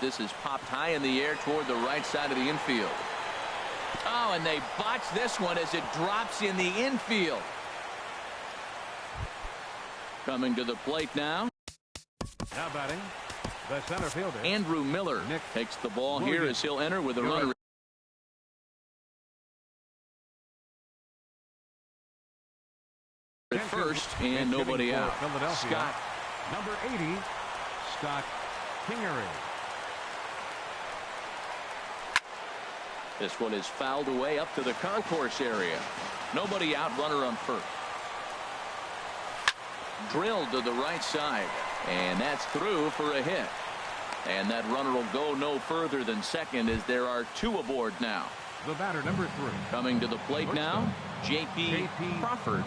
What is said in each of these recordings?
This is popped high in the air toward the right side of the infield. Oh, and they botch this one as it drops in the infield. Coming to the plate now. Now batting, the center fielder. Andrew Miller takes the ball here as he'll enter with a runner at first and nobody out. Scott, number 80, Scott Kingery. This one is fouled away up to the concourse area. Nobody out, runner on first. Drilled to the right side, and that's through for a hit. And that runner will go no further than second as there are two aboard now. The batter, number 3. Coming to the plate now, J.P. Crawford.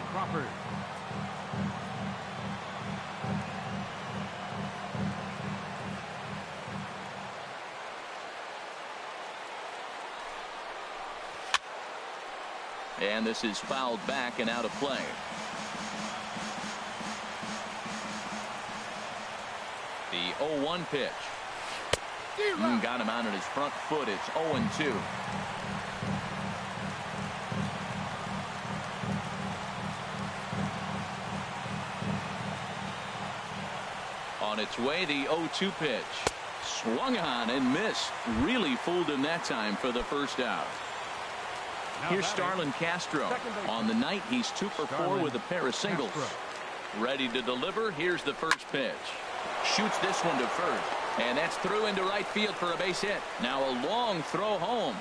And this is fouled back and out of play. The 0-1 pitch. Got him out on his front foot. It's 0-2. On its way, the 0-2 pitch. Swung on and missed. Really fooled him that time for the first out. Here's Starlin Castro. On the night, he's 2 for 4 with a pair of singles. Ready to deliver. Here's the first pitch. Shoots this one to first. And that's through into right field for a base hit. Now a long throw home.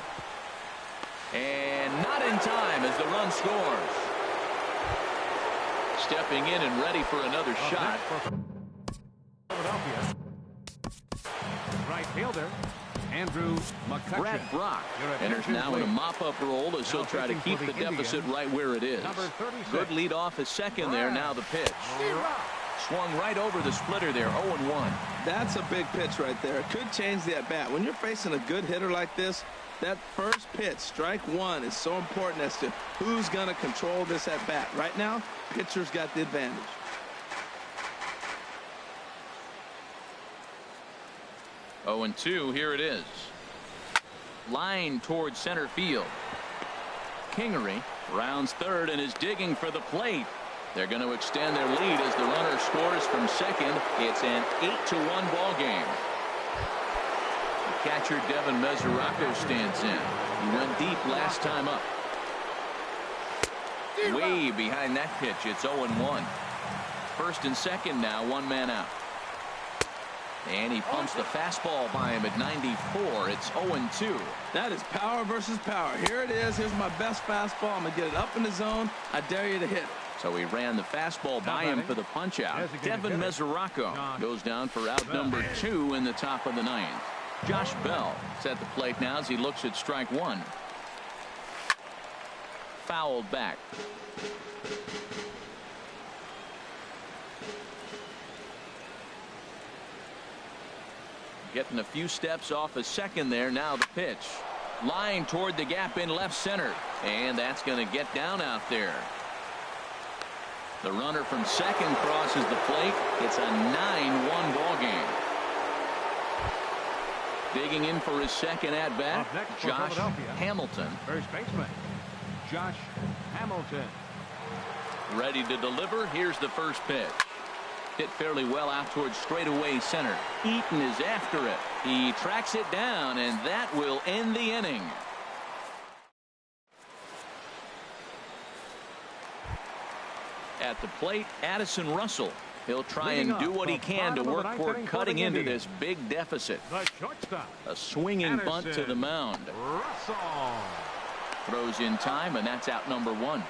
And not in time as the run scores. Stepping in and ready for another shot. Philadelphia. Right fielder. Andrew McCutcheon. Brad Brock enters now in a mop-up role as he'll try to keep the deficit right where it is. Good lead off at second there. Now the pitch. Swung right over the splitter there. 0-1. That's a big pitch right there. It could change the at-bat. When you're facing a good hitter like this, that first pitch, strike one, is so important as to who's going to control this at-bat. Right now, pitcher's got the advantage. Oh, and 2, here it is. Line towards center field. Kingery rounds third and is digging for the plate. They're going to extend their lead as the runner scores from second. It's an 8-1 ball game. The catcher Devin Mesoraco stands in. He went deep last time up. Way behind that pitch. It's 0-1. First and second now, one man out. And he pumps the fastball by him at 94. It's 0-2. That is power versus power. Here it is. Here's my best fastball. I'm going to get it up in the zone. I dare you to hit it. So he ran the fastball by him for the punch out. Devin Mesoraco goes down for out number 2 in the top of the 9th. Josh Bell is at the plate now as he looks at strike 1. Fouled back. Getting a few steps off a second there. Now the pitch. Line toward the gap in left center. And that's going to get down out there. The runner from second crosses the plate. It's a 9-1 ball game. Digging in for his second at bat, Josh Hamilton. First baseman, Josh Hamilton. Ready to deliver. Here's the first pitch. Hit fairly well out towards straightaway center. Eaton is after it. He tracks it down, and that will end the inning. At the plate, Addison Russell. He'll try and do what he can to work toward cutting into this big deficit. A swinging bunt to the mound. Throws in time, and that's out number 1.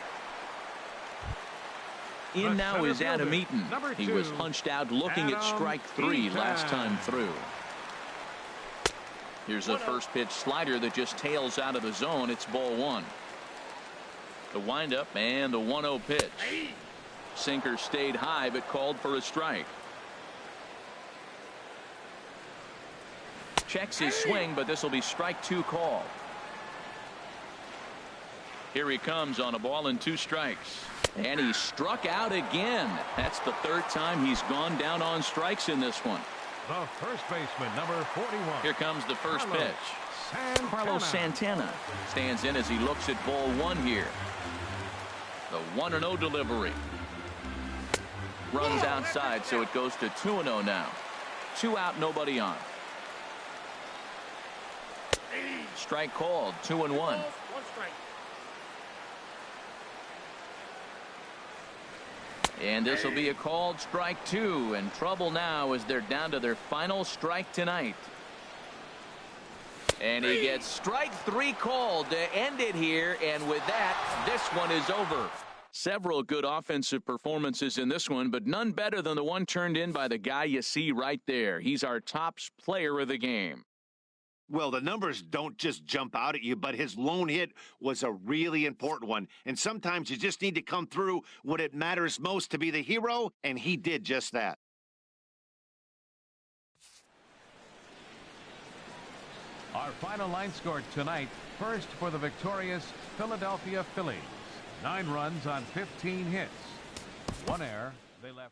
In now is Adam Eaton. He was punched out looking at strike 3 last time through. Here's a first pitch slider that just tails out of the zone. It's ball 1. The windup and the 1-0 pitch. Sinker stayed high but called for a strike. Checks his swing, but this will be strike 2 call. Here he comes on a ball and 2 strikes. And he struck out again. That's the 3rd time he's gone down on strikes in this one. The first baseman, number 41. Here comes the first Carlos pitch. Santana. Carlos Santana stands in as he looks at ball one here. The 1-0 delivery. Runs outside, so it goes to 2-0 now. 2 out, nobody on. Strike called, 2-1. And this will be a called strike 2, and trouble now as they're down to their final strike tonight. And he gets strike 3 called to end it here, and with that, this one is over. Several good offensive performances in this one, but none better than the one turned in by the guy you see right there. He's our top player of the game. Well, the numbers don't just jump out at you, but his lone hit was a really important one. And sometimes you just need to come through when it matters most to be the hero, and he did just that. Our final line score tonight. First for the victorious Philadelphia Phillies. 9 runs on 15 hits. 1 error. They left.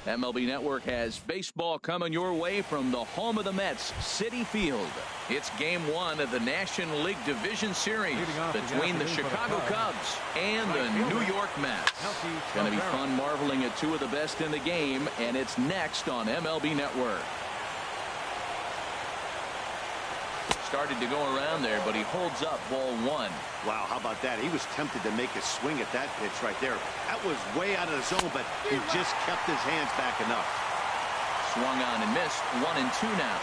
MLB Network has baseball coming your way from the home of the Mets, Citi Field. It's Game 1 of the National League Division Series between the Chicago Cubs and the New York Mets. It's going to be fun marveling at two of the best in the game, and it's next on MLB Network. Started to go around there, but he holds up ball 1. Wow, how about that? He was tempted to make a swing at that pitch right there. That was way out of the zone, but he just kept his hands back enough. Swung on and missed. 1-2 now.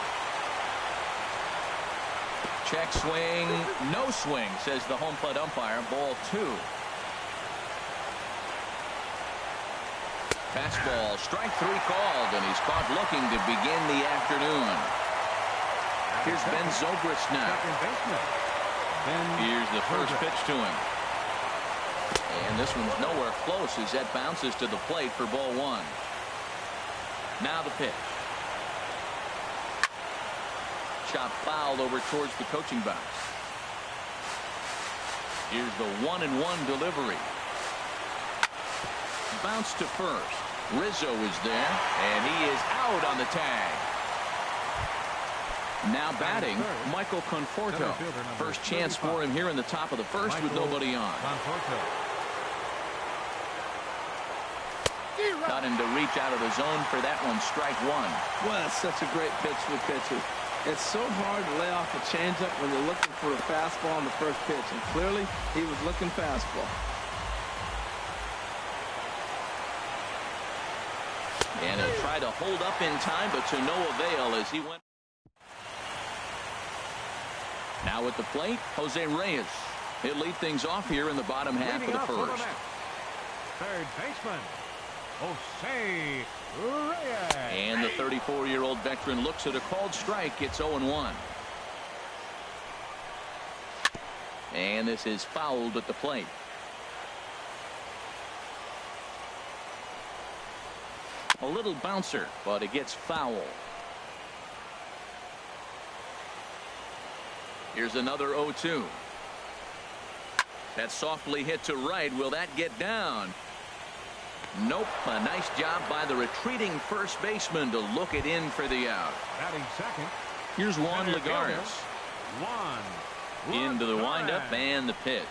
Check swing. No swing, says the home plate umpire. Ball 2. Fastball. Strike 3 called, and he's caught looking to begin the afternoon. Here's Ben Zobrist now. Here's the first pitch to him. And this one's nowhere close as that bounces to the plate for ball 1. Now the pitch. Shot fouled over towards the coaching box. Here's the 1-1 delivery. Bounce to first. Rizzo is there, and he is out on the tag. Now batting, Michael Conforto. First chance for him here in the top of the first with nobody on. Got him to reach out of the zone for that one. Strike 1. Well, that's such a great pitch for the pitcher. It's so hard to lay off a changeup when you're looking for a fastball on the first pitch, and clearly he was looking fastball. And he'll try to hold up in time, but to no avail as he went. Now at the plate, Jose Reyes. He'll lead things off here in the bottom half of the first. Third baseman, Jose Reyes. And the 34-year-old veteran looks at a called strike. It's 0-1. And this is fouled at the plate. A little bouncer, but it gets foul. Here's another 0-2. That softly hit to right. Will that get down? Nope. A nice job by the retreating first baseman to look it in for the out. Batting second. Here's Juan Lagares. Into the windup and the pitch.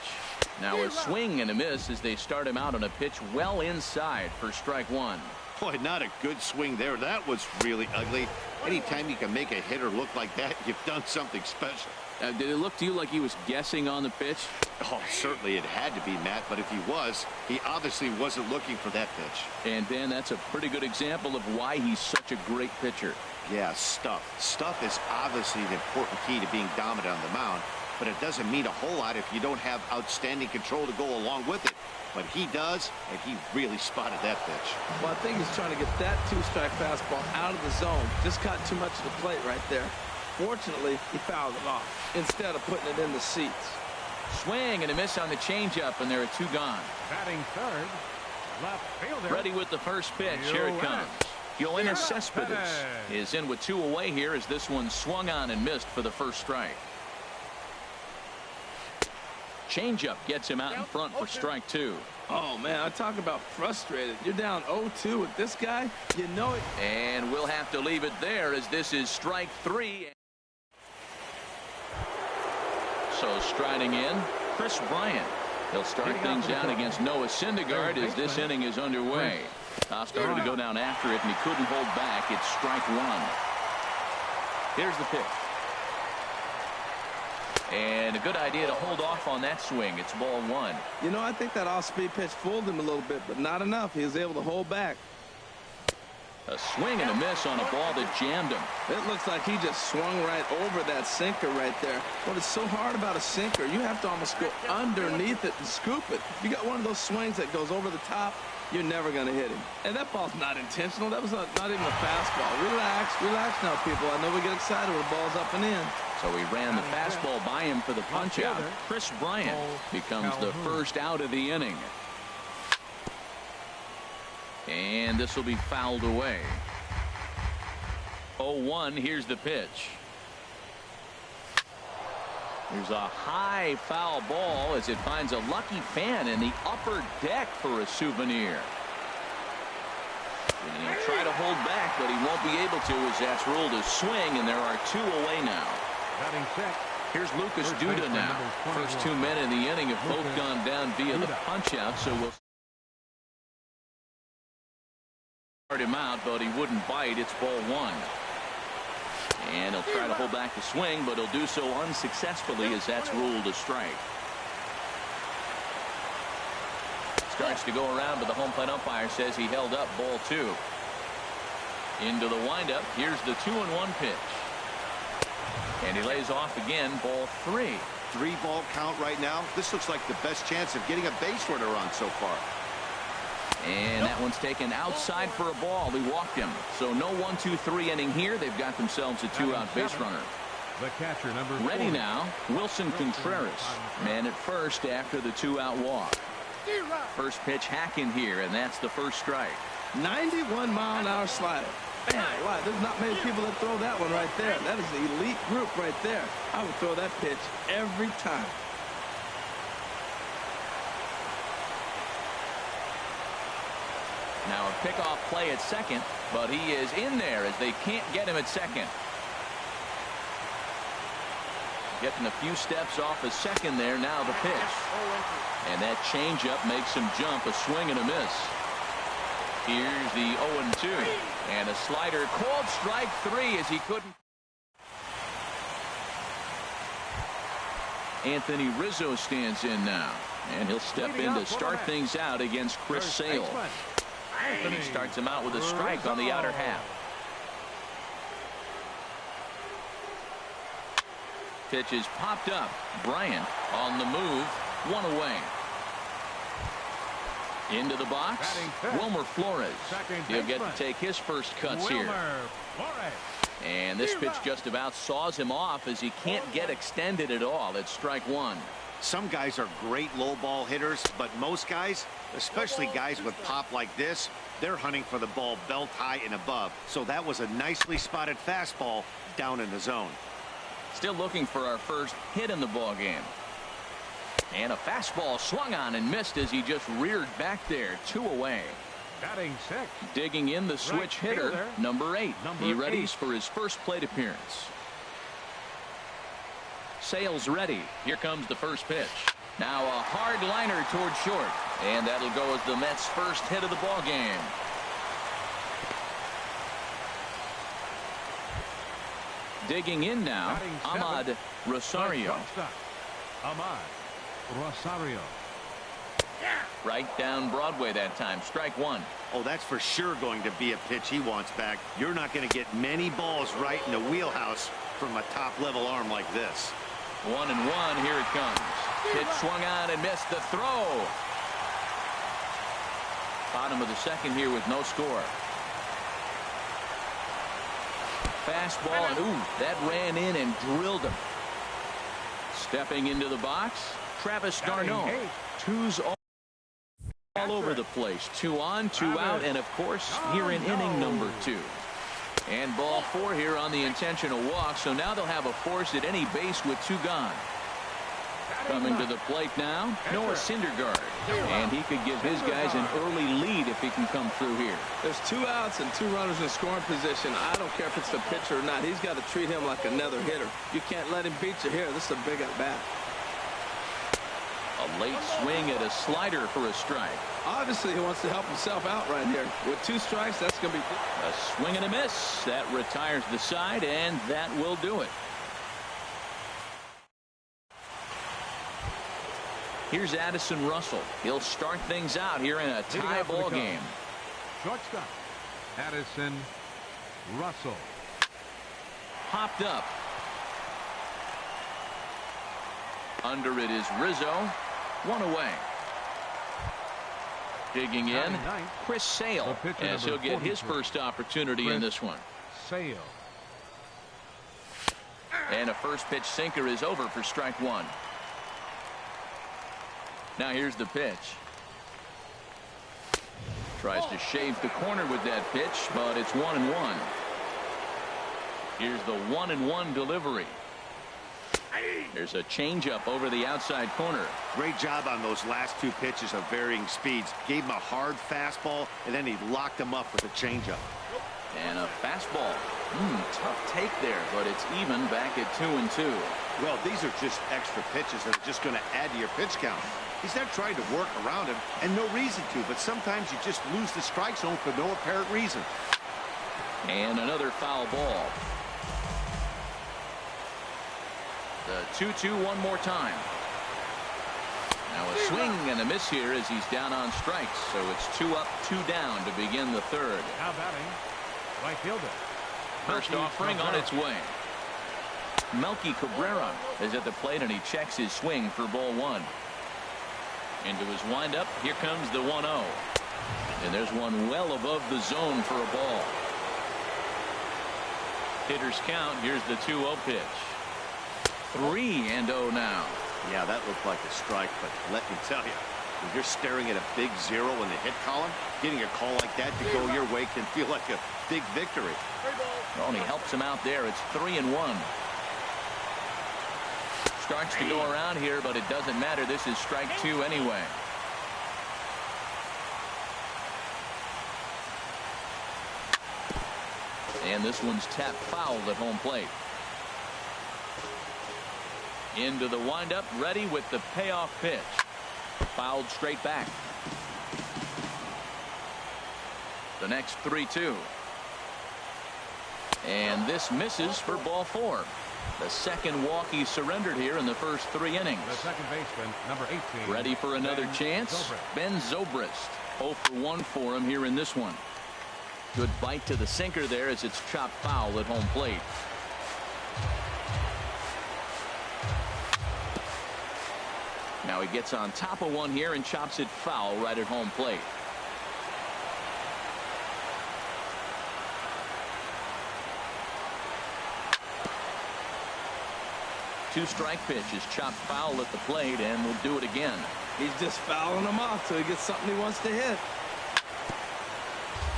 Now a swing and a miss as they start him out on a pitch well inside for strike 1. Boy, not a good swing there. That was really ugly. Anytime you can make a hitter look like that, you've done something special. Did it look to you like he was guessing on the pitch? Oh, certainly it had to be, Matt, but if he was, he obviously wasn't looking for that pitch. And, Dan, that's a pretty good example of why he's such a great pitcher. Yeah, stuff. Stuff is obviously an important key to being dominant on the mound, but it doesn't mean a whole lot if you don't have outstanding control to go along with it. But he does, and he really spotted that pitch. Well, I think he's trying to get that 2-strike fastball out of the zone. Just caught too much of the plate right there. Fortunately, he fouled it off instead of putting it in the seats. Swing and a miss on the changeup, and there are 2 gone. Batting third, left fielder. Ready with the first pitch. Here it comes. Yoenis Cespedes is in with 2 away here as this one swung on and missed for the first strike. Changeup gets him out in front for strike 2. Oh, man, I talk about frustrated. You're down 0-2 with this guy. You know it. And we'll have to leave it there as this is strike 3. So striding in, Chris Bryant. He'll start things out against Noah Syndergaard as this inning is underway. Started to go down after it, and he couldn't hold back. It's strike 1. Here's the pitch. And a good idea to hold off on that swing. It's ball 1. You know, I think that off-speed pitch fooled him a little bit, but not enough. He was able to hold back. A swing and a miss on a ball that jammed him. It looks like he just swung right over that sinker right there. What is so hard about a sinker, you have to almost go underneath it and scoop it. If you got one of those swings that goes over the top, you're never going to hit him. And that ball's not intentional. That was not even a fastball. Relax now, people. I know we get excited when the ball's up and in. So he ran the fastball by him for the punch out. Chris Bryant becomes the first out of the inning. And this will be fouled away. 0-1. Here's the pitch. There's a high foul ball as it finds a lucky fan in the upper deck for a souvenir. And he'll try to hold back, but he won't be able to as that's ruled a swing, and there are 2 away now. Batting check. Here's Lucas Duda now. First 2 men in the inning have both gone down via the punch-out, so we'll start him out, but he wouldn't bite. It's ball 1. And he'll try to hold back the swing, but he'll do so unsuccessfully as that's ruled a strike. Starts to go around, but the home plate umpire says he held up ball 2. Into the windup. Here's the 2-1 pitch. And he lays off again, ball 3. 3-ball count right now. This looks like the best chance of getting a base runner on so far. And that one's taken outside for a ball. He walked him. So no 1-2-3 inning here. They've got themselves a 2-out base runner. The catcher, number Ready 40. now, Wilson Contreras. Man at first after the 2-out walk. First pitch hacking here, and that's the first strike. 91-mile-an-hour slider. Man, wow, there's not many people that throw that one right there. That is the elite group right there. I would throw that pitch every time. Now a pickoff play at second, but he is in there as they can't get him at second. Getting a few steps off a second there. Now the pitch. And that changeup makes him jump. A swing and a miss. Here's the 0-2. And a slider called strike 3 as he couldn't. Anthony Rizzo stands in now. And he'll step in to start things out against Chris Sale. And he starts him out with a strike on the outer half. Pitch is popped up. Bryant on the move. 1 away. Into the box. Wilmer Flores. He'll get to take his first cuts here. And this pitch just about saws him off as he can't get extended at all. It's strike 1. Some guys are great low ball hitters, but most guys, especially guys with pop like this, they're hunting for the ball belt high and above. So that was a nicely spotted fastball down in the zone. Still looking for our first hit in the ball game. And a fastball swung on and missed as he just reared back there. 2 away. Batting 6. Digging in the switch hitter, number 8. He readies for his first plate appearance. Sale's ready. Here comes the first pitch. Now a hard liner toward short. And that'll go as the Mets' first hit of the ball game. Digging in now, Ahmad Rosario. Ahmad Rosario. Right down Broadway that time. Strike 1. Oh, that's for sure going to be a pitch he wants back. You're not going to get many balls right in the wheelhouse from a top-level arm like this. 1-1. Here it comes. Pitch swung on and missed the throw. Bottom of the second here with no score. Fastball, and ooh, that ran in and drilled him. Stepping into the box, Travis d'Arnaud. 2's all over the place. 2 on, 2 out, and of course, here in inning number 2. And ball 4 here on the intentional walk, so now they'll have a force at any base with 2 gone. Coming to the plate now, Noah Syndergaard. And he could give his guys an early lead if he can come through here. There's 2 outs and 2 runners in scoring position. I don't care if it's the pitcher or not. He's got to treat him like another hitter. You can't let him beat you here. This is a big at bat. A late swing at a slider for a strike. Obviously, he wants to help himself out right here. With 2 strikes, that's going to be a swing and a miss. That retires the side, and that will do it. Here's Addison Russell. He'll start things out here in a tie ball game. Shortstop, Addison Russell. Popped up. Under it is Rizzo. 1 away. Digging in, Chris Sale, as he'll get his first opportunity in this one. Sale. And a first pitch sinker is over for strike 1. Now here's the pitch. Tries to shave the corner with that pitch, but it's 1-1. Here's the 1-1 delivery. There's a changeup over the outside corner. Great job on those last two pitches of varying speeds. Gave him a hard fastball, and then he locked him up with a changeup. And a fastball. Tough take there, but it's even back at 2-2. Well, these are just extra pitches that are just going to add to your pitch count. He's not trying to work around him, and no reason to, but sometimes you just lose the strike zone for no apparent reason. And another foul ball. The 2-2 one more time. Now a swing and a miss here as he's down on strikes. So it's 2 up, 2 down to begin the third. Now batting, right fielder. First offering on its way. Melky Cabrera is at the plate, and he checks his swing for ball 1. Into his windup. Here comes the 1-0. And there's one well above the zone for a ball. Hitters count. Here's the 2-0 pitch. 3-0 now. Yeah, that looked like a strike, but let me tell you, when you're staring at a big 0 in the hit column, getting a call like that to go your way can feel like a big victory. Well, and he helps him out there. It's 3-1. Starts to go around here, but it doesn't matter. This is strike 2 anyway. And this one's tapped foul at home plate. Into the windup, ready with the payoff pitch. Fouled straight back. The next 3-2. And this misses for ball 4. The second walk he surrendered here in the first 3 innings. The second baseman, number 18. Ready for another chance. Zobrist. Ben Zobrist. 0 for 1 for him here in this one. Good bite to the sinker there as it's chopped foul at home plate. Now he gets on top of one here and chops it foul right at home plate. Two-strike pitch is chopped foul at the plate, and will do it again. He's just fouling them off till he gets something he wants to hit.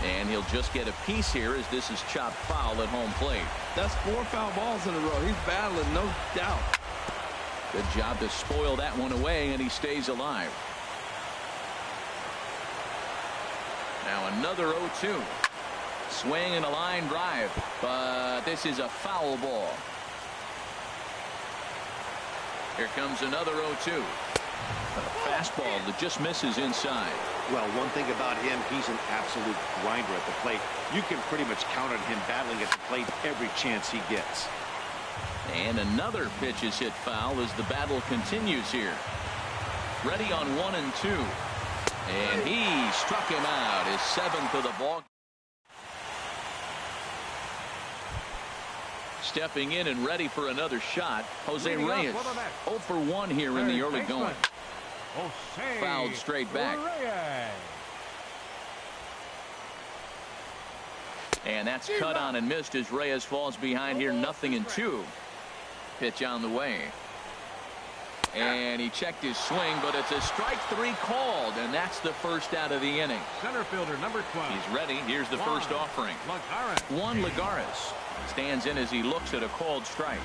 And he'll just get a piece here as this is chopped foul at home plate. That's 4 foul balls in a row. He's battling, no doubt. Good job to spoil that one away, and he stays alive. Now another 0-2. Swing and a line drive, but this is a foul ball. Here comes another 0-2. A fastball that just misses inside. Well, one thing about him, he's an absolute grinder at the plate. You can pretty much count on him battling at the plate every chance he gets. And another pitch is hit foul as the battle continues here. Ready on 1 and 2. And he struck him out, his 7th of the ball. Stepping in and ready for another shot, Jose Reyes. 0 for 1 here in the early going. Fouled straight back. And that's cut on and missed as Reyes falls behind here, 0-2. Pitch on the way. And he checked his swing, but it's a strike 3 called, and that's the first out of the inning. Center fielder number 12. He's ready. Here's the first offering. Juan Lagares stands in as he looks at a called strike.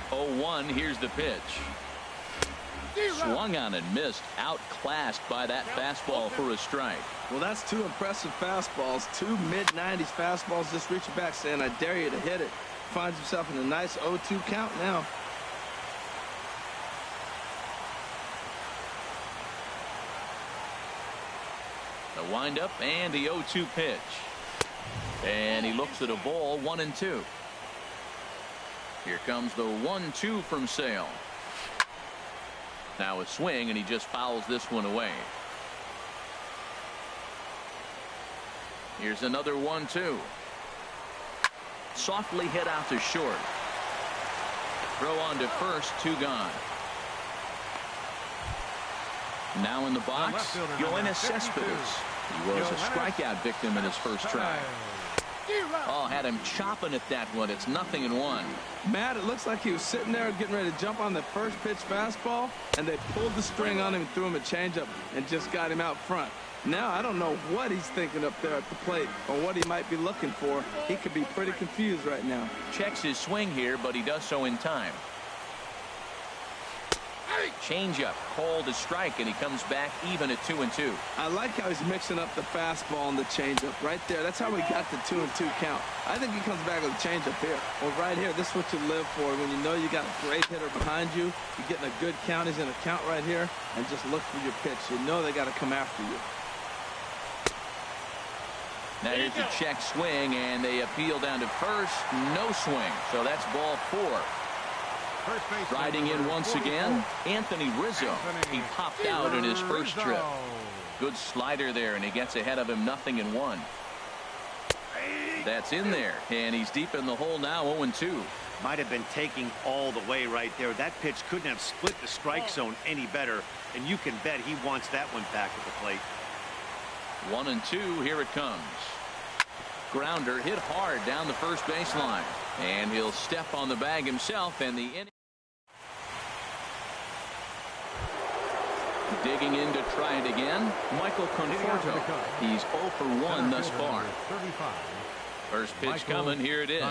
0-1. Here's the pitch. Swung on and missed. Outclassed by that fastball for a strike. Well, that's 2 impressive fastballs. 2 mid-90s fastballs just reaching back saying, I dare you to hit it. Finds himself in a nice 0-2 count now. The windup and the 0-2 pitch. And he looks at a ball, 1 and 2. Here comes the 1-2 from Sale. Now a swing, and he just fouls this one away. Here's another 1-2. Softly hit out to short. Throw on to first, 2 gone. Now in the box, Yoenis Cespedes. He was a strikeout victim in his first try. Oh, had him chopping at that one. It's 0-1. Matt, it looks like he was sitting there getting ready to jump on the first pitch fastball, and they pulled the string on him and threw him a changeup and just got him out front. Now I don't know what he's thinking up there at the plate or what he might be looking for. He could be pretty confused right now. Checks his swing here, but he does so in time. Changeup called a strike, and he comes back even at 2-2. I like how he's mixing up the fastball and the changeup right there. That's how we got the 2-2 count. I think he comes back with a changeup here. Well, right here, this is what you live for. When you know you got a great hitter behind you, you're getting a good count. He's going to count right here and just look for your pitch. You know they got to come after you. Now here's a check swing, and they appeal down to first. No swing, so that's ball 4. Riding in once again, Anthony Rizzo. He popped out in his first trip. Good slider there, and he gets ahead of him 0-1. That's in there, and he's deep in the hole now, 0-2. Might have been taking all the way right there. That pitch couldn't have split the strike zone any better, and you can bet he wants that one back at the plate. 1-2, here it comes. Grounder hit hard down the first baseline, and he'll step on the bag himself, and the inning. Digging in to try it again, Michael Conforto. He's 0 for 1 thus far. First pitch coming, here it is.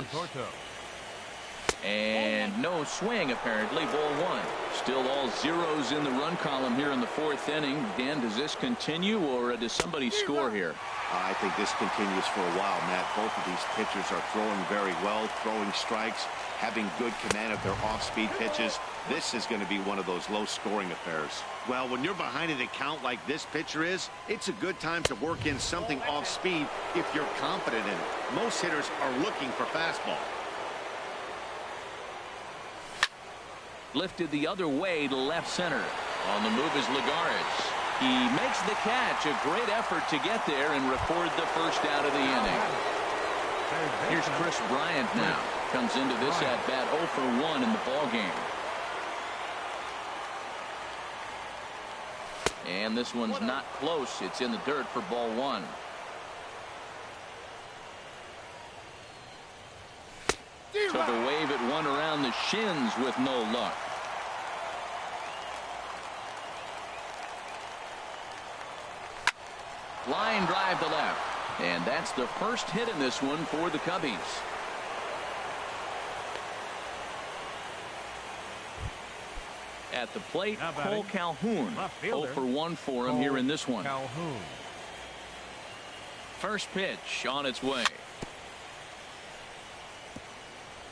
And no swing, apparently, ball 1. Still all zeros in the run column here in the 4th inning. Dan, does this continue, or does somebody score here? I think this continues for a while, Matt. Both of these pitchers are throwing very well, throwing strikes, having good command of their off-speed pitches. This is going to be one of those low-scoring affairs. Well, when you're behind in a count like this pitcher is, it's a good time to work in something off-speed if you're confident in it. Most hitters are looking for fastball. Lifted the other way to left center. On the move is Lagares. He makes the catch. A great effort to get there and record the first out of the inning. Here's Chris Bryant now. Comes into this at bat 0 for 1 in the ball game. And this one's not close. It's in the dirt for ball 1. Took a wave at one around the shins with no luck. Line drive to left. And that's the first hit in this one for the Cubbies. At the plate, Cole Calhoun. 0 for 1 for him here in this one. First pitch on its way.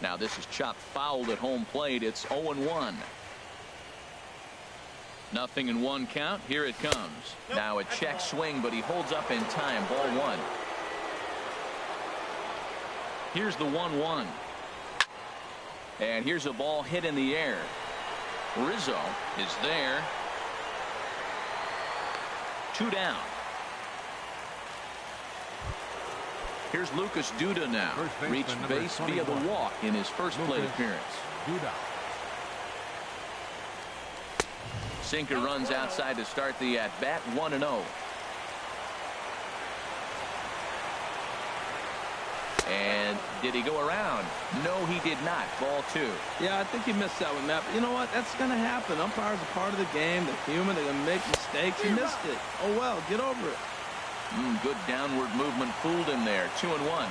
Now this is chopped foul at home plate. It's 0-1. 0-1 count. Here it comes. Now a check swing, but he holds up in time. Ball 1. Here's the 1-1. And here's a ball hit in the air. Rizzo is there. 2 down. Here's Lucas Duda now. Reached base via the walk in his first plate appearance. Sinker runs outside to start the at-bat. 1-0. And did he go around? No, he did not. Ball 2. Yeah, I think he missed that one, Matt. But you know what? That's going to happen. Umpires are part of the game. They're human. They're going to make mistakes. He missed it. Oh, well, get over it. Good downward movement fooled him there. 2-1.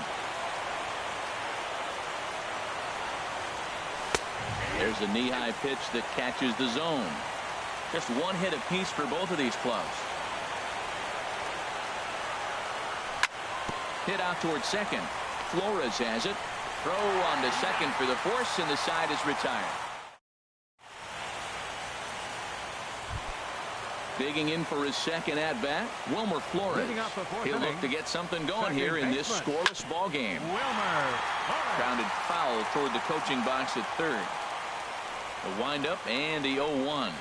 There's a knee-high pitch that catches the zone. Just one hit apiece for both of these clubs. Hit out towards second. Flores has it. Throw on to second for the force, and the side is retired. Digging in for his second at-bat, Wilmer Flores. He'll look to get something going here in this scoreless ball game. Grounded foul toward the coaching box at third. The windup and the 0-1.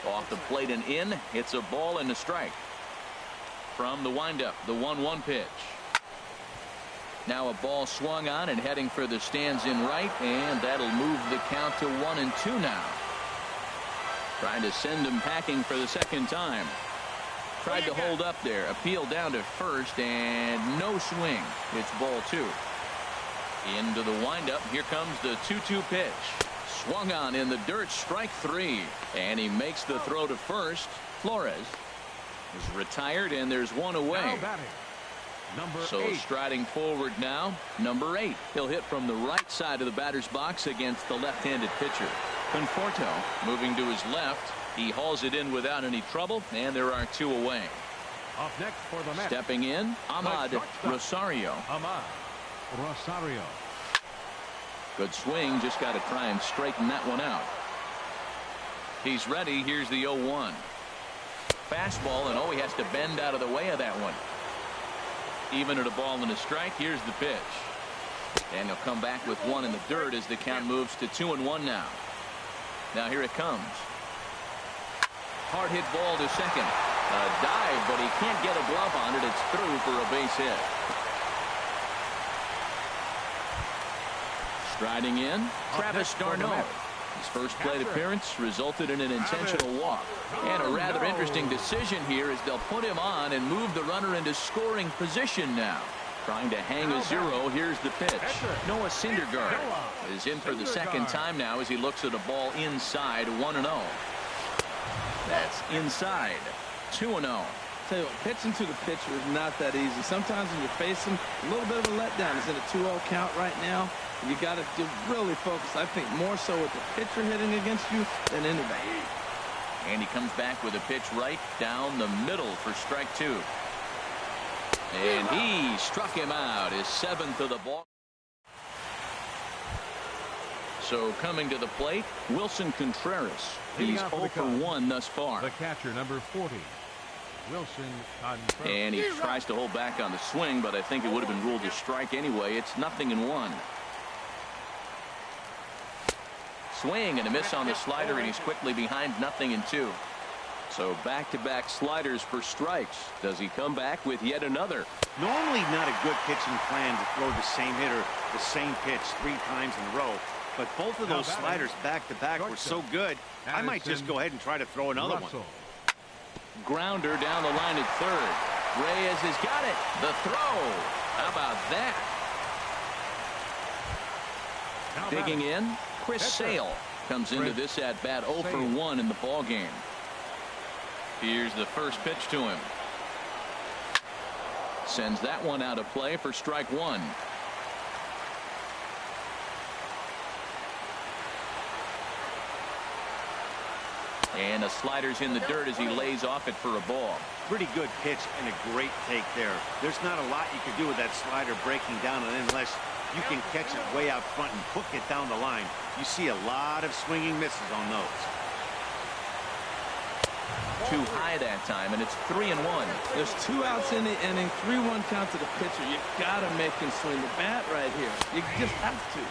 Off the plate and in. It's a ball and a strike. From the windup, the 1-1 pitch. Now a ball swung on and heading for the stands in right, and that'll move the count to 1-2 now. Trying to send him packing for the second time. Tried to hold up there. Appeal down to first, and no swing. It's ball 2. Into the windup. Here comes the 2-2 pitch. Swung on in the dirt. Strike 3. And he makes the throw to first. Flores is retired, and there's one away. So 8. Striding forward now, number 8. He'll hit from the right side of the batter's box against the left-handed pitcher. Conforto moving to his left. He hauls it in without any trouble, and there are 2 away. Up next for the Mets. Stepping in, Ahmad Rosario. Ahmad Rosario. Good swing, just got to try and straighten that one out. He's ready. Here's the 0-1. Fastball, and he has to bend out of the way of that one. Even at a ball and a strike, here's the pitch. And he'll come back with 1 in the dirt as the count moves to 2-1 now. Now here it comes. Hard hit ball to second. A dive, but he can't get a glove on it. It's through for a base hit. Striding in, Travis d'Arnaud. His first plate appearance resulted in an intentional walk. And a rather interesting decision here as they'll put him on and move the runner into scoring position now. Trying to hang a 0. Here's the pitch. Noah Syndergaard is in for the second time now as he looks at a ball inside. 1-0. That's inside. 2-0. Tell you what, pitching to the pitcher is not that easy. Sometimes when you're facing a little bit of a letdown, it's in a 2-0 count right now. You got to really focus, I think, more so with the pitcher hitting against you than anybody. And he comes back with a pitch right down the middle for strike 2. And he struck him out, his 7th of the ball. So coming to the plate, Wilson Contreras. He's 0 for 1 thus far. The catcher, number 40, Wilson Contreras. And he tries to hold back on the swing, but I think it would have been ruled a strike anyway. It's 0-1. Swing and a miss on the slider, and he's quickly behind 0-2. So back-to-back sliders for strikes. Does he come back with yet another? Normally not a good pitching plan to throw the same hitter the same pitch 3 times in a row. But both of those sliders back-to-back were so good, I might just go ahead and try to throw another one. Grounder down the line at third. Reyes has got it. The throw. How about that? Digging in, Chris Sale comes into this at-bat 0 for 1 in the ballgame. Here's the first pitch to him. Sends that one out of play for strike 1. And a slider's in the dirt as he lays off it for a ball. Pretty good pitch and a great take there. There's not a lot you can do with that slider breaking down, and unless you can catch it way out front and hook it down the line, you see a lot of swinging misses on those. Too high that time, and it's 3-1. There's 2 outs in the inning, 3-1 count to the pitcher. You gotta make him swing the bat right here. You just have to.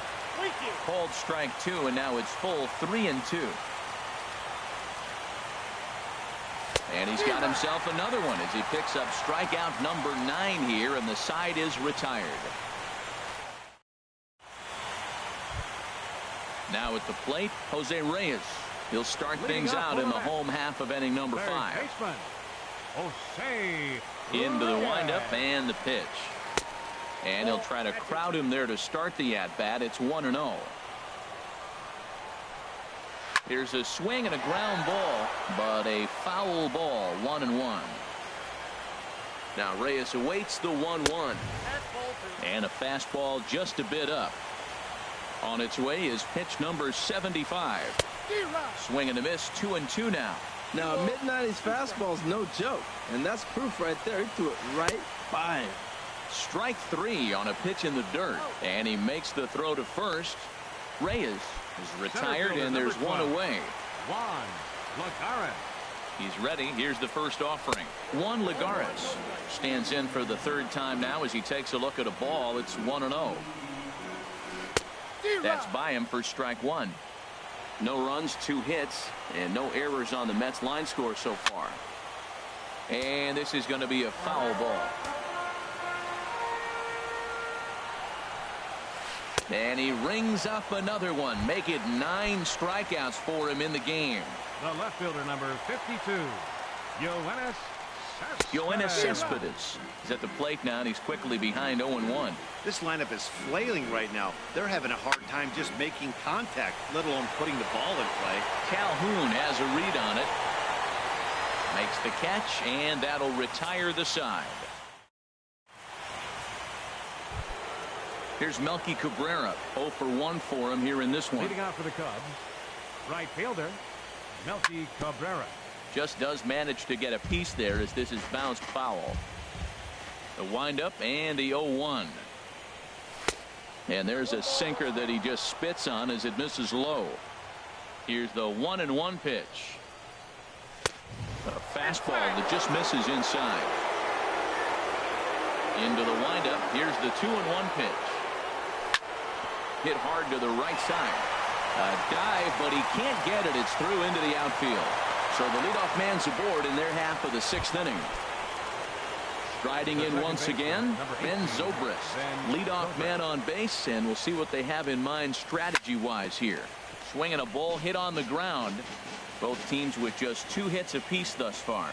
Called strike 2, and now it's full 3-2. And he's got himself another one as he picks up strikeout number 9 here, and the side is retired. Now at the plate, Jose Reyes. He'll start things out in the home half of inning number 5. Into the windup and the pitch. And he'll try to crowd him there to start the at-bat. It's 1-0. Here's a swing and a ground ball, but a foul ball. 1-1. Now Reyes awaits the 1-1. And a fastball just a bit up. On its way is pitch number 75. Swing and a miss, 2-2 now. Now a mid-90s fastball's no joke, and that's proof right there. He threw it right by him. Strike 3 on a pitch in the dirt, and he makes the throw to first. Reyes is retired, and there's 1 away. Juan Lagares. He's ready. Here's the first offering. Juan Lagares stands in for the 3rd time now as he takes a look at a ball. It's 1-0. That's by him for strike 1. No runs, 2 hits, and no errors on the Mets line score so far. And this is going to be a foul ball. And he rings up another one. Make it 9 strikeouts for him in the game. The left fielder, number 52, Yoenis Cespedes is at the plate now, and he's quickly behind 0-1. This lineup is flailing right now. They're having a hard time just making contact, let alone putting the ball in play. Calhoun has a read on it. Makes the catch, and that'll retire the side. Here's Melky Cabrera. 0 for 1 for him here in this one. Leading out for the Cubs, Right fielder, Melky Cabrera. Just does manage to get a piece there as this is bounced foul. The windup and the 0-1. And there's a sinker that he just spits on as it misses low. Here's the 1-1 pitch. A fastball that just misses inside. Into the windup. Here's the 2-1 pitch. Hit hard to the right side. A dive, but he can't get it. It's through into the outfield. So the leadoff man's aboard in their half of the 6th inning. Striding in once again, Ben Zobrist, leadoff man on base, and we'll see what they have in mind strategy-wise here. Swinging a ball hit on the ground. Both teams with just 2 hits apiece thus far.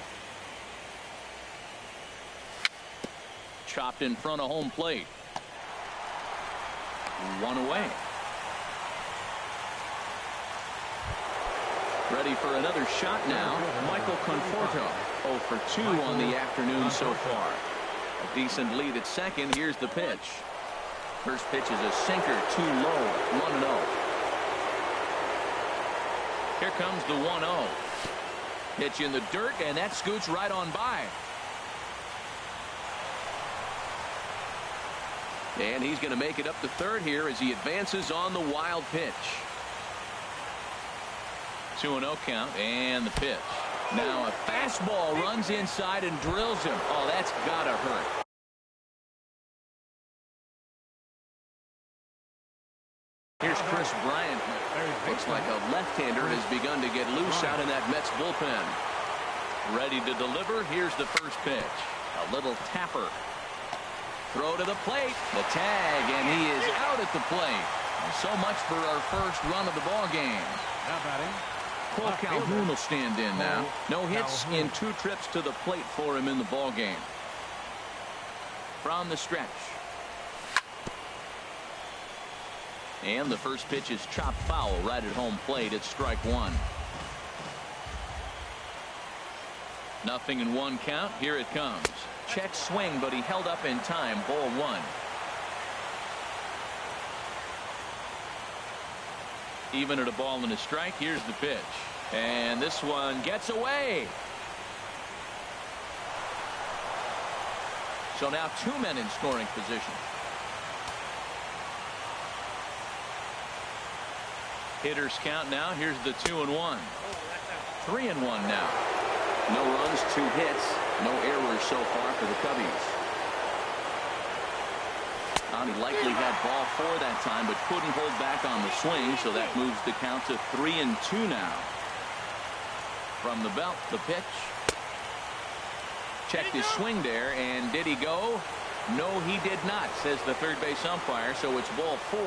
Chopped in front of home plate. 1 away. Ready for another shot now. Michael Conforto, 0 for 2 on the afternoon so far. A decent lead at second. Here's the pitch. First pitch is a sinker, too low. 1-0. Here comes the 1-0. Pitch in the dirt, and that scoots right on by. And he's going to make it up to third here as he advances on the wild pitch. 2-0 count, and the pitch. Now a fastball runs inside and drills him. Oh, that's gotta hurt. Here's Chris Bryant. Looks like a left-hander has begun to get loose out in that Mets bullpen. Ready to deliver. Here's the first pitch. A little tapper. Throw to the plate. The tag, and he is out at the plate. So much for our first run of the ball game. Now batting, Cole Calhoun will stand in now. No hits in 2 trips to the plate for him in the ball game. From the stretch. And the first pitch is chopped foul right at home plate. It's strike 1. Nothing in 1 count. Here it comes. Check swing, but he held up in time. Ball 1. Even at a ball and a strike. Here's the pitch, and this one gets away. So now 2 men in scoring position. Hitters count now. Here's the 2-1. 3-1 now. No runs, 2 hits, no errors so far for the Cubbies. He likely had ball 4 that time, but couldn't hold back on the swing, so that moves the count to 3-2 now. From the belt, the pitch. Checked his swing there, and did he go? No, he did not, says the third base umpire, so it's ball 4.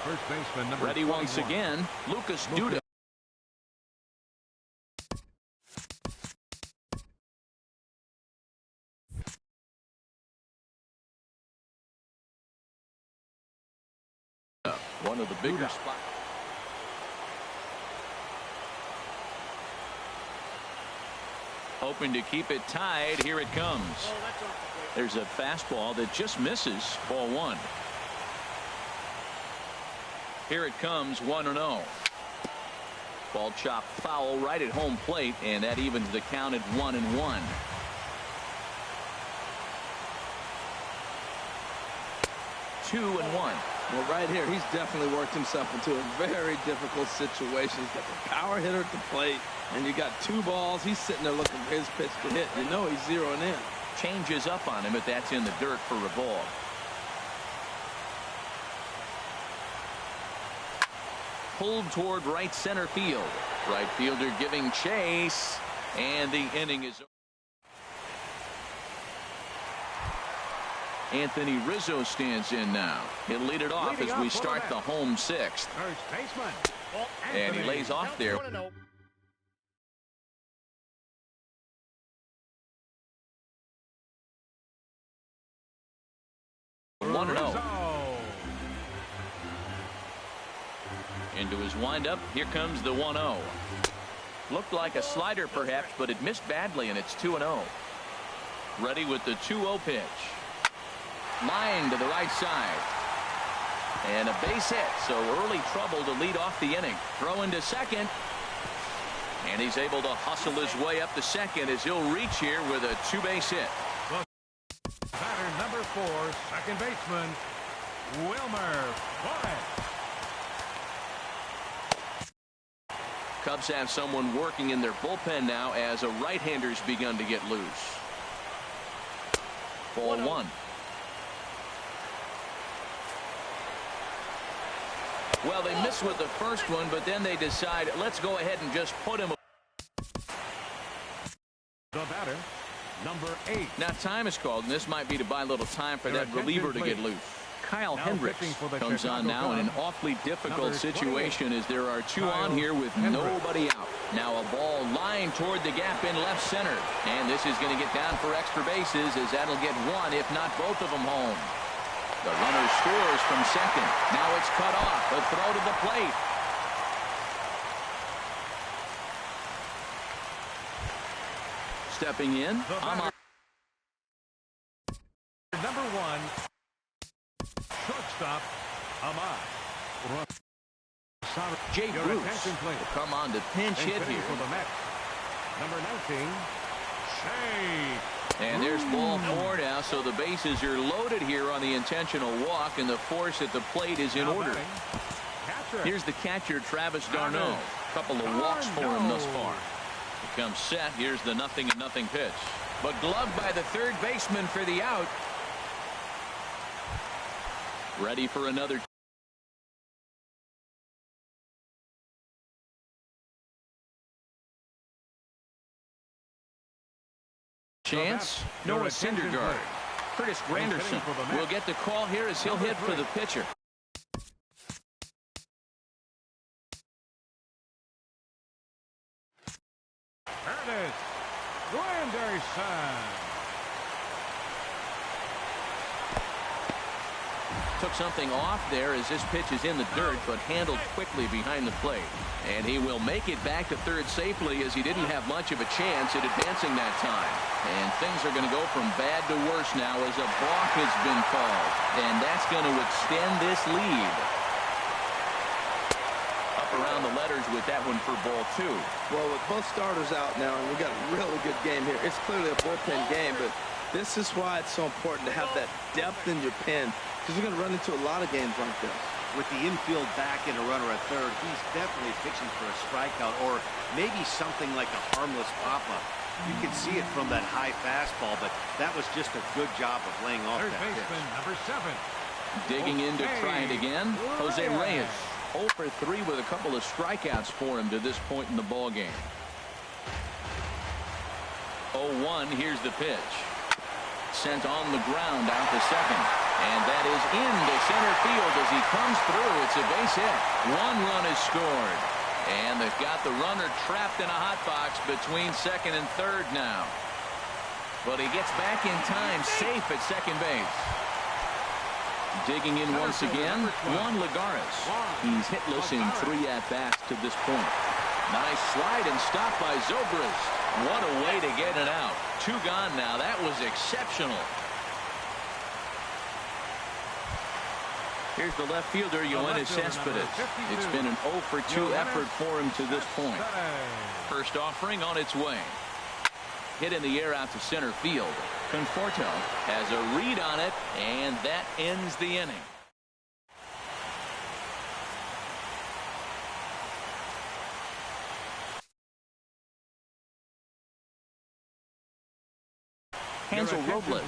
First baseman number Ready 21. once again, Lucas Duda. One of the bigger spots. Hoping to keep it tied. Here it comes. There's a fastball that just misses. Ball 1. Here it comes. 1-0. Ball chopped foul right at home plate, and that evens the count at 1-1. Two and 1. Well, right here, he's definitely worked himself into a very difficult situation. He's got the power hitter at the plate, and you got 2 balls. He's sitting there looking for his pitch to hit. You know he's zeroing in. Changes up on him if that's in the dirt for a ball. Pulled toward right center field. Right fielder giving chase, and the inning is over. Anthony Rizzo stands in now. He'll lead it off as we start the home 6th. First baseman. And he lays off there. 1-0. Into his windup. Here comes the 1-0. Looked like a slider perhaps, but it missed badly, and it's 2-0. Ready with the 2-0 pitch. Line to the right side. And a base hit, so early trouble to lead off the inning. Throw into second. And he's able to hustle his way up to second as he'll reach here with a two-base hit. Batter number 4, second baseman, Wilmer Flores. Cubs have someone working in their bullpen now as a right-hander's begun to get loose. Ball 1. Well, they miss with the first one, but then they decide, let's go ahead and just put him. The batter, number 8. Now time is called, and this might be to buy a little time for that reliever to get loose. Kyle Hendricks comes on now in an awfully difficult situation as there are two on here with nobody out. Now a ball lined toward the gap in left center. And this is going to get down for extra bases as that'll get one, if not both of them home. The runner scores from second. Now it's cut off. A throw to the plate. Stepping in, number 1, shortstop, Ahmad. Jay Bruce will come on to pinch hit here. For the Mets, number 19, Shea. And there's ball 4 now, so the bases are loaded here on the intentional walk, and the force at the plate is in order. Here's the catcher, Travis d'Arnaud. A couple of walks for him thus far. He comes set. Here's the 0-0 pitch. But gloved by the third baseman for the out. Ready for another. Chance. Noah Syndergaard. Curtis Granderson will get the call here as he'll hit for the pitcher. Curtis Granderson. Took something off there as this pitch is in the dirt, but handled quickly behind the plate. And he will make it back to third safely as he didn't have much of a chance at advancing that time. And things are going to go from bad to worse now as a balk has been called. And that's going to extend this lead. Up around the letters with that one for ball 2. Well, with both starters out now, and we got a really good game here. It's clearly a bullpen game, but this is why it's so important to have that depth in your pen, because we're going to run into a lot of games like this. With the infield back and a runner at third, he's definitely pitching for a strikeout or maybe something like a harmless pop-up. You can see it from that high fastball, but that was just a good job of laying off Third that baseman, pitch. number 7. Digging in to try it again, Jose Reyes. 0 for 3 with a couple of strikeouts for him to this point in the ball game. 0-1. Here's the pitch. Sent on the ground out to second. And that is into center field as he comes through. It's a base hit. 1 run is scored. And they've got the runner trapped in a hot box between second and third now. But he gets back in time, safe at second base. Digging in once again, Juan Lagares. He's hitless in 3 at-bats to this point. Nice slide and stop by Zobrist. What a way to get it out. 2 gone now. That was exceptional. Here's the left fielder, Yoenis Cespedes. It's been an 0 for 2 effort for him to this point. First offering on its way. Hit in the air out to center field. Conforto has a read on it, and that ends the inning. Hansel Robles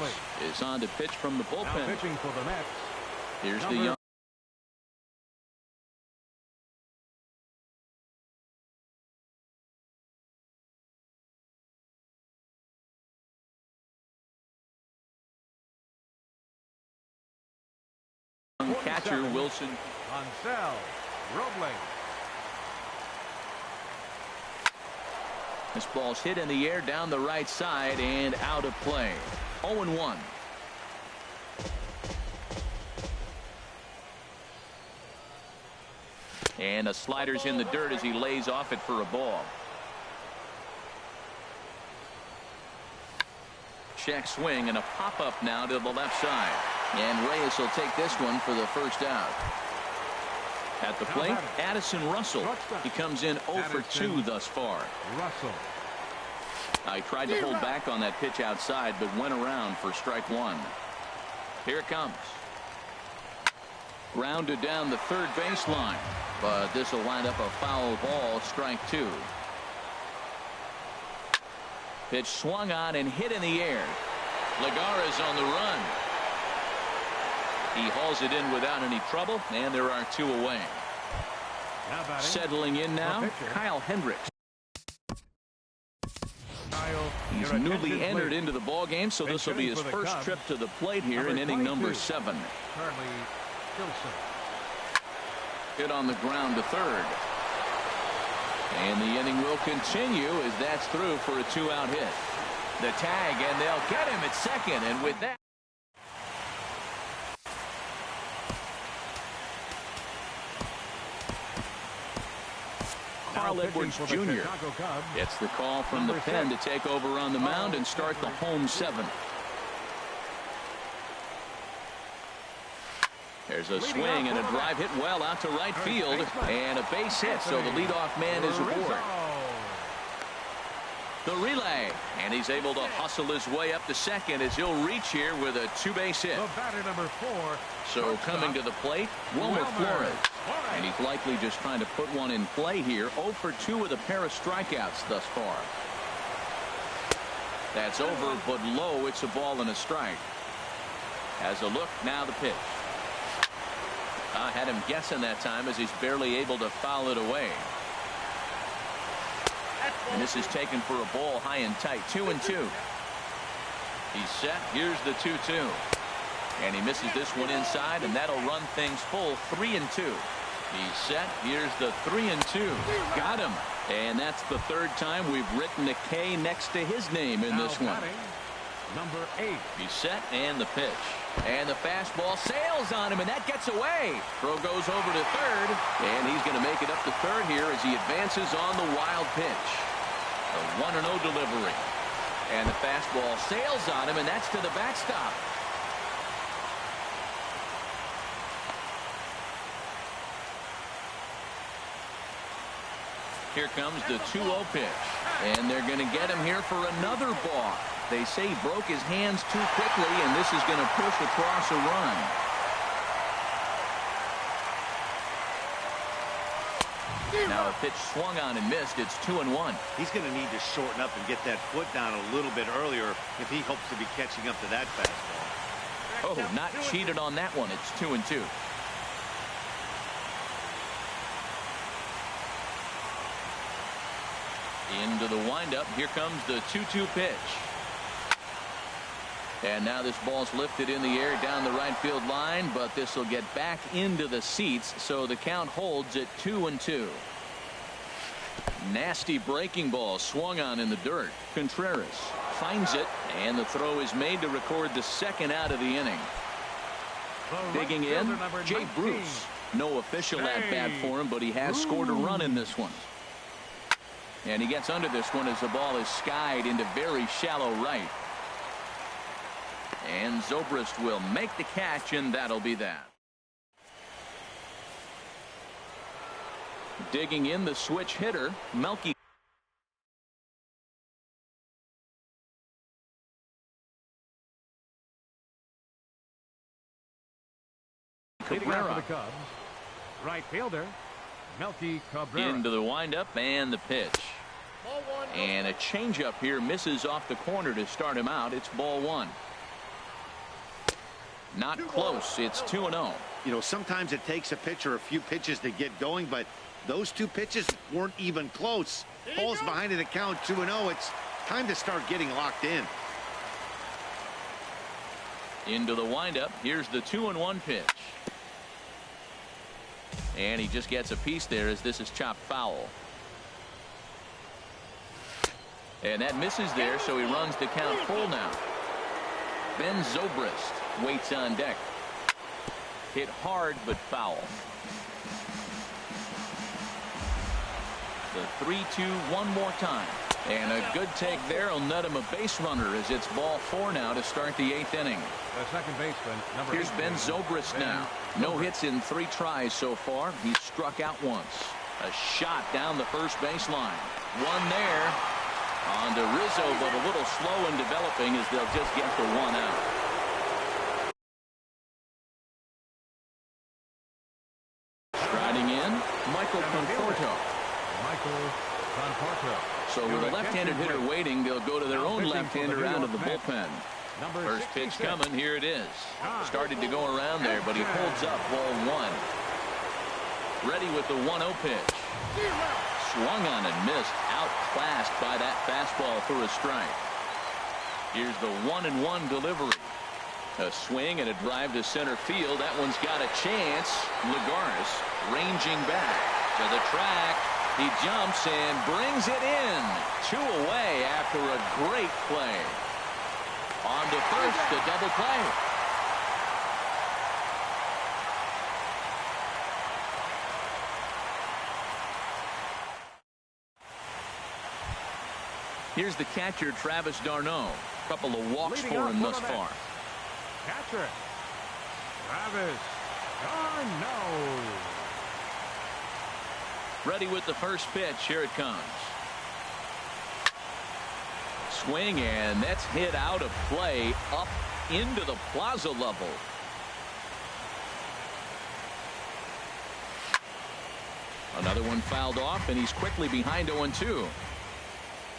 is on to pitch from the bullpen. Now pitching for the Mets. Here's the young catcher Wilson. Hansel Robles. This ball's hit in the air down the right side and out of play. 0-1. And a slider's in the dirt as he lays off it for a ball. Check swing and a pop-up now to the left side. And Reyes will take this one for the first out. At the plate, Addison Russell. He comes in 0 for 2 thus far. Russell. I tried to hold back on that pitch outside, but went around for strike one. Here it comes. Grounded down the third baseline, but this will wind up a foul ball, strike two. Pitch swung on and hit in the air. Lagares on the run. He hauls it in without any trouble, and there are two away. Settling in now, Kyle Hendricks. He's newly entered into the ball game, so this will be his first trip to the plate here in inning number 7. Hit on the ground to third. And the inning will continue as that's through for a 2-out hit. The tag, and they'll get him at second, and with that. Carl Edwards Jr. It's the call from the pen to take over on the mound and start the home 7th. There's a swing and a drive hit well out to right field, and a base hit, so the leadoff man is aboard. The relay, and he's able to hustle his way up to second as he'll reach here with a 2-base hit. Number 4. So coming to the plate, Wilmer Flores. And he's likely just trying to put one in play here. 0 for 2 with a pair of strikeouts thus far. That's over, but low. It's a ball and a strike. As a look, now the pitch. I had him guessing that time as he's barely able to foul it away. And this is taken for a ball high and tight. 2-2. He's set. Here's the 2-2. And he misses this one inside, and that'll run things full. 3-2. He's set. Here's the 3-2. Got him. And that's the third time we've written a K next to his name in this one. Number 8. He's set, and the pitch. And the fastball sails on him, and that gets away. Throw goes over to third, and he's going to make it up to third here as he advances on the wild pitch. A 1-0 delivery. And the fastball sails on him, and that's to the backstop. Here comes the 2-0 pitch. And they're going to get him here for another balk. They say he broke his hands too quickly, and this is going to push across a run. Now a pitch swung on and missed. It's 2-1. He's going to need to shorten up and get that foot down a little bit earlier if he hopes to be catching up to that fastball. Oh, not cheated on that one. It's 2-2. Into the windup. Here comes the 2-2 pitch. And now this ball's lifted in the air down the right field line, but this will get back into the seats, so the count holds at 2-2. Nasty breaking ball swung on in the dirt. Contreras finds it, and the throw is made to record the second out of the inning. Digging in, Jay Bruce. No official at bat for him, but he has scored a run in this one. And he gets under this one as the ball is skied into very shallow right. And Zobrist will make the catch, and that'll be that. Digging in, the switch hitter, Melky. Cabrera. For the Cubs, right fielder, Melky Cabrera. Into the windup and the pitch. And a changeup here misses off the corner to start him out. It's ball 1. Not close. It's 2-0. You know, sometimes it takes a pitcher a few pitches to get going, but those two pitches weren't even close. Falls behind in the count, 2-0. It's time to start getting locked in. Into the windup. Here's the 2-1 pitch. And he just gets a piece there as this is chopped foul. And that misses there, so he runs the count full now. Ben Zobrist waits on deck. Hit hard, but foul. The 3-2 one more time. And a good take there will net him a base runner as it's ball 4 now to start the 8th inning. The second baseman, number Here's Ben Zobrist now. No hits in 3 tries so far. He's struck out once. A shot down the first baseline. One there. On to Rizzo, but a little slow in developing as they'll just get the 1 out. Striding in, Michael Conforto. So with a left-handed hitter waiting, they'll go to their own left-hander out of the bullpen. First pitch coming. Here it is. Started to go around there, but he holds up ball 1. Ready with the 1-0 pitch. Swung on and missed. Outclassed by that fastball for a strike. Here's the 1-1 delivery. A swing and a drive to center field. That one's got a chance. Lagares ranging back to the track. He jumps and brings it in. 2 away after a great play. On to first, a double play. Here's the catcher, Travis d'Arnaud. Couple of walks for him thus far. Catcher, Travis d'Arnaud. Ready with the first pitch. Here it comes. Swing, and that's hit out of play up into the plaza level. Another one fouled off, and he's quickly behind 0-2.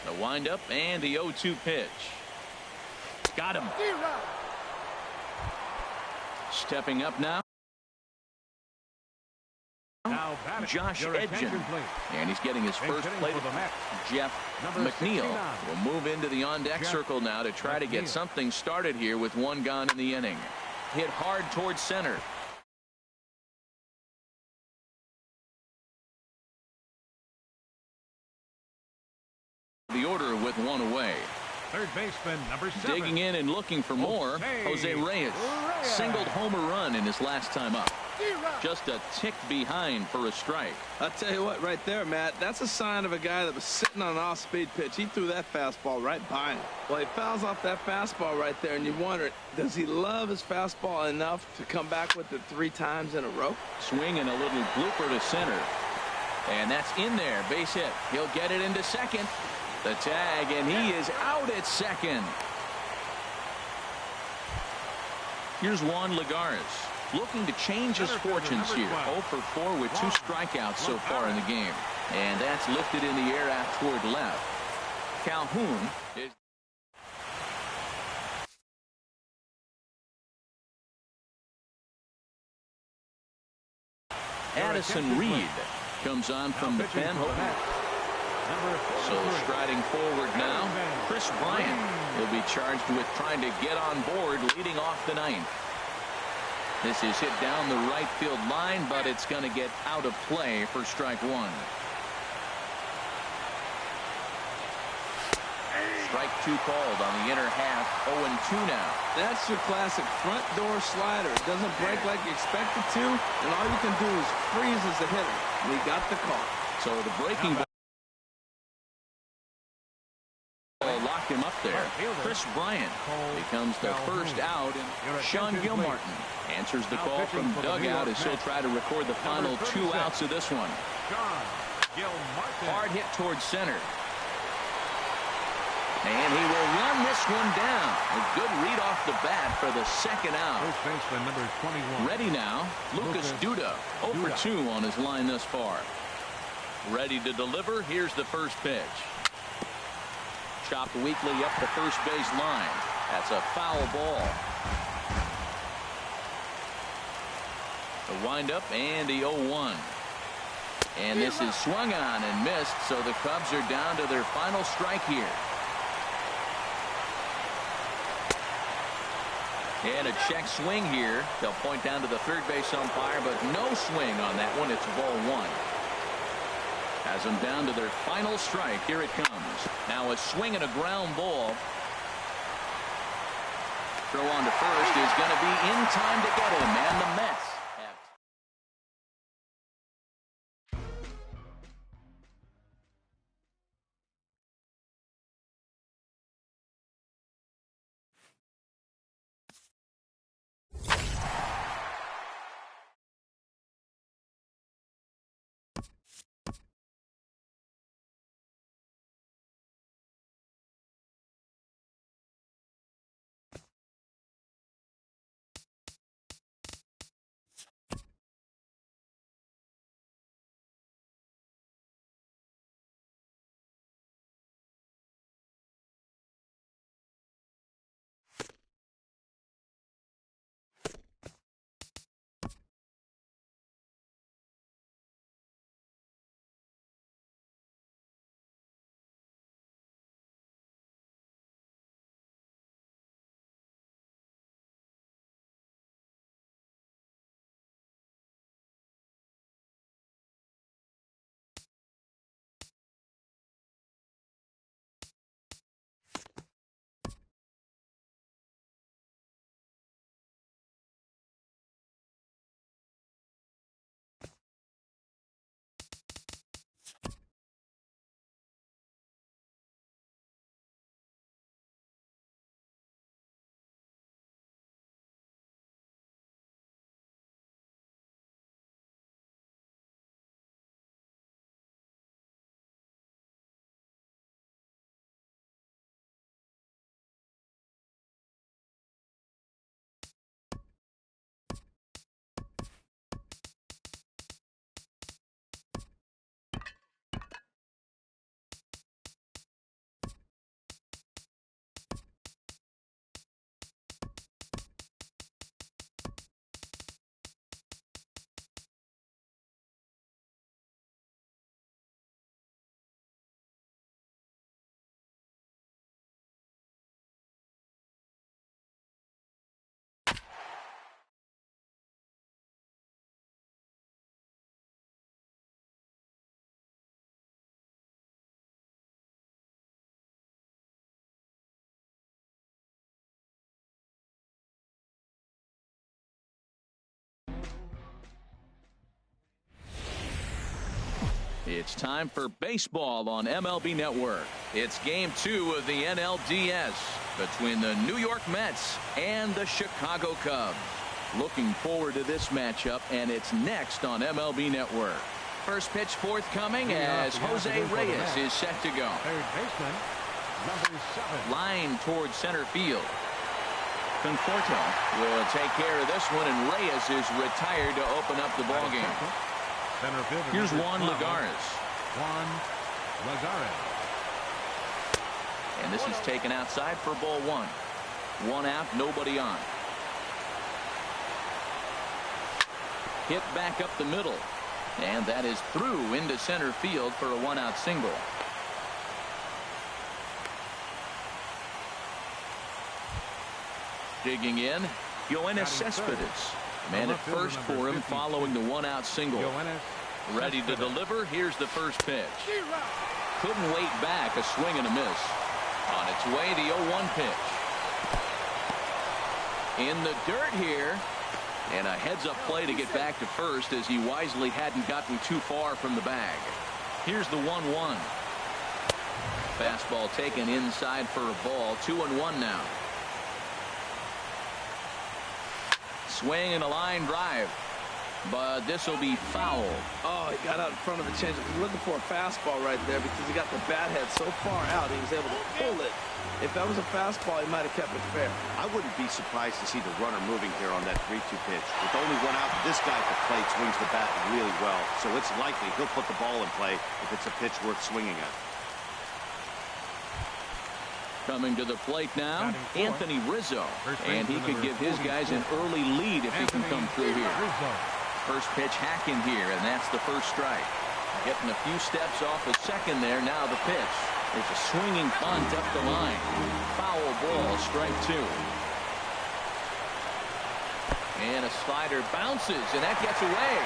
The windup and the 0-2 pitch. Got him. Stepping up now. Josh Edgen, and he's getting his first plate. Jeff McNeil will move into the on-deck circle now to try to get something started here with 1 gone in the inning. Hit hard towards center. The order with 1 away. Third baseman, number 7. Digging in and looking for more. Jose Reyes singled home a run in his last time up. Just a tick behind for a strike. I'll tell you what, right there, Matt, that's a sign of a guy that was sitting on an off-speed pitch. He threw that fastball right by him. Well, he fouls off that fastball right there, and you wonder, does he love his fastball enough to come back with it 3 times in a row? Swing and a little blooper to center. And that's in there. Base hit. He'll get it into second. The tag, and he is out at second. Here's Juan Lagares. Looking to change his fortunes here. 0 for 4 with 2 strikeouts so far in the game. And that's lifted in the air out toward left. Calhoun is... Addison Reed comes on from the pen. So striding forward now, Chris Bryant will be charged with trying to get on board leading off the 9th. This is hit down the right field line, but it's going to get out of play for strike 1. Strike 2 called on the inner half. 0-2 now. That's your classic front door slider. It doesn't break like you expect it to, and all you can do is freeze as a hitter. And he got the call. So the breaking ball locked him up there. Chris Bryant becomes the first out, and Sean Gilmartin answers the call from dugout as he'll try to record the final 2 outs of this one. Hard hit towards center. And he will run this one down. A good read off the bat for the second out. First baseman number 21. Ready now, Lucas Duda. 0 for 2 on his line thus far. Ready to deliver. Here's the first pitch. Chopped weakly up the first base line. That's a foul ball. The windup and the 0-1. And this is swung on and missed, so the Cubs are down to their final strike here. And a check swing here. They'll point down to the third base umpire, but no swing on that one. It's ball 1. Has them down to their final strike. Here it comes. Now a swing and a ground ball. Throw on to first is going to be in time to get him, and the Mets It's time for baseball on MLB Network. It's game 2 of the NLDS between the New York Mets and the Chicago Cubs. Looking forward to this matchup, and it's next on MLB Network. First pitch forthcoming as Jose Reyes is set to go. Third baseman, number 7. Line towards center field. Conforto will take care of this one, and Reyes is retired to open up the ballgame. Here's Juan Lagares. Juan Lagares. And this is taken outside for ball 1. 1 out, nobody on. Hit back up the middle. And that is through into center field for a 1-out single. Digging in, Yoenis Cespedes. Man at first for him following the 1-out single. Ready to deliver. Here's the first pitch. Couldn't wait back. A swing and a miss. On its way, the 0-1 pitch. In the dirt here. And a heads-up play to get back to first as he wisely hadn't gotten too far from the bag. Here's the 1-1. Fastball taken inside for a ball. 2-1 now. Swing and a line drive. But this will be foul. Oh, he got out in front of the changeup. He's looking for a fastball right there because he got the bat head so far out he was able to pull it. If that was a fastball, he might have kept it fair. I wouldn't be surprised to see the runner moving here on that 3-2 pitch. With only 1 out, this guy at the plate swings the bat really well. So it's likely he'll put the ball in play if it's a pitch worth swinging at. Coming to the plate now, Anthony Rizzo. And he could give his guys an early lead if he can come through here. First pitch hacking here, and that's the first strike. Getting a few steps off the second there. Now the pitch. There's a swinging bunt up the line. Foul ball, strike 2. And a slider bounces, and that gets away.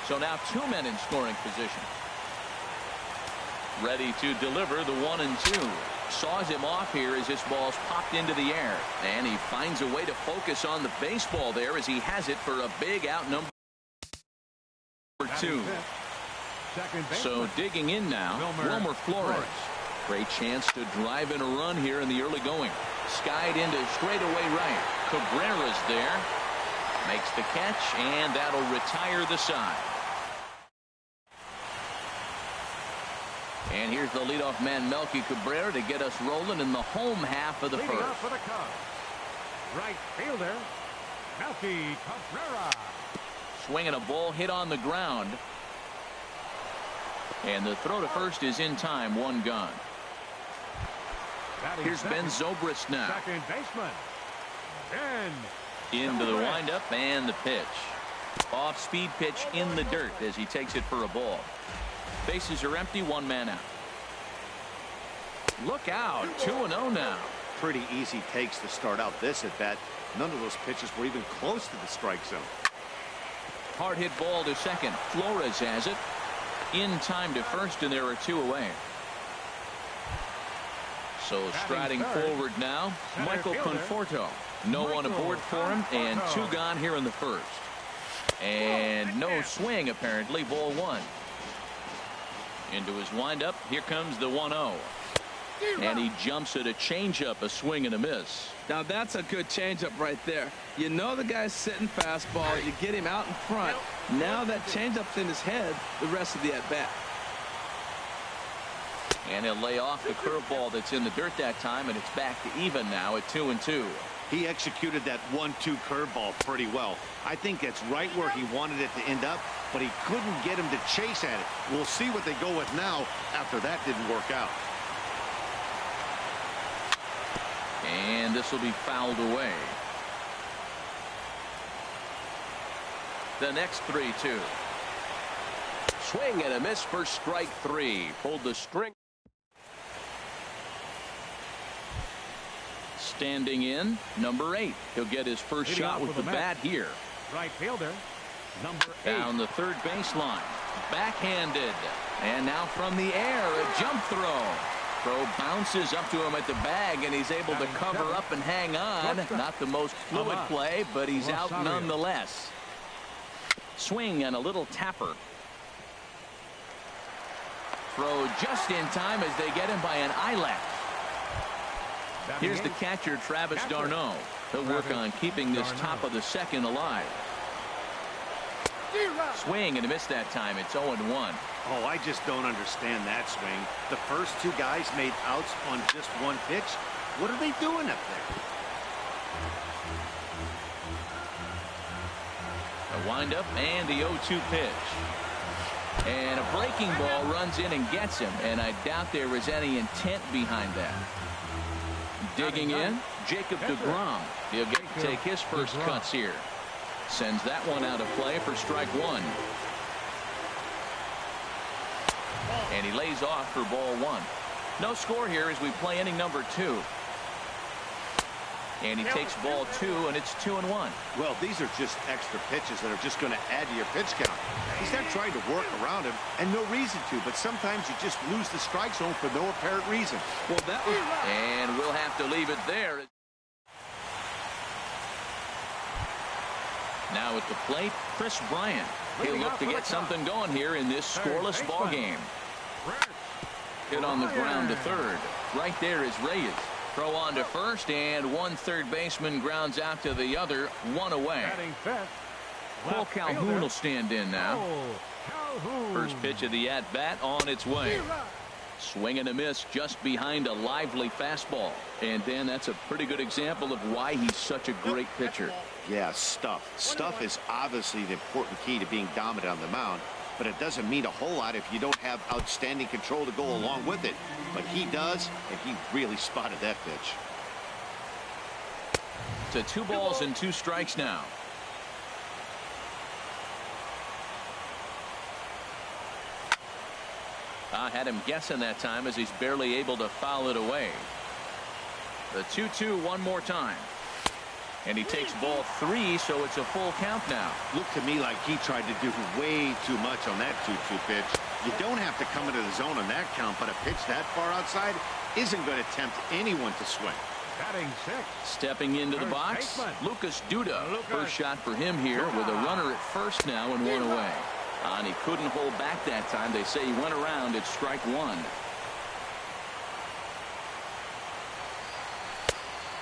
So now 2 men in scoring position. Ready to deliver the 1-2. Saws him off here as this ball's popped into the air. And he finds a way to focus on the baseball there as he has it for a big out number 2. So digging in now, Wilmer Flores. Great chance to drive in a run here in the early going. Skied into straightaway right. Cabrera's there. Makes the catch, and that'll retire the side. And here's the leadoff man, Melky Cabrera, to get us rolling in the home half of the first. For the Cubs, right fielder, Melky Cabrera. Swinging a ball hit on the ground. And the throw to first is in time. 1 gone. Here's Ben Zobrist now. Second baseman, Ben. Into the windup and the pitch. Off-speed pitch in the dirt as he takes it for a ball. Bases are empty. 1 man out. Look out. 2-0 now. Pretty easy takes to start out this at bat. None of those pitches were even close to the strike zone. Hard hit ball to second. Flores has it. In time to first, and there are 2 away. So striding forward now, Michael Conforto. No one aboard for him, and 2 gone here in the first. And no swing apparently. Ball 1. Into his windup. Here comes the 1-0. And he jumps at a changeup, a swing and a miss. Now that's a good changeup right there. You know the guy's sitting fastball. You get him out in front. Now that changeup's in his head the rest of the at-bat. And he'll lay off the curveball that's in the dirt that time, and it's back to even now at 2-2. He executed that 1-2 curveball pretty well. I think that's right where he wanted it to end up, but he couldn't get him to chase at it. We'll see what they go with now after that didn't work out. And this will be fouled away. The next 3-2. Swing and a miss for strike 3. Pulled the string. Standing in, number 8. He'll get his first shot with the bat here. Right fielder, number 8. Down the third baseline. Backhanded. And now from the air, a jump throw. Throw bounces up to him at the bag, and he's able to cover up and hang on. Not the most fluid play, but he's out nonetheless. Swing and a little tapper. Throw just in time as they get him by an eyelash. Here's the catcher, Travis d'Arnaud. He'll work on keeping this top of the second alive. Swing and a miss that time. It's 0-1. Oh, I just don't understand that swing. The first two guys made outs on just one pitch. What are they doing up there? A windup and the 0-2 pitch. And a breaking ball runs in and gets him, and I doubt there was any intent behind that. Digging in, Jacob deGrom. He'll get to take his first cuts here. Sends that one out of play for strike one. And he lays off for ball one. No score here as we play inning number 2. And he takes ball 2, and it's 2-1. Well, these are just extra pitches that are just going to add to your pitch count. He's not trying to work around him, and no reason to, but sometimes you just lose the strike zone for no apparent reason. Well, that was... And we'll have to leave it there. Now at the plate, Chris Bryant. He'll look to get something going here in this scoreless ball game. Hit on the ground to third. Right there is Reyes. Throw on to first, and one third baseman grounds out to the other, one away. Cole Calhoun will stand in now. First pitch of the at-bat on its way. Swing and a miss just behind a lively fastball. And Dan, that's a pretty good example of why he's such a great pitcher. Yeah, stuff. Stuff is obviously the important key to being dominant on the mound, but it doesn't mean a whole lot if you don't have outstanding control to go along with it. But he does, and he really spotted that pitch. To 2 balls and 2 strikes now. I had him guessing that time as he's barely able to foul it away. The 2-2 one more time. And he takes ball 3, so it's a full count now. Looked to me like he tried to do way too much on that 2-2 pitch. You don't have to come into the zone on that count, but a pitch that far outside isn't going to tempt anyone to swing. Batting 6. Stepping into the box, Lucas Duda. First shot for him here with a runner at first now and one away. And he couldn't hold back that time. They say he went around at strike 1.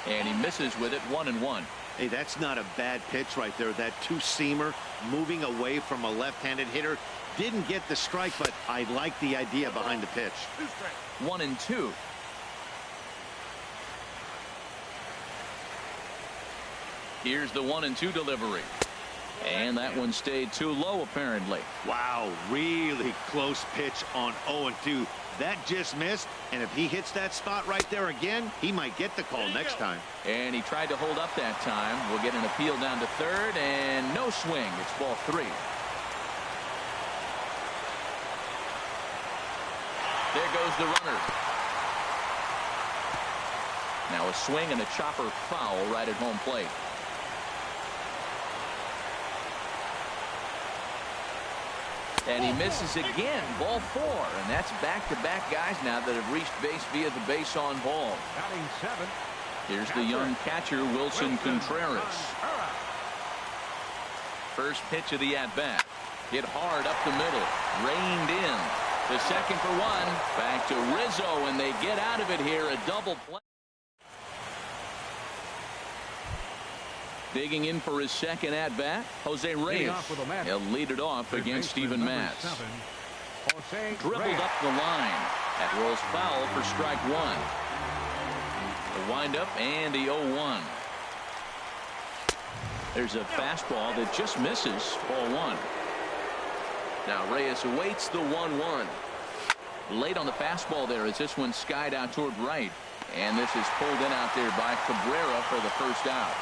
And he misses with it, 1-1. Hey, that's not a bad pitch right there. That two-seamer moving away from a left-handed hitter. Didn't get the strike, but I like the idea behind the pitch. 1-2. Here's the 1-2 delivery. And that one stayed too low, apparently. Wow, really close pitch on 0-2. That just missed, and if he hits that spot right there again, he might get the call next time. And he tried to hold up that time. We'll get an appeal down to third, and no swing. It's ball 3. There goes the runner. Now a swing and a chopper foul right at home plate. And he misses again, ball 4. And that's back-to-back guys now that have reached base via the base on ball. Batting 7. Here's the young catcher, Wilson Contreras. First pitch of the at-bat. Hit hard up the middle. Reined in. The second for 1. Back to Rizzo, and they get out of it here. A double play. Digging in for his second at-bat, Jose Reyes. He'll lead it off against Steven Matz. Dribbled up the line. That rolls foul for strike 1. The windup and the 0-1. There's a fastball that just misses, ball 1. Now Reyes awaits the 1-1. Late on the fastball there as this one skied out toward right. And this is pulled in out there by Cabrera for the first out.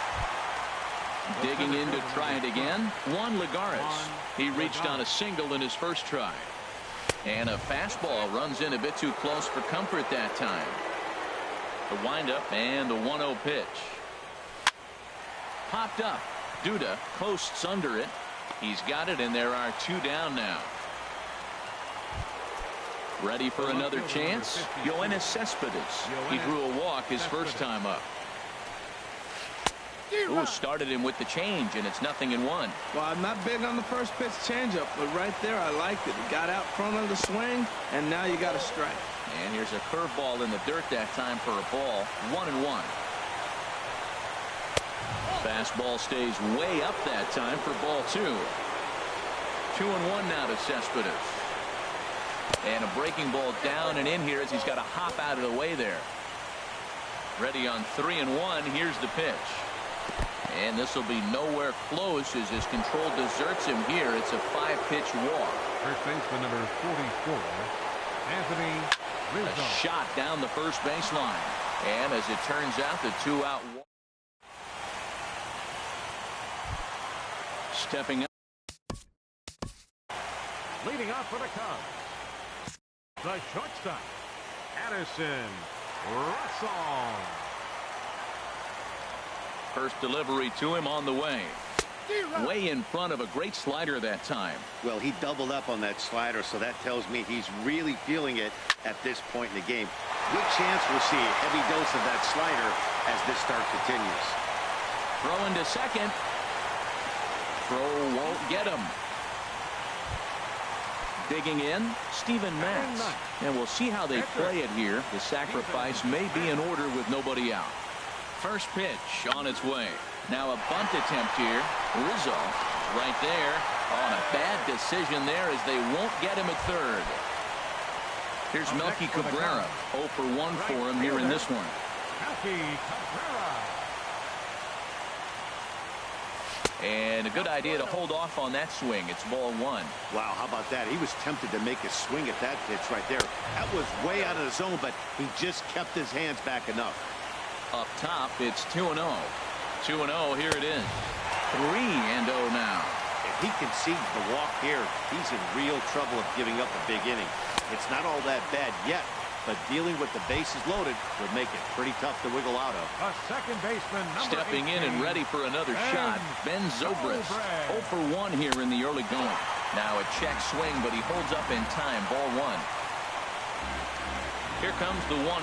Digging in to try it again, Juan Lagares. He reached on a single in his first try. And a fastball runs in a bit too close for comfort that time. The windup and the 1-0 pitch. Popped up. Duda coasts under it. He's got it, and there are 2 down now. Ready for another chance? Yoenis Cespedes. He drew a walk his first time up. Ooh, started him with the change, and it's 0-1. Well, I'm not big on the first pitch changeup, but right there I liked it. He got out front of the swing, and now you got a strike. And here's a curveball in the dirt that time for a ball. 1-1. Fastball stays way up that time for ball 2. 2-1 now to Cespedes. And a breaking ball down and in here as he's got to hop out of the way there. Ready on 3-1. Here's the pitch. And this will be nowhere close as his control deserts him here. It's a 5-pitch walk. First baseman number 44, Anthony Rizzo. A shot down the first baseline. And as it turns out, the 2-out walk. Stepping up. Leading off for the Cubs, the shortstop, Addison Russell. First delivery to him on the way. Way in front of a great slider that time. Well, he doubled up on that slider, so that tells me he's really feeling it at this point in the game. Good chance we'll see a heavy dose of that slider as this start continues. Throw into second. Throw won't get him. Digging in, Steven Matz. And we'll see how they play it here. The sacrifice may be in order with nobody out. First pitch on its way. Now a bunt attempt here. Rizzo right there. On a bad decision there as they won't get him at third. Here's Melky Cabrera. 0 for 1 for him here in this one. Melky Cabrera. And a good idea to hold off on that swing. It's ball 1. Wow, how about that? He was tempted to make a swing at that pitch right there. That was way out of the zone, but he just kept his hands back enough. Up top, it's 2-0. 2-0, here it is. 3-0 now. If he concedes the walk here, he's in real trouble of giving up a big inning. It's not all that bad yet, but dealing with the bases loaded would make it pretty tough to wiggle out of. A second baseman, stepping in and ready for another shot, Ben Zobrist. 0 for 1 here in the early going. Now a check swing, but he holds up in time. Ball 1. Here comes the 1-0.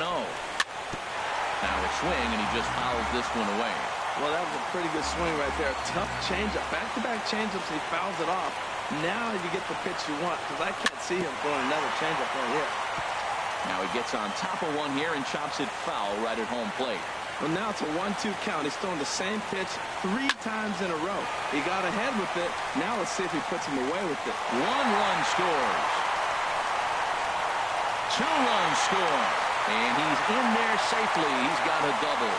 Now a swing, and he just fouls this one away. Well, that was a pretty good swing right there. Tough changeup. Back-to-back changeups, and he fouls it off. Now you get the pitch you want, because I can't see him throwing another changeup right here. Now he gets on top of one here and chops it foul right at home plate. Well, now it's a 1-2 count. He's throwing the same pitch 3 times in a row. He got ahead with it. Now let's see if he puts him away with it. 1 run scores. 2 runs score. And he's in there safely. He's got a double.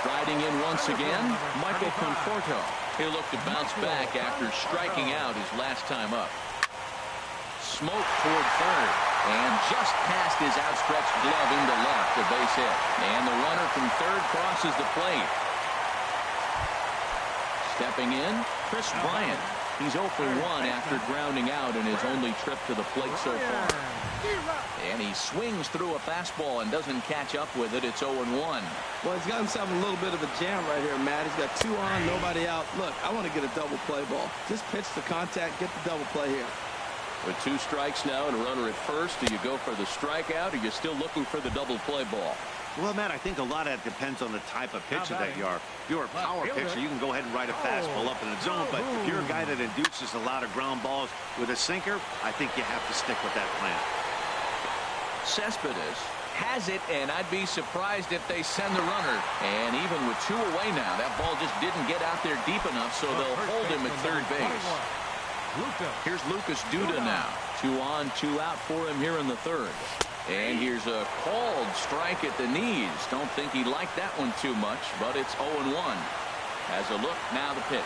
Riding in once again, Michael Conforto. He'll look to bounce back after striking out his last time up. Smoke toward third, and just past his outstretched glove into left, a base hit. And the runner from third crosses the plate. Stepping in, Chris Bryant. He's 0 for 1 after grounding out in his only trip to the plate so far. And he swings through a fastball and doesn't catch up with it. It's 0-1. Well, he's got himself a little bit of a jam right here, Matt. He's got 2 on, nobody out. Look, I want to get a double play ball. Just pitch the contact, get the double play here. With 2 strikes now and a runner at first, do you go for the strikeout, or are you still looking for the double play ball? Well, Matt, I think a lot of that depends on the type of pitcher that you are. If you're a power pitcher, you can go ahead and ride a fastball up in the zone. But if you're a guy that induces a lot of ground balls with a sinker, I think you have to stick with that plan. Cespedes has it, and I'd be surprised if they send the runner. And even with 2 away now, that ball just didn't get out there deep enough, so they'll hold him at third base. Here's Lucas Duda now. 2 on, 2 out for him here in the third. And here's a called strike at the knees. Don't think he liked that one too much, but it's 0-1. As a look, now the pitch.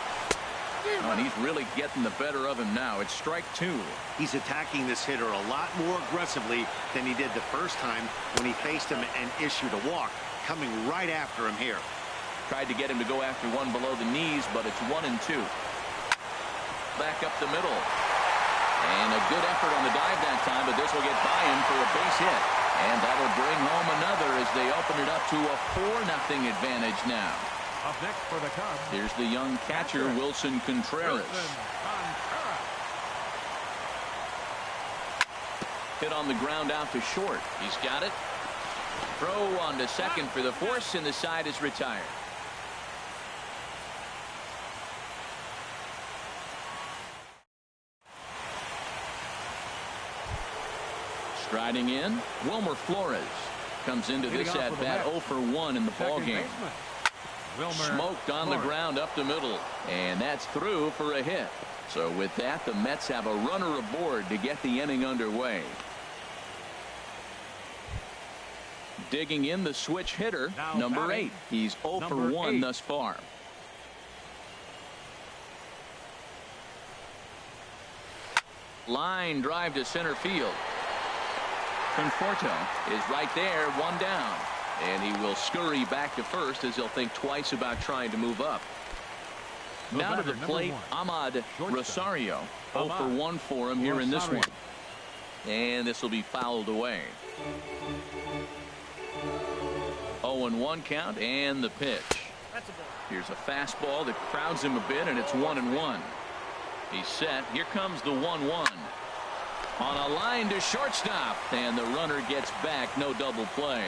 Oh, and he's really getting the better of him now. It's strike 2. He's attacking this hitter a lot more aggressively than he did the first time when he faced him and issued a walk, coming right after him here. Tried to get him to go after one below the knees, but it's 1-2. Back up the middle. And a good effort on the dive that time, but this will get by him for a base hit. And that'll bring home another as they open it up to a 4-0 advantage now. Up next for the Cubs. Here's the young catcher, Wilson Contreras. Hit on the ground out to short. He's got it. Throw on to second for the force, and the side is retired. Striding in, Wilmer Flores comes into this at bat 0 for 1 in the ball game. Smoked on the ground up the middle, and that's through for a hit. So with that, the Mets have a runner aboard to get the inning underway. Digging in the switch hitter, number 8. He's 0 for 1 thus far. Line drive to center field. Conforto is right there, 1 down. And he will scurry back to first as he'll think twice about trying to move up. Now to the plate, Ahmad Rosario. 0 for 1 for him here in this one. And this will be fouled away. 0-1 count and the pitch. Here's a fastball that crowds him a bit, and it's 1-1. He's set. Here comes the 1-1. On a line to shortstop, and the runner gets back. No double play.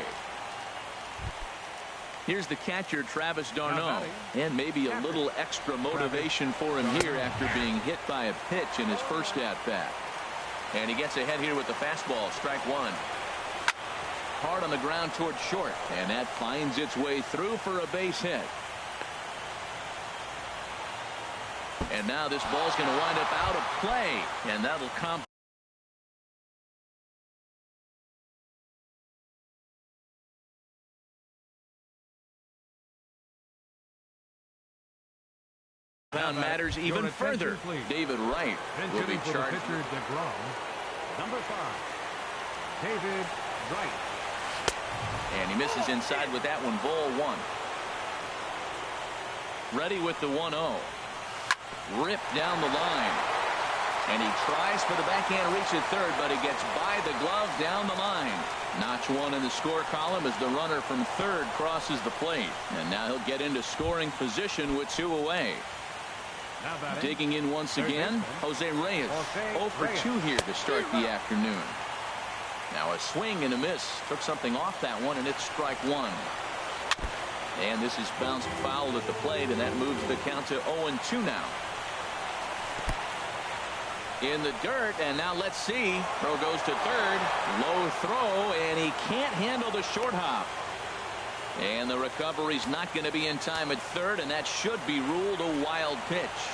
Here's the catcher, Travis d'Arnaud, and maybe a little extra motivation for him here after being hit by a pitch in his first at-bat. And he gets ahead here with the fastball, strike 1. Hard on the ground towards short, and that finds its way through for a base hit. And now this ball's going to wind up out of play, and that'll come. Matters even further. David Wright will be charged. Number 5, David Wright. And he misses inside with that one. Ball 1. Ready with the 1-0. Ripped down the line. And he tries for the backhand reach at third, but he gets by the glove down the line. Notch 1 in the score column as the runner from third crosses the plate. And now he'll get into scoring position with 2 away. Digging in once again, Jose Reyes. 0 for 2 here to start the afternoon. Now a swing and a miss. Took something off that one, and it's strike 1. And this is bounced foul at the plate, and that moves the count to 0-2 now. In the dirt, and now let's see. Throw goes to third. Low throw, and he can't handle the short hop. And the recovery's not going to be in time at third, and that should be ruled a wild pitch.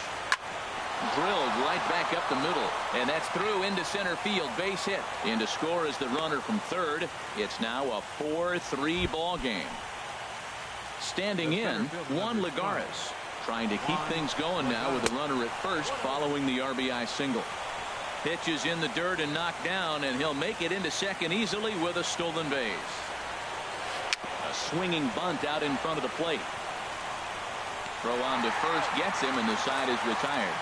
Drilled right back up the middle, and that's through into center field. Base hit. In to score is the runner from third. It's now a 4-3 ball game. Standing in, Juan Lagares, trying to keep things going now with a runner at first following the RBI single. Pitch is in the dirt and knocked down, and he'll make it into second easily with a stolen base. A swinging bunt out in front of the plate. Throw on to first gets him, and the side is retired.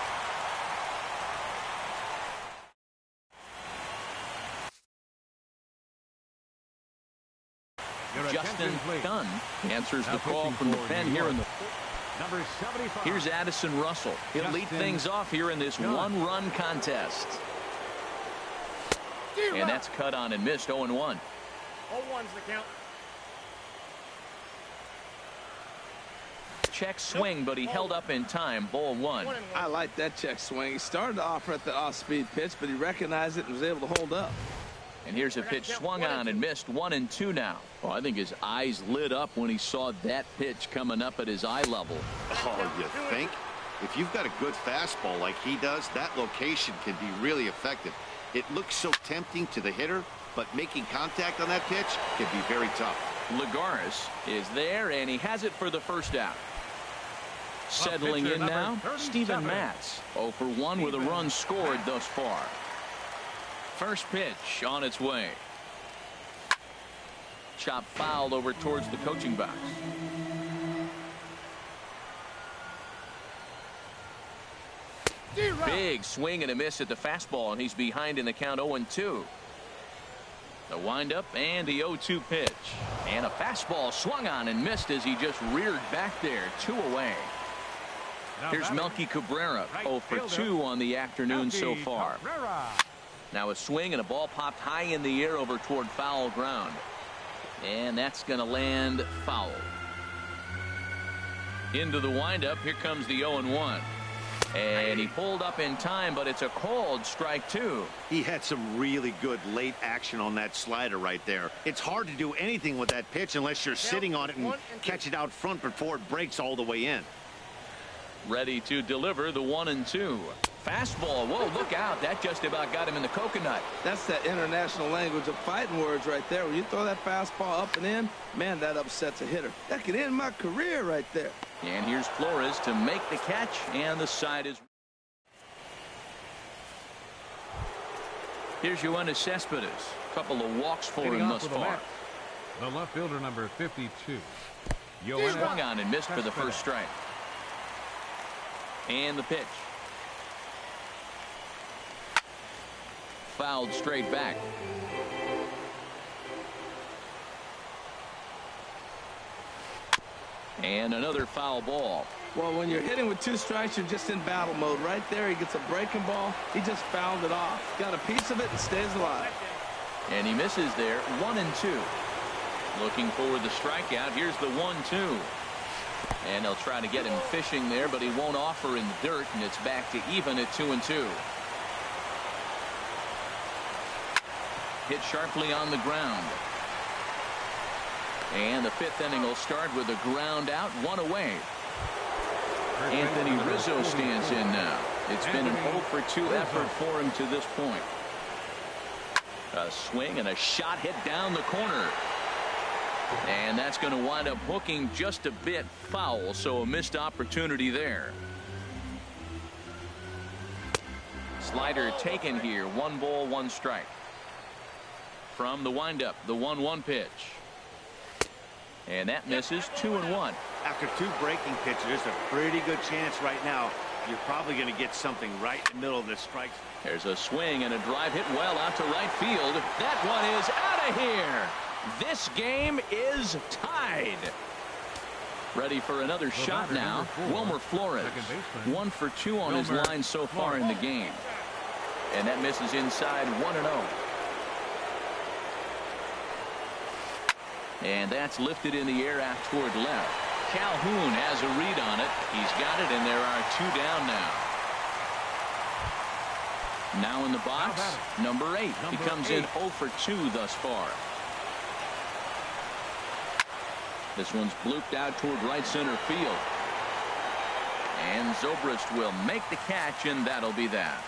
Justin Dunn answers the call from the pen here in the number 75. Here's Addison Russell. He'll lead things off here in this one-run contest. And that's cut on and missed. 0-1. 0-1's the count. Check swing, but he held up in time. Ball 1. I like that check swing. He started off at the off-speed pitch, but he recognized it and was able to hold up. And here's a pitch swung on and missed. 1-2 now. Oh, I think his eyes lit up when he saw that pitch coming up at his eye level. Oh, you think? If you've got a good fastball like he does, that location can be really effective. It looks so tempting to the hitter, but making contact on that pitch can be very tough. Lagares is there, and he has it for the first out. Settling in now, Steven Matz. 0 for 1 with a run scored thus far. First pitch on its way. Chop fouled over towards the coaching box. Big swing and a miss at the fastball, and he's behind in the count. 0-2. The windup and the 0-2 pitch. And a fastball swung on and missed as he just reared back there. 2 away. Here's Melky Cabrera. 0 for 2 on the afternoon so far. Now a swing and a ball popped high in the air over toward foul ground. And that's going to land foul. Into the windup. Here comes the 0-1. And he pulled up in time, but it's a called strike two. He had some really good late action on that slider right there. It's hard to do anything with that pitch unless you're sitting on it and catch it out front before it breaks all the way in. Ready to deliver the 1-2. Fastball. Whoa, look out. That just about got him in the coconut. That's that international language of fighting words right there. When you throw that fastball up and in, man, that upsets a hitter. That could end my career right there. And here's Flores to make the catch, and the side is. Here's Yoenis Cespedes. A couple of walks for him thus far. The left fielder, number 52. Swung on and missed for the first strike. And the pitch. Fouled straight back. And another foul ball. Well, when you're hitting with 2 strikes, you're just in battle mode. Right there, he gets a breaking ball. He just fouled it off. Got a piece of it and stays alive. And he misses there. 1-2. Looking for the strikeout. Here's the 1-2. And they'll try to get him fishing there, but he won't offer in the dirt, and it's back to even at 2-2. Hit sharply on the ground. And the 5th inning will start with a ground out, 1 away. Anthony Rizzo stands in now. It's been an 0-for-2 effort for him to this point. A swing and a shot hit down the corner. And that's going to wind up hooking just a bit foul, so a missed opportunity there. Slider taken here. 1 ball, 1 strike. From the windup, the 1-1 pitch. And that misses. 2-1. After 2 breaking pitches, there's a pretty good chance right now you're probably going to get something right in the middle of the strike. There's a swing and a drive hit well out to right field. That one is out of here. This game is tied. Ready for another shot now. Wilmer Flores. 1 for 2 on his line so far in the game. And that misses inside. 1-0. And that's lifted in the air out toward left. Calhoun has a read on it. He's got it, and there are 2 down now. Now in the box, number 8. He comes in 0 for 2 thus far. This one's blooped out toward right center field. And Zobrist will make the catch, and that'll be that.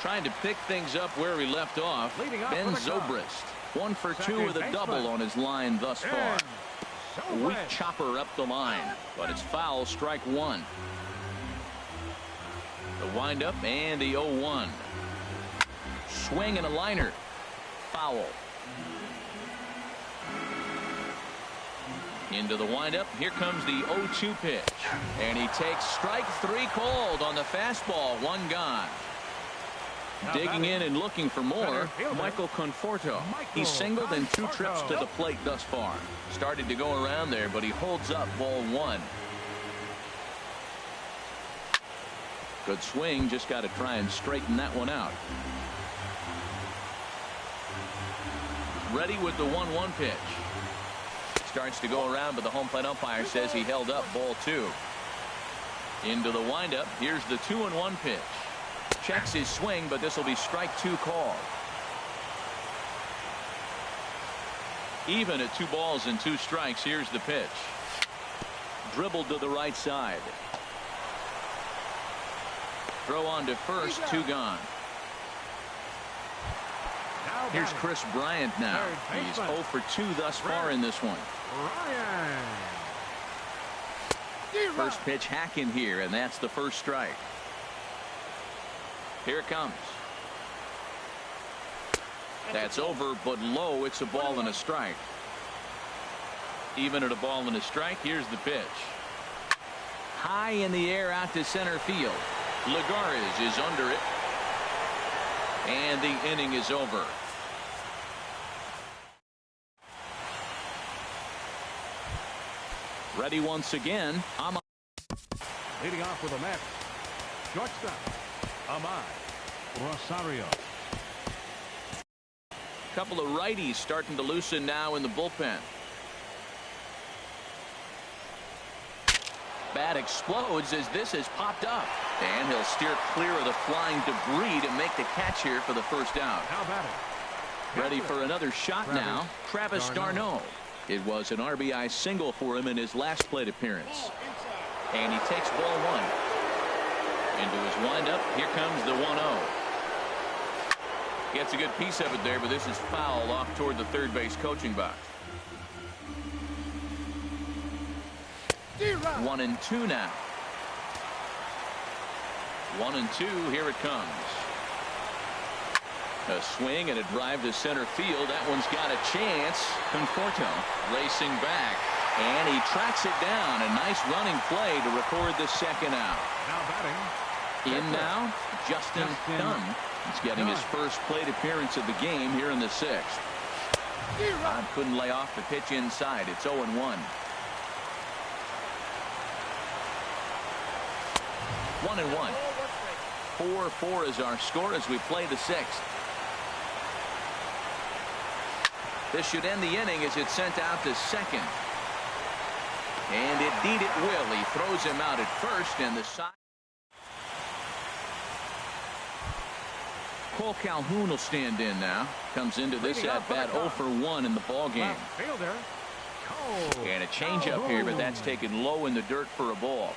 Trying to pick things up where he left off. Ben Zobrist. 1 for 2 with a double on his line thus far. Weak chopper up the line, but it's foul. Strike 1. The windup and the 0-1. Swing and a liner. Foul. Into the windup. Here comes the 0-2 pitch. And he takes strike 3 called on the fastball. 1 gone. Digging in and looking for more, Michael Conforto. He's singled in 2 trips to the plate thus far. Started to go around there, but he holds up. Ball 1. Good swing. Just got to try and straighten that one out. Ready with the 1-1 pitch. Starts to go around, but the home plate umpire says he held up. Ball 2. Into the windup. Here's the 2-1 pitch. Checks his swing, but this will be strike 2 call. Even at 2 balls and 2 strikes. Here's the pitch. Dribbled to the right side. Throw on to first. 2 gone. Here's Chris Bryant now. He's 0 for 2 thus far in this one. First pitch hack in here, and that's the first strike. Here it comes. That's over, but low. It's a ball and a strike. Even at a ball and a strike, here's the pitch. High in the air out to center field. Lagares is under it. And the inning is over. Ready once again. Leading off with a Met, Shortstop, Ahmad Rosario. Couple of righties starting to loosen now in the bullpen. Bat explodes as this has popped up. And he'll steer clear of the flying debris to make the catch here for the first out. How about it? Ready for another shot now. Travis d'Arnaud. It was an RBI single for him in his last plate appearance. And he takes ball one. Into his windup. Here comes the 1-0. Gets a good piece of it there, but this is foul off toward the third base coaching box. 1-2 now. 1-2. Here it comes. A swing and a drive to center field. That one's got a chance. Conforto racing back, and he tracks it down. A nice running play to record the second out. Now batting. In now, Justin Dunn. He's getting his first plate appearance of the game here in the sixth. Rod couldn't lay off the pitch inside. It's 0-1. 1-1. 4-4 is our score as we play the sixth. This should end the inning as it's sent out to second. And indeed it will. He throws him out at first, and the side. Cole Calhoun will stand in now. Comes into this at bat 0 for 1 in the ball game. And a changeup here, but that's taken low in the dirt for a ball.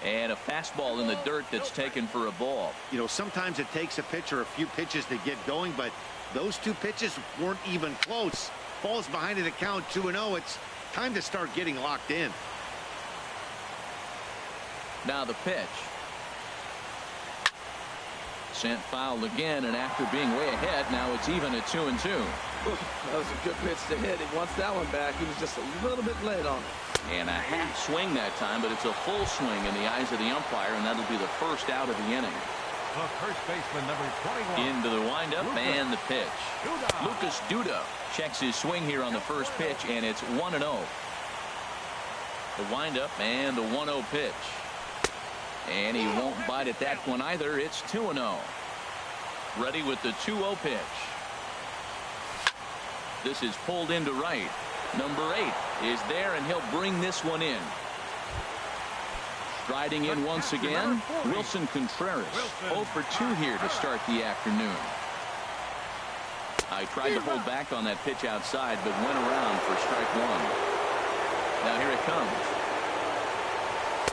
And a fastball in the dirt that's taken for a ball. You know, sometimes it takes a pitcher a few pitches to get going, but those two pitches weren't even close. Falls behind in the count 2-0. It's time to start getting locked in. Now the pitch. Sent foul again, and after being way ahead, now it's even at 2-2. That was a good pitch to hit. He wants that one back. He was just a little bit late on it. And a half swing that time, but it's a full swing in the eyes of the umpire, and that'll be the first out of the inning. The first baseman, number 21. Into the windup and the pitch. Lucas Duda checks his swing here on the first pitch, and it's 1-0. The windup and the 1-0 pitch. And he won't bite at that one either. It's 2-0. Ready with the 2-0 pitch. This is pulled into right. Number 8 is there, and he'll bring this one in. Striding in once again, Wilson Contreras. 0 for 2 here to start the afternoon. I tried to hold back on that pitch outside, but went around for strike 1. Now here it comes.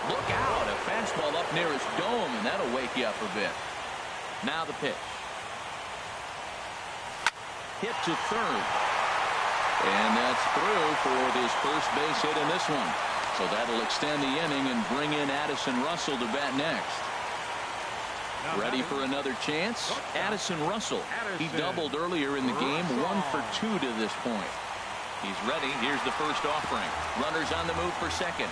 Look out, a fastball up near his dome, and that'll wake you up a bit. Now the pitch. Hit to third. And that's through for his first base hit in this one. So that'll extend the inning and bring in Addison Russell to bat next. Ready for another chance? Addison Russell. He doubled earlier in the game, 1 for 2 to this point. He's ready. Here's the first offering. Runners on the move for second.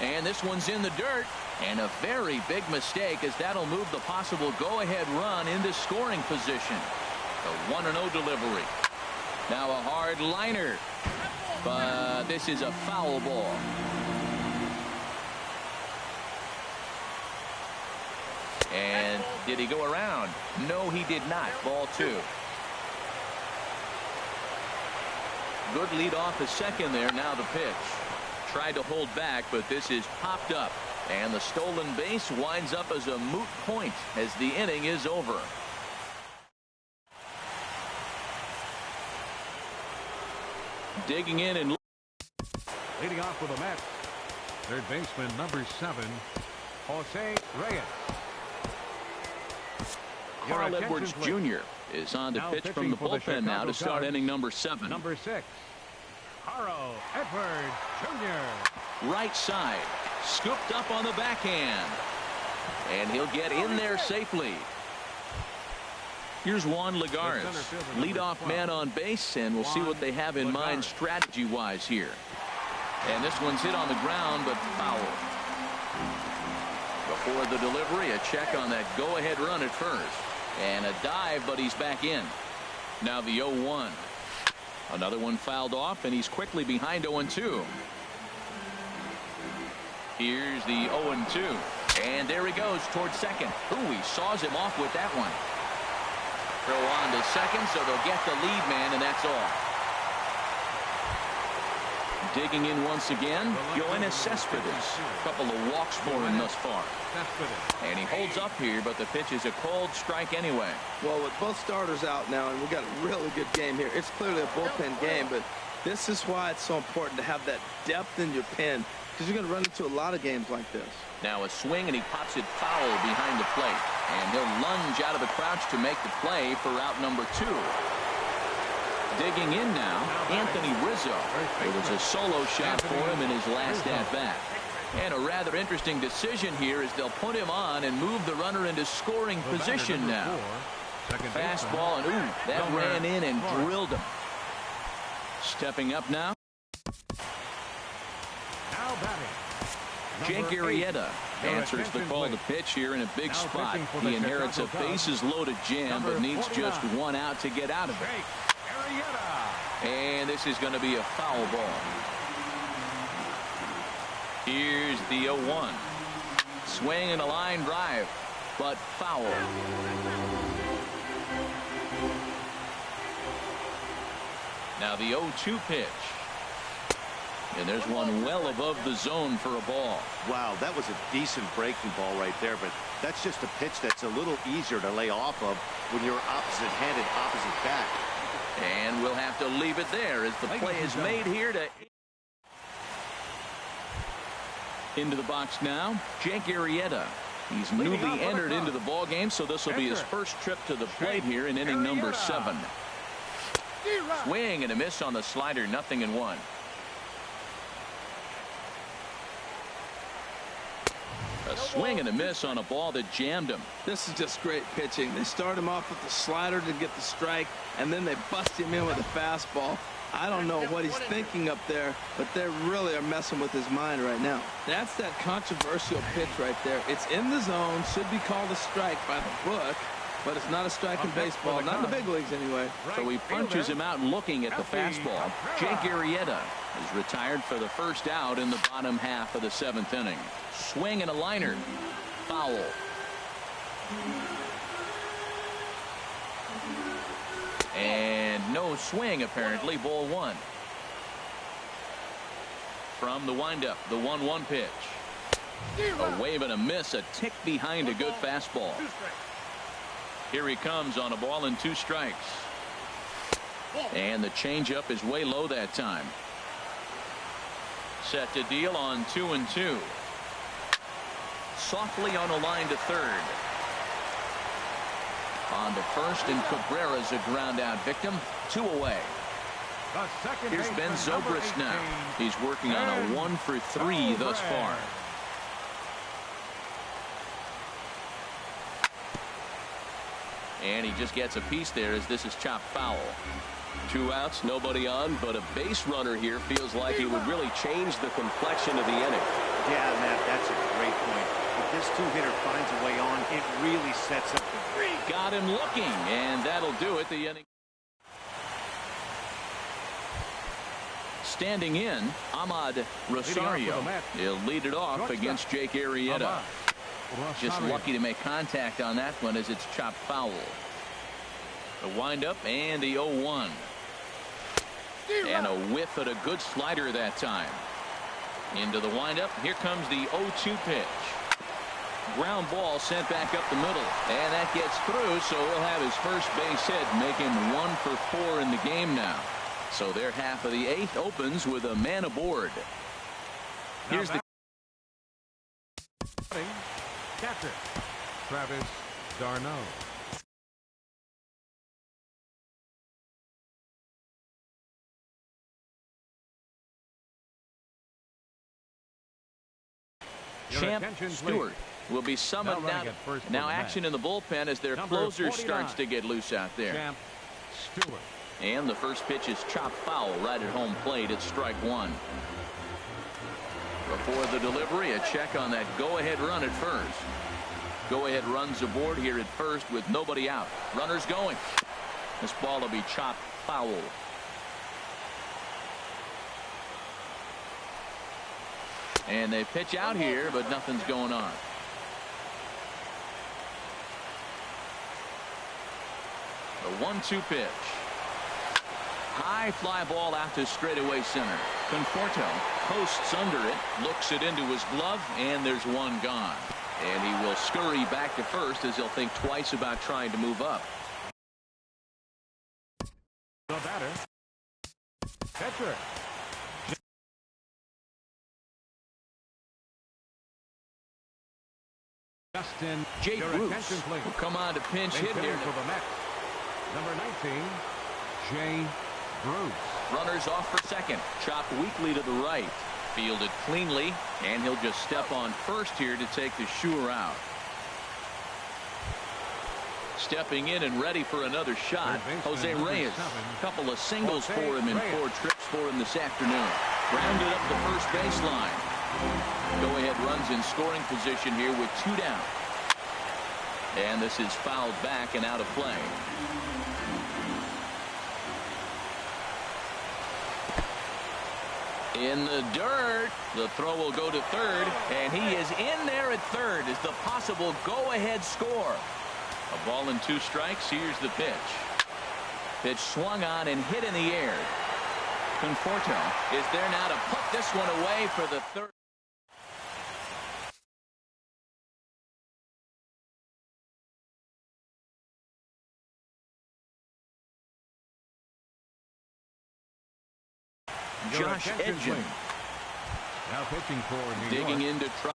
And this one's in the dirt. And a very big mistake, as that'll move the possible go-ahead run into scoring position. The 1-0 delivery. Now a hard liner. But this is a foul ball. And did he go around? No, he did not. Ball 2. Good lead off at second there. Now the pitch. Tried to hold back, but this is popped up. And the stolen base winds up as a moot point as the inning is over. Digging in and leading off with a Mets, third baseman number 7, Jose Reyes. Carl Edwards Jr. is on to pitch from the bullpen now to start inning number 7. Number 6, Carl Edwards Jr. Right side, scooped up on the backhand, and he'll get in there safely. Here's Juan Lagares, leadoff man on base, and we'll see what they have in mind strategy-wise here. And this one's hit on the ground, but foul. Before the delivery, a check on that go-ahead run at first. And a dive, but he's back in. Now the 0-1. Another one fouled off, and he's quickly behind 0-2. Here's the 0-2. And there he goes towards second. Ooh, he saws him off with that one. Throw on to second, so they'll get the lead man, and that's all. Digging in once again, Yoenis Cespedes. A couple of walks for him thus far. And he holds up here, but the pitch is a cold strike anyway. Well, with both starters out now, and we got a really good game here. It's clearly a bullpen game, but this is why it's so important to have that depth in your pen, because you're going to run into a lot of games like this. Now a swing, and he pops it foul behind the plate. And he'll lunge out of the crouch to make the play for out number 2. Digging in now, Anthony Rizzo. It was a solo shot for him in his last at-bat. And a rather interesting decision here is they'll put him on and move the runner into scoring position now. Fastball, and ooh, that ran in and drilled him. Stepping up now. Now batting. Jake Arrieta answers the call to pitch here in a big spot. He inherits a bases-loaded jam, but needs just one out to get out of it. And this is going to be a foul ball. Here's the 0-1. Swing and a line drive, but foul. Now the 0-2 pitch. And there's one well above the zone for a ball. Wow, that was a decent breaking ball right there, but that's just a pitch that's a little easier to lay off of when you're opposite-handed, opposite bat. And we'll have to leave it there as the play is made here to into the box now. Jake Arrieta. He's newly entered into the ball game, so this will be his first trip to the plate here in inning number 7. Swing and a miss on the slider, 0-1. A swing and a miss on a ball that jammed him. This is just great pitching. They start him off with the slider to get the strike, and then they bust him in with a fastball. I don't know what he's thinking up there, but they really are messing with his mind right now. That's that controversial pitch right there. It's in the zone, should be called a strike by the book, but it's not a strike in baseball, not in the big leagues anyway. So he punches him out looking at the fastball. Jake Arrieta is retired for the first out in the bottom half of the 7th inning. Swing and a liner. Foul. And no swing apparently. Ball 1. From the windup, the 1-1 pitch. A wave and a miss, a tick behind a good fastball. Here he comes on a ball and 2 strikes. And the changeup is way low that time. Set to deal on 2-2. Softly on a line to third. On to first, and Cabrera's a ground out victim. 2 away. Here's Ben Zobrist now. He's working on a 1 for 3 thus far. And he just gets a piece there as this is chopped foul. 2 outs, nobody on, but a base runner here feels like it would really change the complexion of the inning. Yeah, Matt, that's a great point. If this 2-hitter finds a way on, it really sets up the... Got him looking, and that'll do it. The inning. Standing in, Ahmad Rosario. He'll lead it off against Jake Arrieta. Just lucky to make contact on that one as it's chopped foul. The windup and the 0-1. And a whiff at a good slider that time. Into the windup. Here comes the 0-2 pitch. Ground ball sent back up the middle. And that gets through, so he'll have his first base hit, make him 1 for 4 in the game now. So their half of the 8th opens with a man aboard. Here's the catcher, Travis d'Arnaud. Champ Stewart will be summoned now. Action in the bullpen as their closer starts to get loose out there. Champ Stewart. And the first pitch is chopped foul right at home plate. It's strike 1. Before the delivery, a check on that go-ahead run at first. Go-ahead runs aboard here at first with nobody out. Runners going. This ball will be chopped foul. And they pitch out here, but nothing's going on. The 1-2 pitch. High fly ball out to straightaway center. Conforto posts under it, looks it into his glove, and there's one gone. And he will scurry back to first as he'll think twice about trying to move up. The batter, catcher. Justin, Jake your Bruce attention, please. will come on to pinch hit here. For the Mets, number 19, Jay Bruce. Runners off for second. Chopped weakly to the right. Fielded cleanly, and he'll just step on first here to take the sure out. Stepping in and ready for another shot, Jose Reyes. A couple of singles for him and 4 trips for him this afternoon. Rounded up the first baseline. Go-ahead runs in scoring position here with 2 down. And this is fouled back and out of play. In the dirt. The throw will go to third, and he is in there at third as the possible go-ahead score. A ball and 2 strikes. Here's the pitch. Pitch swung on and hit in the air. Conforto is there now to put this one away for the third. Josh Edgin now pitching for New digging York. into try.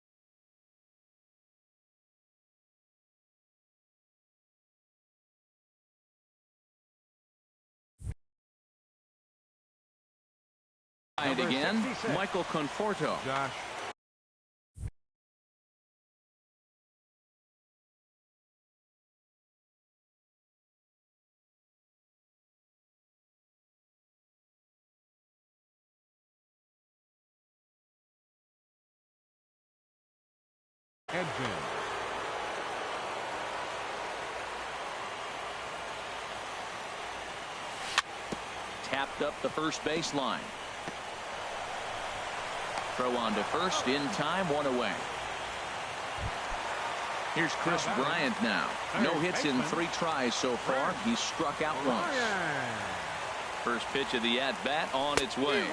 And again, 66. Michael Conforto. Josh. Edgin. Tapped up the first baseline. Throw on to first in time, 1 away. Here's Chris Bryant now. No hits in 3 tries so far. He's struck out once. First pitch of the at-bat on its way.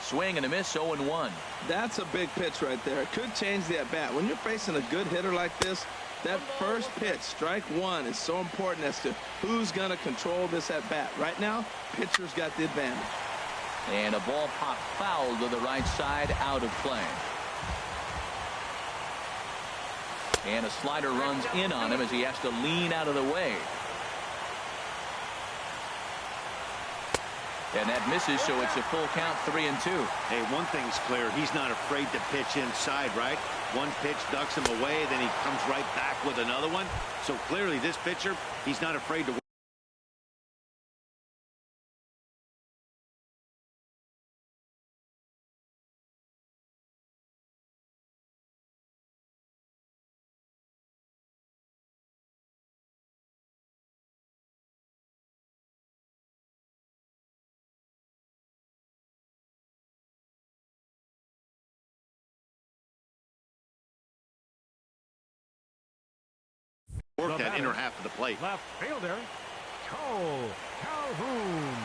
Swing and a miss, 0-1. That's a big pitch right there. It could change the at-bat. When you're facing a good hitter like this, that first pitch, strike 1, is so important as to who's going to control this at-bat. Right now, pitcher's got the advantage. And a ball popped foul to the right side, out of play. And a slider runs in on him as he has to lean out of the way. And that misses, so it's a full count, 3-2. Hey, one thing's clear. He's not afraid to pitch inside, right? One pitch ducks him away, then he comes right back with another one. So clearly this pitcher, he's not afraid to work that inner half of the plate. Left fielder, Cole Calhoun.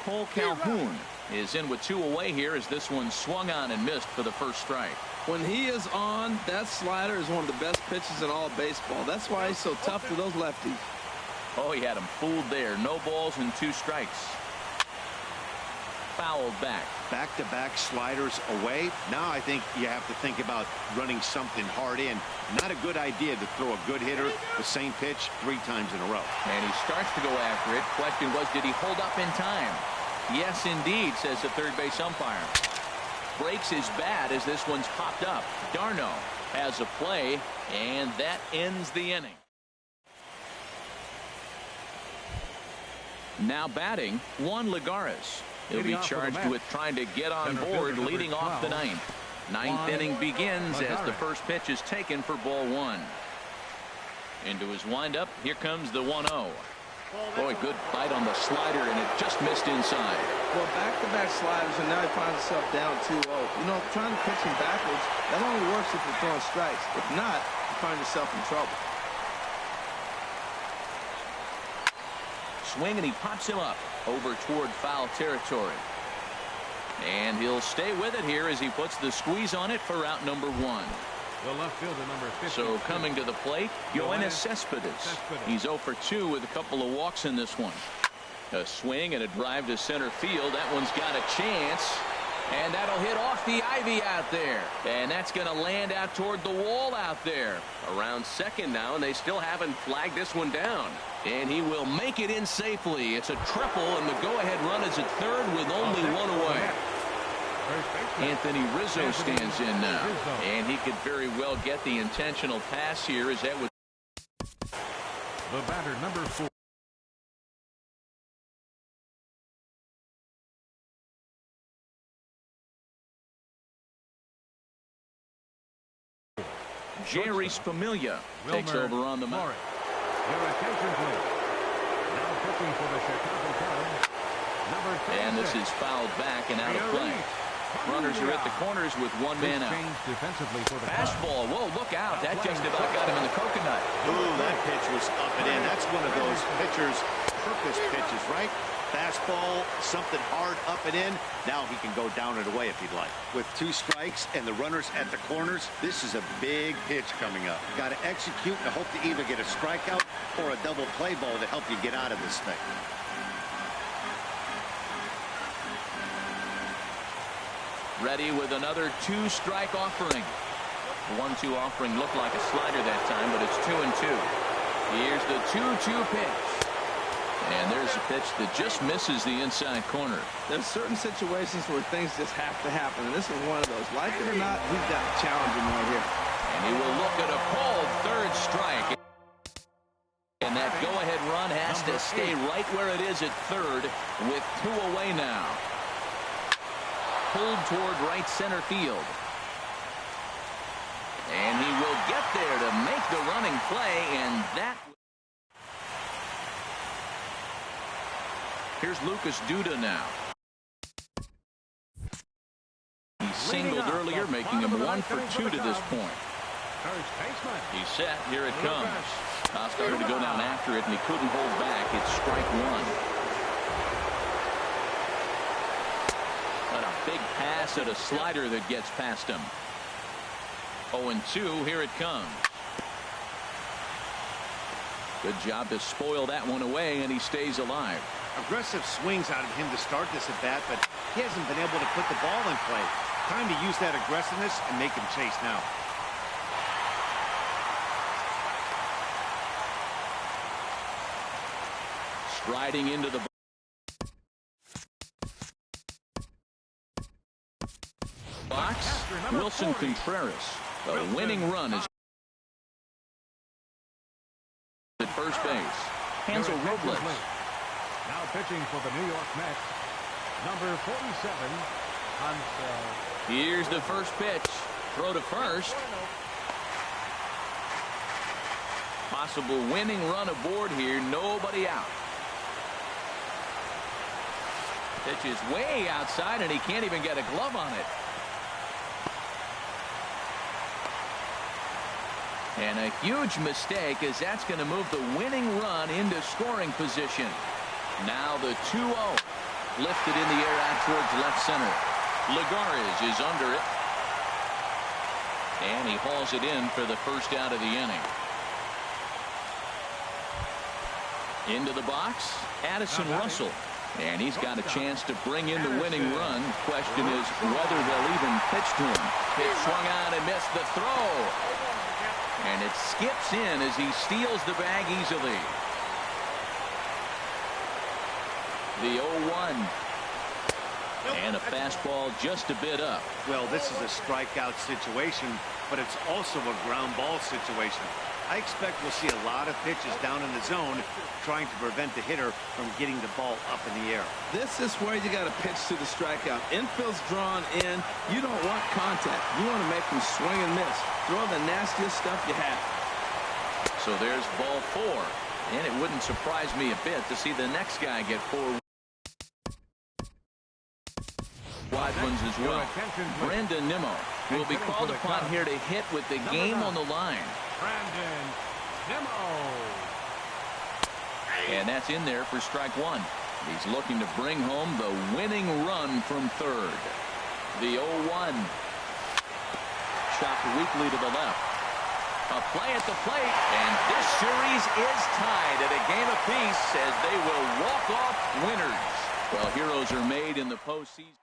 Cole Calhoun is in with 2 away here as this one swung on and missed for the first strike. When he is on, that slider is one of the best pitches in all of baseball. That's why he's so tough to those lefties. Oh, he had him fooled there. No balls and 2 strikes. Fouled back. Back-to-back sliders away. Now I think you have to think about running something hard in. Not a good idea to throw a good hitter the same pitch 3 times in a row. And he starts to go after it. Question was, did he hold up in time? Yes, indeed, says the third base umpire. Breaks his bat as this one's popped up. Darno has a play, and that ends the inning. Now batting, Juan Lagares. He'll be charged with trying to get on board leading off the 9th. 9th inning begins as the first pitch is taken for ball 1. Into his windup, here comes the 1-0. Boy, good bite on the slider, and it just missed inside. Well, back-to-back sliders, and now he finds himself down 2-0. You know, trying to pitch him backwards, that only works if you're throwing strikes. If not, you find yourself in trouble. Swing, and he pops him up over toward foul territory. And he'll stay with it here as he puts the squeeze on it for out number 1. The left fielder, number 50. So coming to the plate, Yoenis Cespedes. He's 0 for 2 with a couple of walks in this one. A swing and a drive to center field. That one's got a chance. And that'll hit off the ivy out there. And that's going to land out toward the wall out there. Around second now, and they still haven't flagged this one down. And he will make it in safely. It's a triple, and the go-ahead run is at third with only one away. Anthony Rizzo stands in now, and he could very well get the intentional pass here as that would. The batter, number 4. Jeurys Familia takes over on the mound. Your attention, please. Now pitching for the Chicago Cubs, number 26. And this is fouled back and out of play. Runners are at the corners with one man out. Defensively for the fastball. Whoa, look out. That just about got him in the coconut. Ooh, that pitch was up and in. That's one of those pitchers' purpose pitches, right? Fastball, something hard up and in. Now he can go down and away if he'd like. With 2 strikes and the runners at the corners, this is a big pitch coming up. Got to execute and hope to either get a strikeout or a double play ball to help you get out of this thing. Ready with another 2-strike offering. The 1-2 offering looked like a slider that time, but it's 2-2. Here's the 2-2 pitch. And there's a pitch that just misses the inside corner. There's certain situations where things just have to happen, and this is one of those. Like it or not, we've got to challenge him right here. And he will look at a called third strike. And that go-ahead run has to stay right where it is at third with 2 away now. Pulled toward right center field. And he will get there to make the running play, and that... Here's Lucas Duda now. He singled earlier, making him 1 for 2 to this point. He's set. Here it comes. Started to go down after it, and he couldn't hold back. It's strike 1. But a big pass at a slider that gets past him. 0-2. Here it comes. Good job to spoil that one away, and he stays alive. Aggressive swings out of him to start this at bat, but he hasn't been able to put the ball in play. Time to use that aggressiveness and make him chase now. Striding into the box, Wilson Contreras. A winning run is at first base. Hansel Robles. Now pitching for the New York Mets, number 47, Hansel. Here's the first pitch. Throw to first. Possible winning run aboard here. Nobody out. Pitch is way outside, and he can't even get a glove on it. And a huge mistake, as that's going to move the winning run into scoring position. Now the 2-0 lifted in the air out towards left center. Lagares is under it. And he hauls it in for the first out of the inning. Into the box, Addison Russell. And he's got a chance to bring in the winning run. Question is whether they'll even pitch to him. Pitch swung out and missed the throw. And it skips in as he steals the bag easily. The 0-1. And a fastball just a bit up. Well, this is a strikeout situation, but it's also a ground ball situation. I expect we'll see a lot of pitches down in the zone trying to prevent the hitter from getting the ball up in the air. This is where you got to pitch to the strikeout. Infield's drawn in. You don't want contact. You want to make them swing and miss. Throw the nastiest stuff you have. So there's ball 4. And it wouldn't surprise me a bit to see the next guy get 4 wide ones as well. Brandon Nimmo will be called upon here to hit with the game on the line. Brandon Nimmo. And that's in there for strike one. He's looking to bring home the winning run from third. The 0-1. Chopped weakly to the left. A play at the plate, and this series is tied at a game apiece as they will walk off winners. Well, heroes are made in the postseason.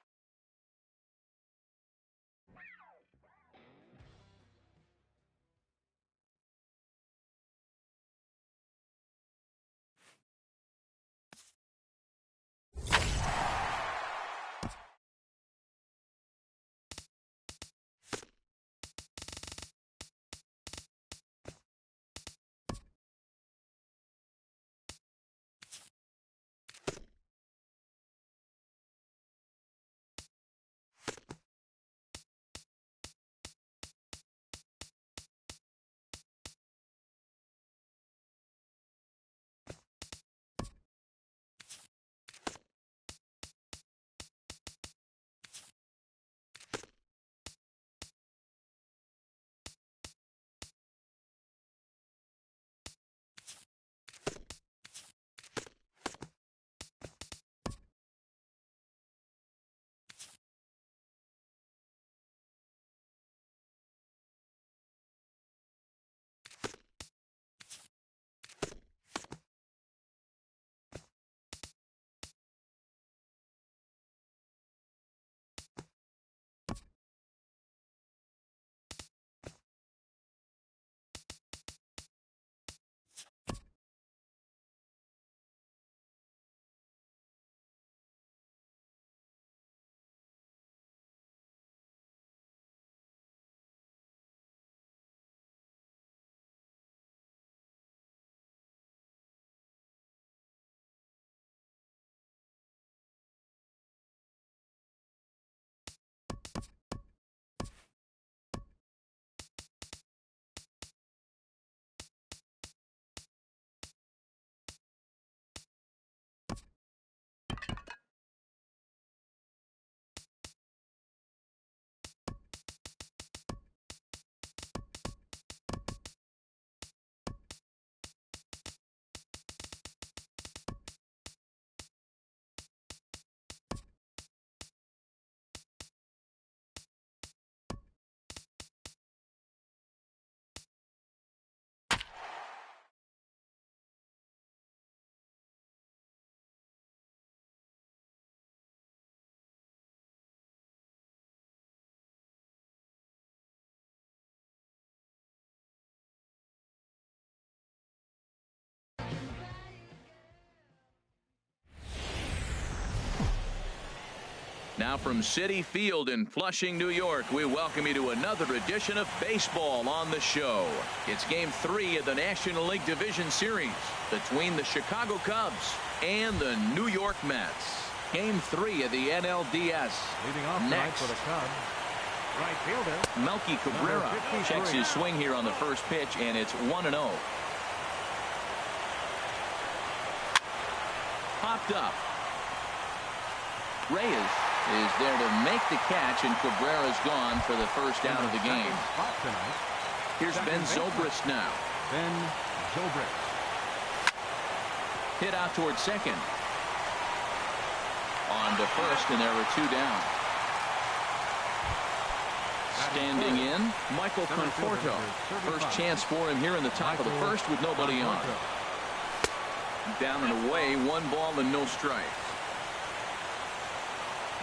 Now from Citi Field in Flushing, New York, we welcome you to another edition of Baseball on the Show. It's Game 3 of the National League Division Series between the Chicago Cubs and the New York Mets. Game 3 of the NLDS. Leading off next for the Cubs, right fielder Melky Cabrera checks his swing here on the first pitch, and it's 1-0. Popped up. Reyes is there to make the catch, and Cabrera's gone for the first out of the game. Here's Ben Zobrist now. Ben Zobrist. Hit out towards second. On to first, and there are 2 down. Standing in, Michael Conforto. First chance for him here in the top of the first with nobody on. Down and away, 1 ball and no strikes.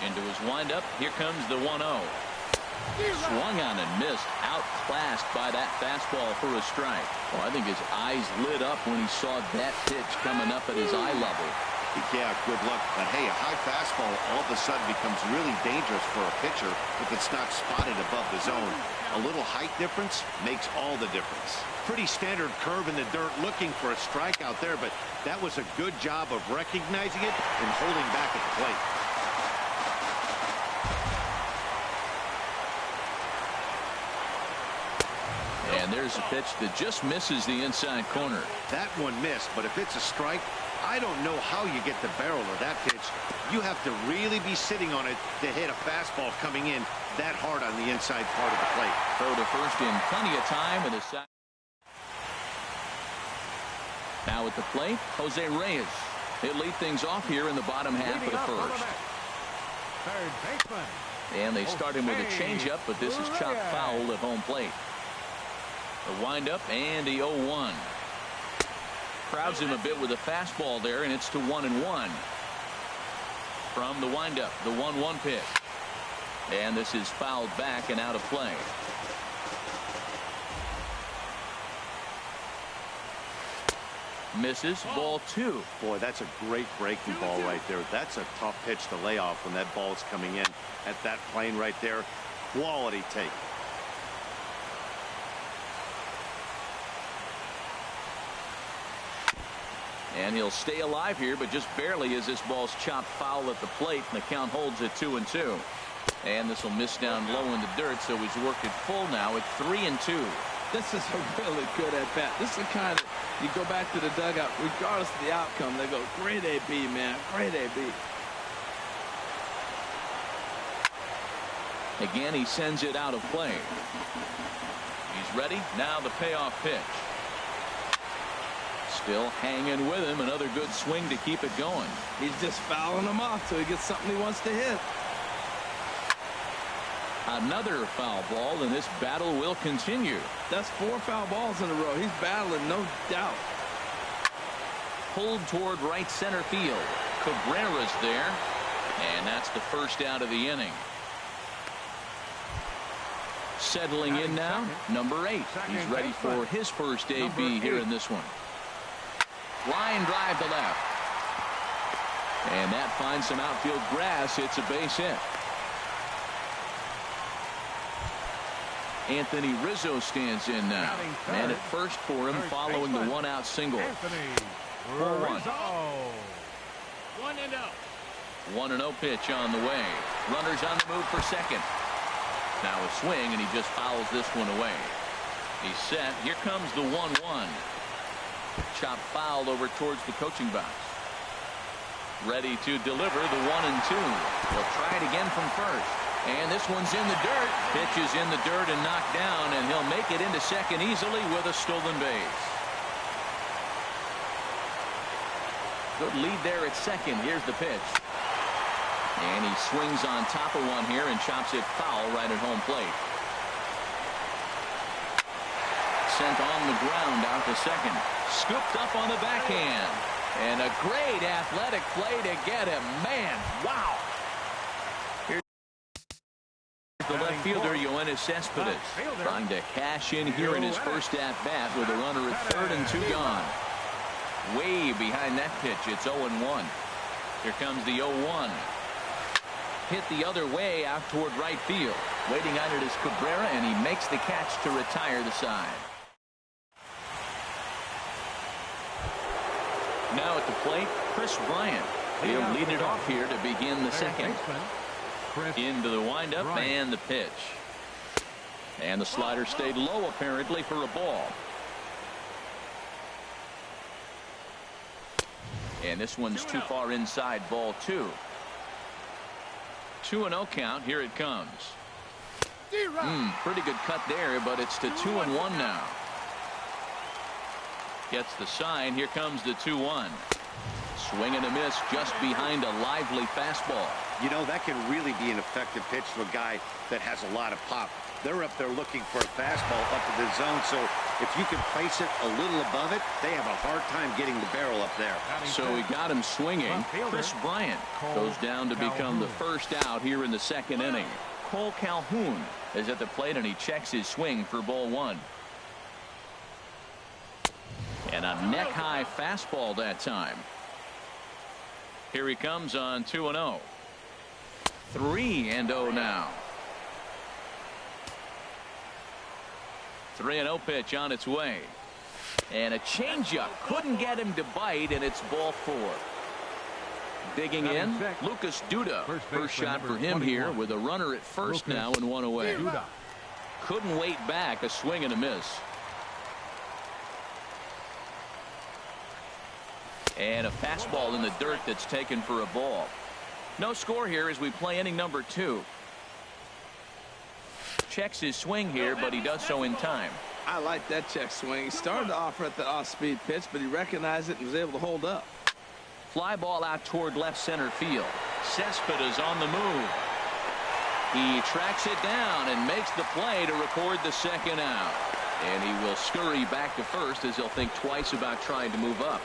Into his windup, here comes the 1-0. Swung on and missed, outclassed by that fastball for a strike. Well, I think his eyes lit up when he saw that pitch coming up at his eye level. Yeah, good luck. But hey, a high fastball all of a sudden becomes really dangerous for a pitcher if it's not spotted above the zone. A little height difference makes all the difference. Pretty standard curve in the dirt, looking for a strikeout there, but that was a good job of recognizing it and holding back at the plate. And there's a pitch that just misses the inside corner. That one missed, but if it's a strike, I don't know how you get the barrel of that pitch. You have to really be sitting on it to hit a fastball coming in that hard on the inside part of the plate. Throw to first in plenty of time with a sack. Now at the plate, Jose Reyes. He'll lead things off here in the bottom half of the first. Third baseman. And they start him with a changeup, but this is chopped foul at home plate. The windup and the 0-1. Crowds him a bit with a fastball there, and it's to 1-1. From the windup, the 1-1 pitch. And this is fouled back and out of play. Misses, ball 2. Boy, that's a great breaking ball right there. That's a tough pitch to lay off when that ball is coming in at that plane right there. Quality take. And he'll stay alive here, but just barely as this ball's chopped foul at the plate, and the count holds at 2-2. And this will miss down low in the dirt, so he's worked it full now at 3-2. This is a really good at bat. This is the kind of, you go back to the dugout, regardless of the outcome, they go, great AB, man, great AB. Again, he sends it out of play. He's ready. Now the payoff pitch. Still hanging with him. Another good swing to keep it going. He's just fouling him off till he gets something he wants to hit. Another foul ball, and this battle will continue. That's 4 foul balls in a row. He's battling, no doubt. Pulled toward right center field. Cabrera's there, and that's the first out of the inning. Settling in now, number 8. He's ready for his first AB here in this one. Line drive to left. And that finds some outfield grass. It's a base hit. Anthony Rizzo stands in now. And at first for him following the 1-out single. 4-1. 1-0 pitch on the way. Runners on the move for second. Now a swing, and he just fouls this one away. He's set. Here comes the 1-1. Chop fouled over towards the coaching box. Ready to deliver the 1-2. He'll try it again from first. And this one's in the dirt. Pitch is in the dirt and knocked down, and he'll make it into second easily with a stolen base. Good lead there at second. Here's the pitch. And he swings on top of one here and chops it foul right at home plate. Sent on the ground out to second. Scooped up on the backhand. And a great athletic play to get him. Man, wow. Here's the left fielder, Yoenis Cespedes, trying to cash in here in his first at-bat with a runner at 3rd and 2 gone. Way behind that pitch. It's 0-1. Here comes the 0-1. Hit the other way out toward right field. Waiting on it is Cabrera, and he makes the catch to retire the side. Now at the plate, Kris Bryant. He'll lead it off here to begin the second. Into the windup and the pitch. And the slider stayed low apparently for a ball. And this one's too far inside, ball 2. 2-0 count. Here it comes. Pretty good cut there, but it's to 2-1 now. Gets the sign. Here comes the 2-1. Swing and a miss just behind a lively fastball. You know, that can really be an effective pitch to a guy that has a lot of pop. They're up there looking for a fastball up in the zone, so if you can place it a little above it, they have a hard time getting the barrel up there. So he got him swinging. Kris Bryant goes down to become the first out here in the second inning. Cole Calhoun is at the plate, and he checks his swing for ball 1. And a neck-high fastball that time. Here he comes on 2-0. 3-0 now. 3-0 pitch on its way. And a changeup. Couldn't get him to bite, and it's ball 4. Digging in, Lucas Duda. First shot for him here with a runner at first now and one away. Couldn't wait back. A swing and a miss. And a fastball in the dirt that's taken for a ball. No score here as we play inning number 2. Checks his swing here, but he does so in time. I like that check swing. He started to offer at the off-speed pitch, but he recognized it and was able to hold up. Fly ball out toward left center field. Cespedes on the move. He tracks it down and makes the play to record the second out. And he will scurry back to first as he'll think twice about trying to move up.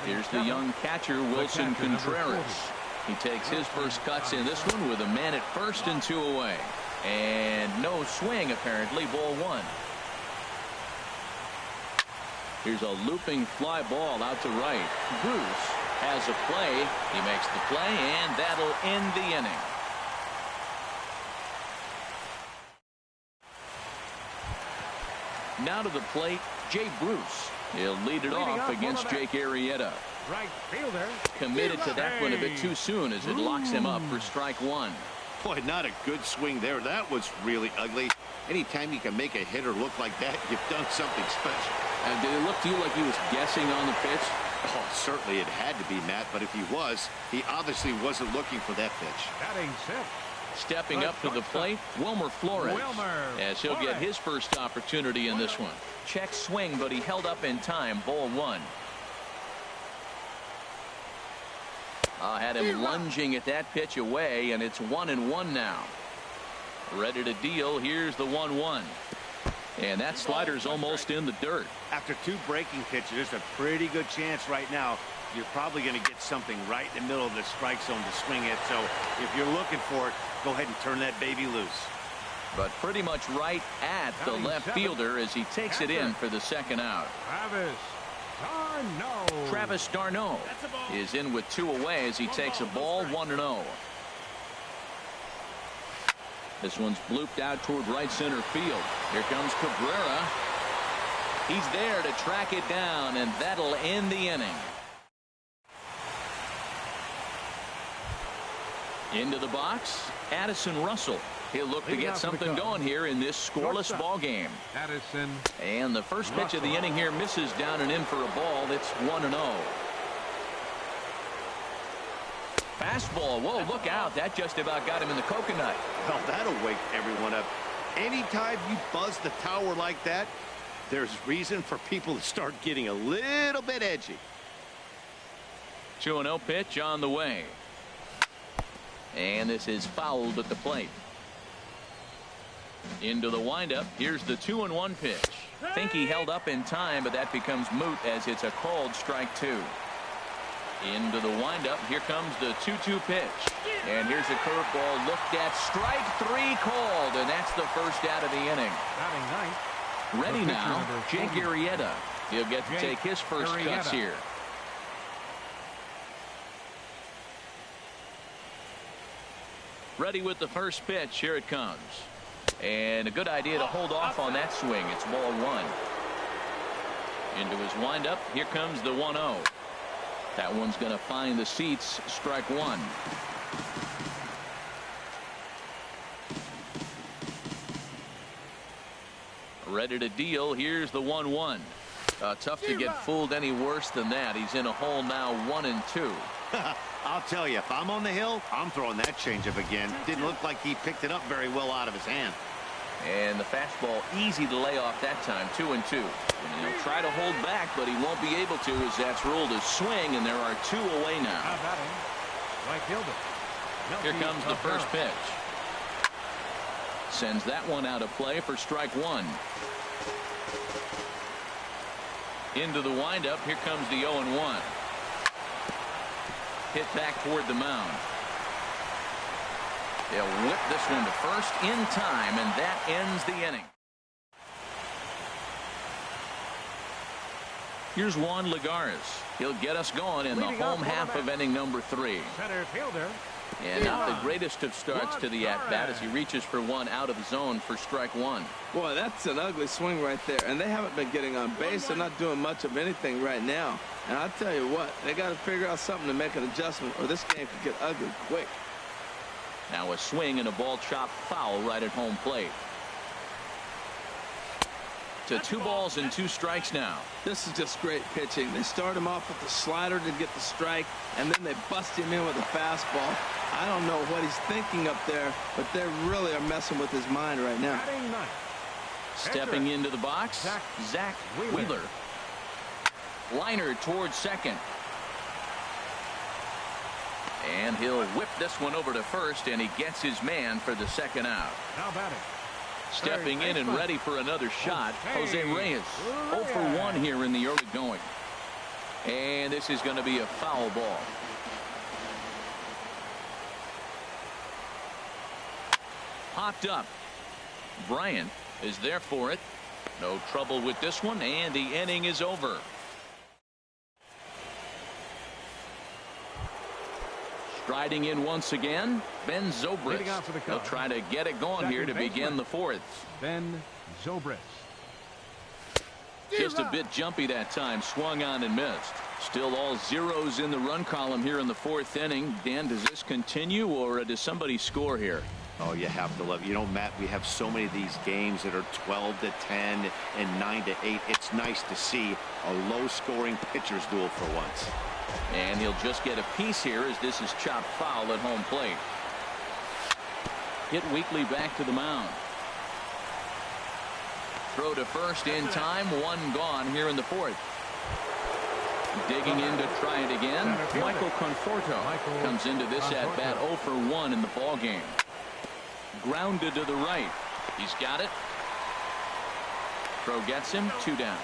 Here's the young catcher, Wilson Contreras. He takes his first cuts in this one with a man at first and 2 away. And no swing, apparently, ball 1. Here's a looping fly ball out to right. Bruce has a play. He makes the play, and that'll end the inning. Now to the plate, Jay Bruce. He'll lead it off against Jake Arrieta. Right fielder. Committed to that one a bit too soon as it locks him up for strike 1. Boy, not a good swing there. That was really ugly. Anytime you can make a hitter look like that, you've done something special. And did it look to you like he was guessing on the pitch? Oh, certainly it had to be, Matt, but if he was, he obviously wasn't looking for that pitch. Batting 6. Stepping up to the plate, Wilmer Flores. As he'll get his first opportunity in this one. Check swing, but he held up in time. Ball 1. Had him lunging at that pitch away, and it's 1-1 now. Ready to deal. Here's the 1-1. And that slider's almost in the dirt. After 2 breaking pitches, there's a pretty good chance right now you're probably going to get something right in the middle of the strike zone to swing at. So if you're looking for it, go ahead and turn that baby loose. But pretty much right at the left fielder as he takes it in for the second out. Travis d'Arnaud is in with 2 away as he takes a ball. 1-0. This one's blooped out toward right center field. Here comes Cabrera. He's there to track it down, and that'll end the inning. Into the box, Addison Russell. He'll look to get something going here in this scoreless ball game. Addison. And the first pitch of the inning here misses down and in for a ball. That's 1-0. Fastball. Whoa, look out. That just about got him in the coconut. Well, that'll wake everyone up. Anytime you buzz the tower like that, there's reason for people to start getting a little bit edgy. 2-0 pitch on the way. And this is fouled at the plate. Into the windup. Here's the 2-1 pitch. Think he held up in time, but that becomes moot as it's a called strike 2. Into the windup. Here comes the 2-2 pitch. And here's a curveball looked at. Strike 3 called, and that's the first out of the inning. Ready now, Jake Arrieta. He'll get to take his first cuts here. Ready with the first pitch. Here it comes. And a good idea to hold off on that swing. It's ball 1. Into his windup. Here comes the 1-0. That one's going to find the seats. Strike 1. Ready to deal. Here's the 1-1. Tough to get fooled any worse than that. He's in a hole now, 1-2. I'll tell you, if I'm on the hill, I'm throwing that changeup again. Didn't look like he picked it up very well out of his hand. And the fastball easy to lay off that time. 2-2. And he'll try to hold back, but he won't be able to as that's ruled a swing, and there are 2 away now. Here comes the first pitch. Sends that one out of play for strike 1. Into the windup. Here comes the 0-1. Hit back toward the mound. They'll whip this one to first in time, and that ends the inning. Here's Juan Lagares. He'll get us going in the home half of inning number 3. Center fielder. And not the greatest of starts to the at-bat as he reaches for one out of the zone for strike 1. Boy, that's an ugly swing right there. And they haven't been getting on base. They're not doing much of anything right now. And I'll tell you what, they got to figure out something to make an adjustment, or this game could get ugly quick. Now a swing and a ball chopped foul right at home plate. To 2 balls and 2 strikes now. This is just great pitching. They start him off with the slider to get the strike, and then they bust him in with a fastball. I don't know what he's thinking up there, but they really are messing with his mind right now. Stepping into the box, Zach Wheeler. Liner towards second. And he'll whip this one over to first, and he gets his man for the second out. Now batting. Stepping in and ready for another shot, Jose Reyes. 0 for 1 here in the early going. And this is going to be a foul ball. Popped up. Bryant is there for it. No trouble with this one, and the inning is over. Striding in once again, Ben Zobrist. He'll try to get it going here to begin the 4th. Ben Zobrist. Just a bit jumpy that time, swung on and missed. Still all zeros in the run column here in the 4th inning. Dan, does this continue, or does somebody score here? Oh, you have to love it. You know, Matt, we have so many of these games that are 12-10 and 9-8. It's nice to see a low-scoring pitcher's duel for once. And he'll just get a piece here as this is chopped foul at home plate. Hit Weekly back to the mound. Throw to first in time. 1 gone here in the 4th. Digging in to try it again. Michael Conforto comes into this at bat 0 for 1 in the ball game. Grounded to the right. He's got it. Throw gets him. 2 down.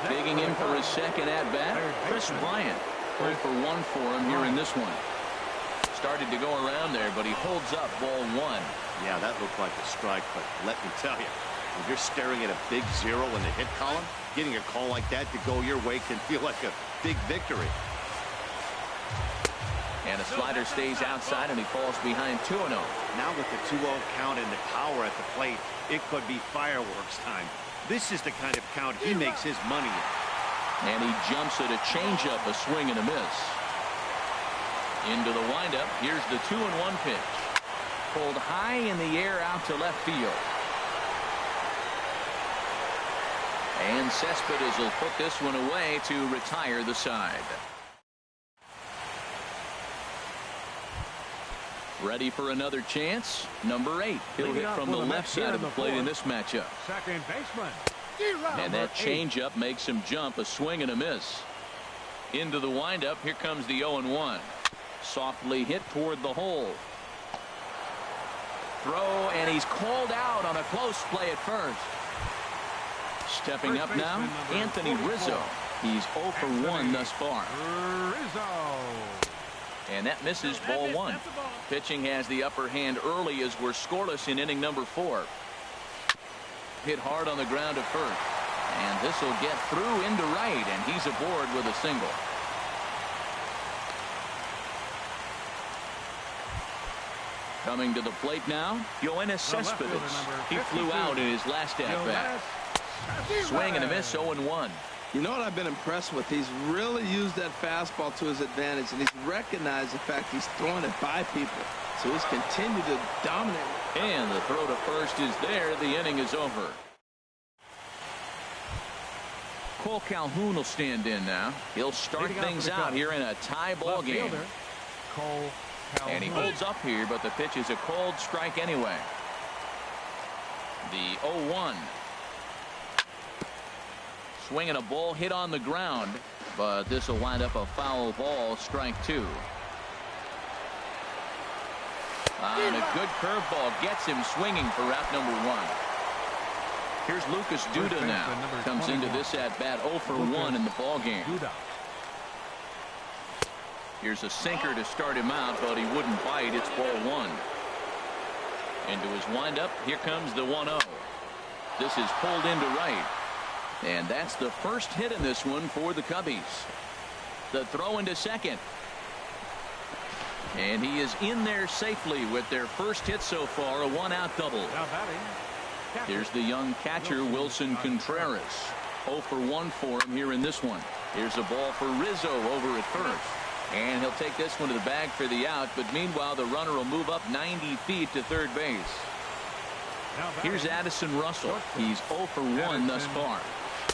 Digging in for his second at bat, Chris Bryant. 0 for 1 for him here in this one. Started to go around there, but he holds up ball 1. Yeah, that looked like a strike, but let me tell you, when you're staring at a big 0 in the hit column, getting a call like that to go your way can feel like a big victory. And a slider stays outside, and he falls behind 2-0. Now with the 2-0 count and the power at the plate, it could be fireworks time. This is the kind of count he makes his money in. And he jumps at a changeup, a swing and a miss. Into the windup. Here's the 2-1 pitch. Pulled high in the air out to left field. And Cespedes will put this one away to retire the side. Ready for another chance. Number 8. He'll hit from the left side of the plate in this matchup. Second baseman. And that changeup makes him jump, a swing and a miss. Into the windup. Here comes the 0-1. Softly hit toward the hole. Throw, and he's called out on a close play at first. Stepping up now, Anthony Rizzo. He's 0 for 1 thus far. Rizzo. And that misses ball 1. Pitching has the upper hand early as we're scoreless in inning number 4. Hit hard on the ground at first. And this will get through into right, and he's aboard with a single. Coming to the plate now, Yoenis Cespedes. He flew out in his last at-bat. Swing and a miss, 0-1. You know what I've been impressed with? He's really used that fastball to his advantage, and he's recognized the fact he's throwing it by people. So he's continued to dominate. And the throw to first is there. The inning is over. Cole Calhoun will stand in now. He'll start things out here in a tie ball game. Cole Calhoun. And he holds up here, but the pitch is a cold strike anyway. The 0-1. Swinging a ball hit on the ground, but this will wind up a foul ball, strike 2. And a good curveball gets him swinging for out number 1. Here's Lucas Duda now. Comes into this at bat 0 for 1 in the ball game. Here's a sinker to start him out, but he wouldn't bite. It's ball 1. Into his windup. Here comes the 1-0. This is pulled into right. And that's the first hit in this one for the Cubbies. The throw into second. And he is in there safely with their first hit so far, a 1-out double. Here's the young catcher, Wilson Contreras. 0 for 1 for him here in this one. Here's a ball for Rizzo over at first. And he'll take this one to the bag for the out. But meanwhile, the runner will move up 90 feet to third base. Here's Addison Russell. He's 0 for 1 thus far.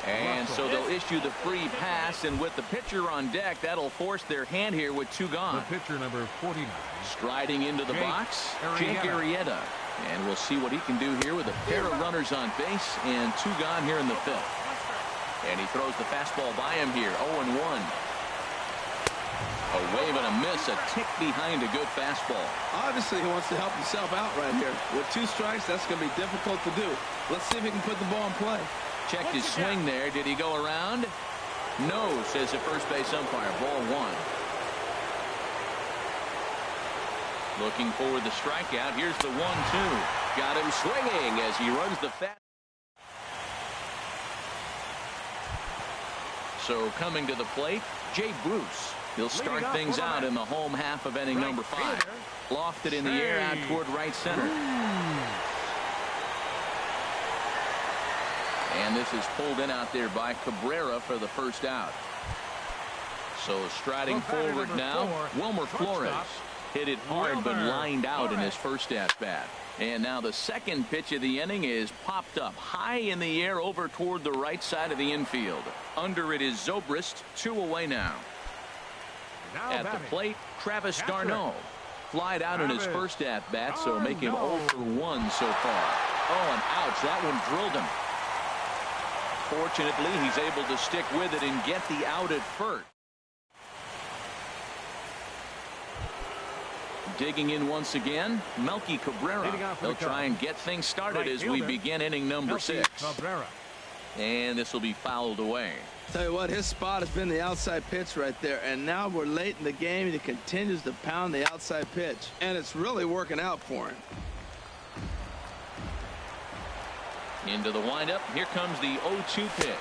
And so they'll issue the free pass, and with the pitcher on deck, that'll force their hand here with 2 gone. The pitcher number 49. Striding into the box, Jake Arrieta. And we'll see what he can do here with a pair of runners on base and 2 gone here in the 5th. And he throws the fastball by him here, 0-1. A wave and a miss, a tick behind a good fastball. Obviously, he wants to help himself out right here. With 2 strikes, that's going to be difficult to do. Let's see if he can put the ball in play. Checked his swing there. Did he go around? No, says the first base umpire. Ball 1. Looking for the strikeout. Here's the 1-2. Got him swinging as he runs the fast. So coming to the plate, Jay Bruce. He'll start things out in the home half of inning number 5. Lofted in the air out toward right center. And this is pulled in out there by Cabrera for the first out. So striding forward now, Wilmer Flores. Hit it hard but lined out in his first at-bat. And now the second pitch of the inning is popped up high in the air over toward the right side of the infield. Under it is Zobrist, 2 away now. At the plate, Travis d'Arnaud. Flied out in his first at-bat, so make him 0 for 1 so far. Oh, and ouch, that one drilled him. Fortunately, he's able to stick with it and get the out at first. Digging in once again, Melky Cabrera. They'll try and get things started as we begin inning number 6. And this will be fouled away. Tell you what, his spot has been the outside pitch right there, and now we're late in the game and he continues to pound the outside pitch, and it's really working out for him. Into the windup. Here comes the 0-2 pitch.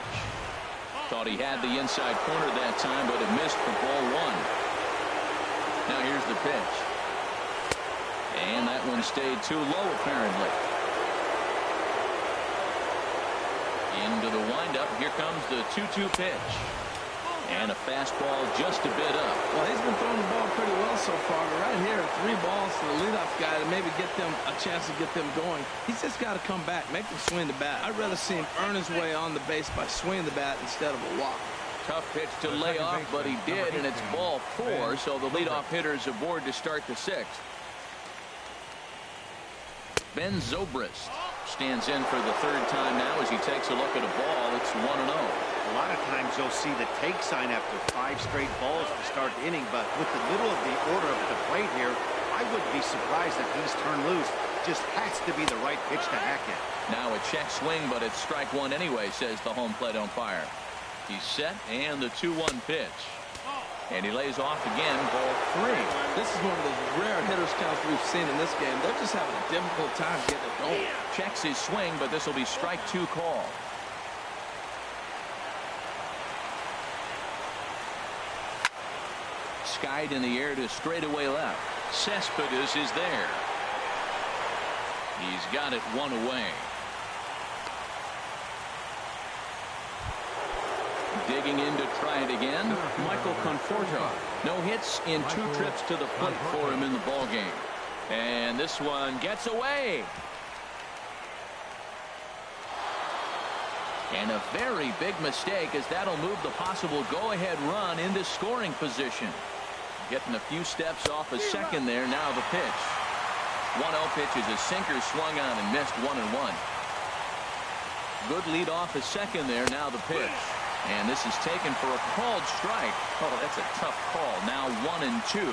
Thought he had the inside corner that time, but it missed for ball 1. Now here's the pitch. And that one stayed too low, apparently. Into the windup. Here comes the 2-2 pitch. And a fastball just a bit up. Well, he's been throwing the ball pretty well so far, but right here, 3 balls to the leadoff guy to maybe get them a chance to get them going. He's just got to come back, make them swing the bat. I'd rather see him earn his way on the base by swinging the bat instead of a walk. Tough pitch to lay off, but he did, and it's ball 4, so the leadoff hitter is aboard to start the 6th. Ben Zobrist stands in for the 3rd time now as he takes a look at a ball. It's 1-0. A lot of times you'll see the take sign after 5 straight balls to start the inning, but with the middle of the order of the plate here, I wouldn't be surprised if he's turned loose. Just has to be the right pitch to hack at. Now a check swing, but it's strike 1 anyway, says the home plate umpire. He's set, and the 2-1 pitch. And he lays off again, ball 3. This is one of those rare hitters counts we've seen in this game. They're just having a difficult time getting it going. Checks his swing, but this will be strike 2 call. Skied in the air to straightaway left. Cespedes is there. He's got it 1 away. Digging in to try it again, Michael Conforto. No hits in 2 trips to the plate for him in the ballgame. And this one gets away. And a very big mistake, as that'll move the possible go-ahead run into scoring position. Getting a few steps off a second there. Now the pitch. 1-0 pitch is a sinker swung on and missed 1-1. Good lead off a second there. Now the pitch. And this is taken for a called strike. Oh, that's a tough call. Now 1-2.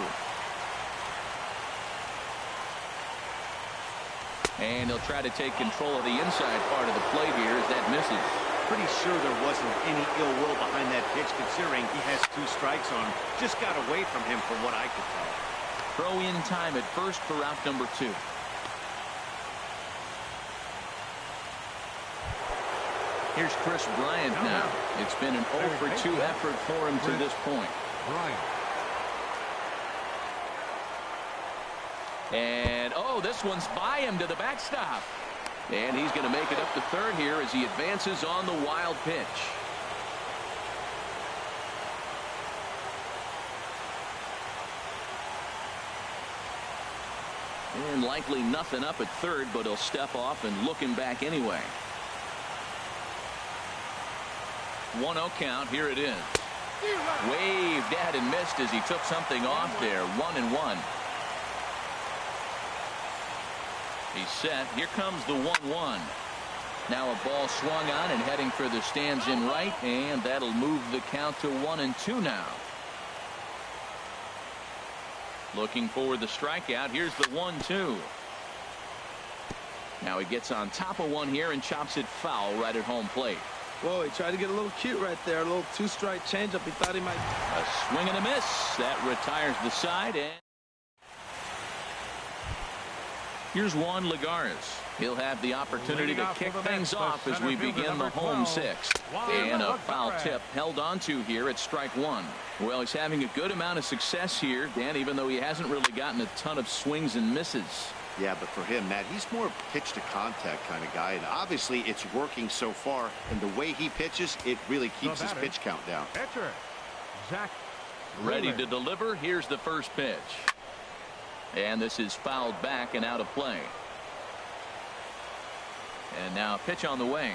And he'll try to take control of the inside part of the plate here as that misses. Pretty sure there wasn't any ill will behind that pitch, considering he has 2 strikes on him. Just got away from him from what I could tell. Throw in time at first for out number 2. Here's Chris Bryant now. It's been an 0 for 2 effort for him to this point. And, oh, this one's by him to the backstop. And he's going to make it up to 3rd here as he advances on the wild pitch. And likely nothing up at third, but he'll step off and look him back anyway. 1-0 count. Here it is. Waved at and missed as he took something off there. 1-1. He's set. Here comes the 1-1. Now a ball swung on and heading for the stands in right, and that'll move the count to 1-2 now. Looking for the strikeout. Here's the 1-2. Now he gets on top of one here and chops it foul right at home plate. Whoa, he tried to get a little cute right there. A little two-strike changeup. He thought he might. A swing and a miss. That retires the side. And here's Juan Lagares. He'll have the opportunity to kick things off as we begin the home sixth. And a foul tip held on to here at strike one. Well, he's having a good amount of success here, Dan, even though he hasn't really gotten a ton of swings and misses. Yeah, but for him, Matt, he's more pitch to contact kind of guy, and obviously it's working so far, and the way he pitches, it really keeps his pitch count down. Pitcher, Zach ready to deliver. Here's the first pitch. And this is fouled back and out of play. And now a pitch on the way.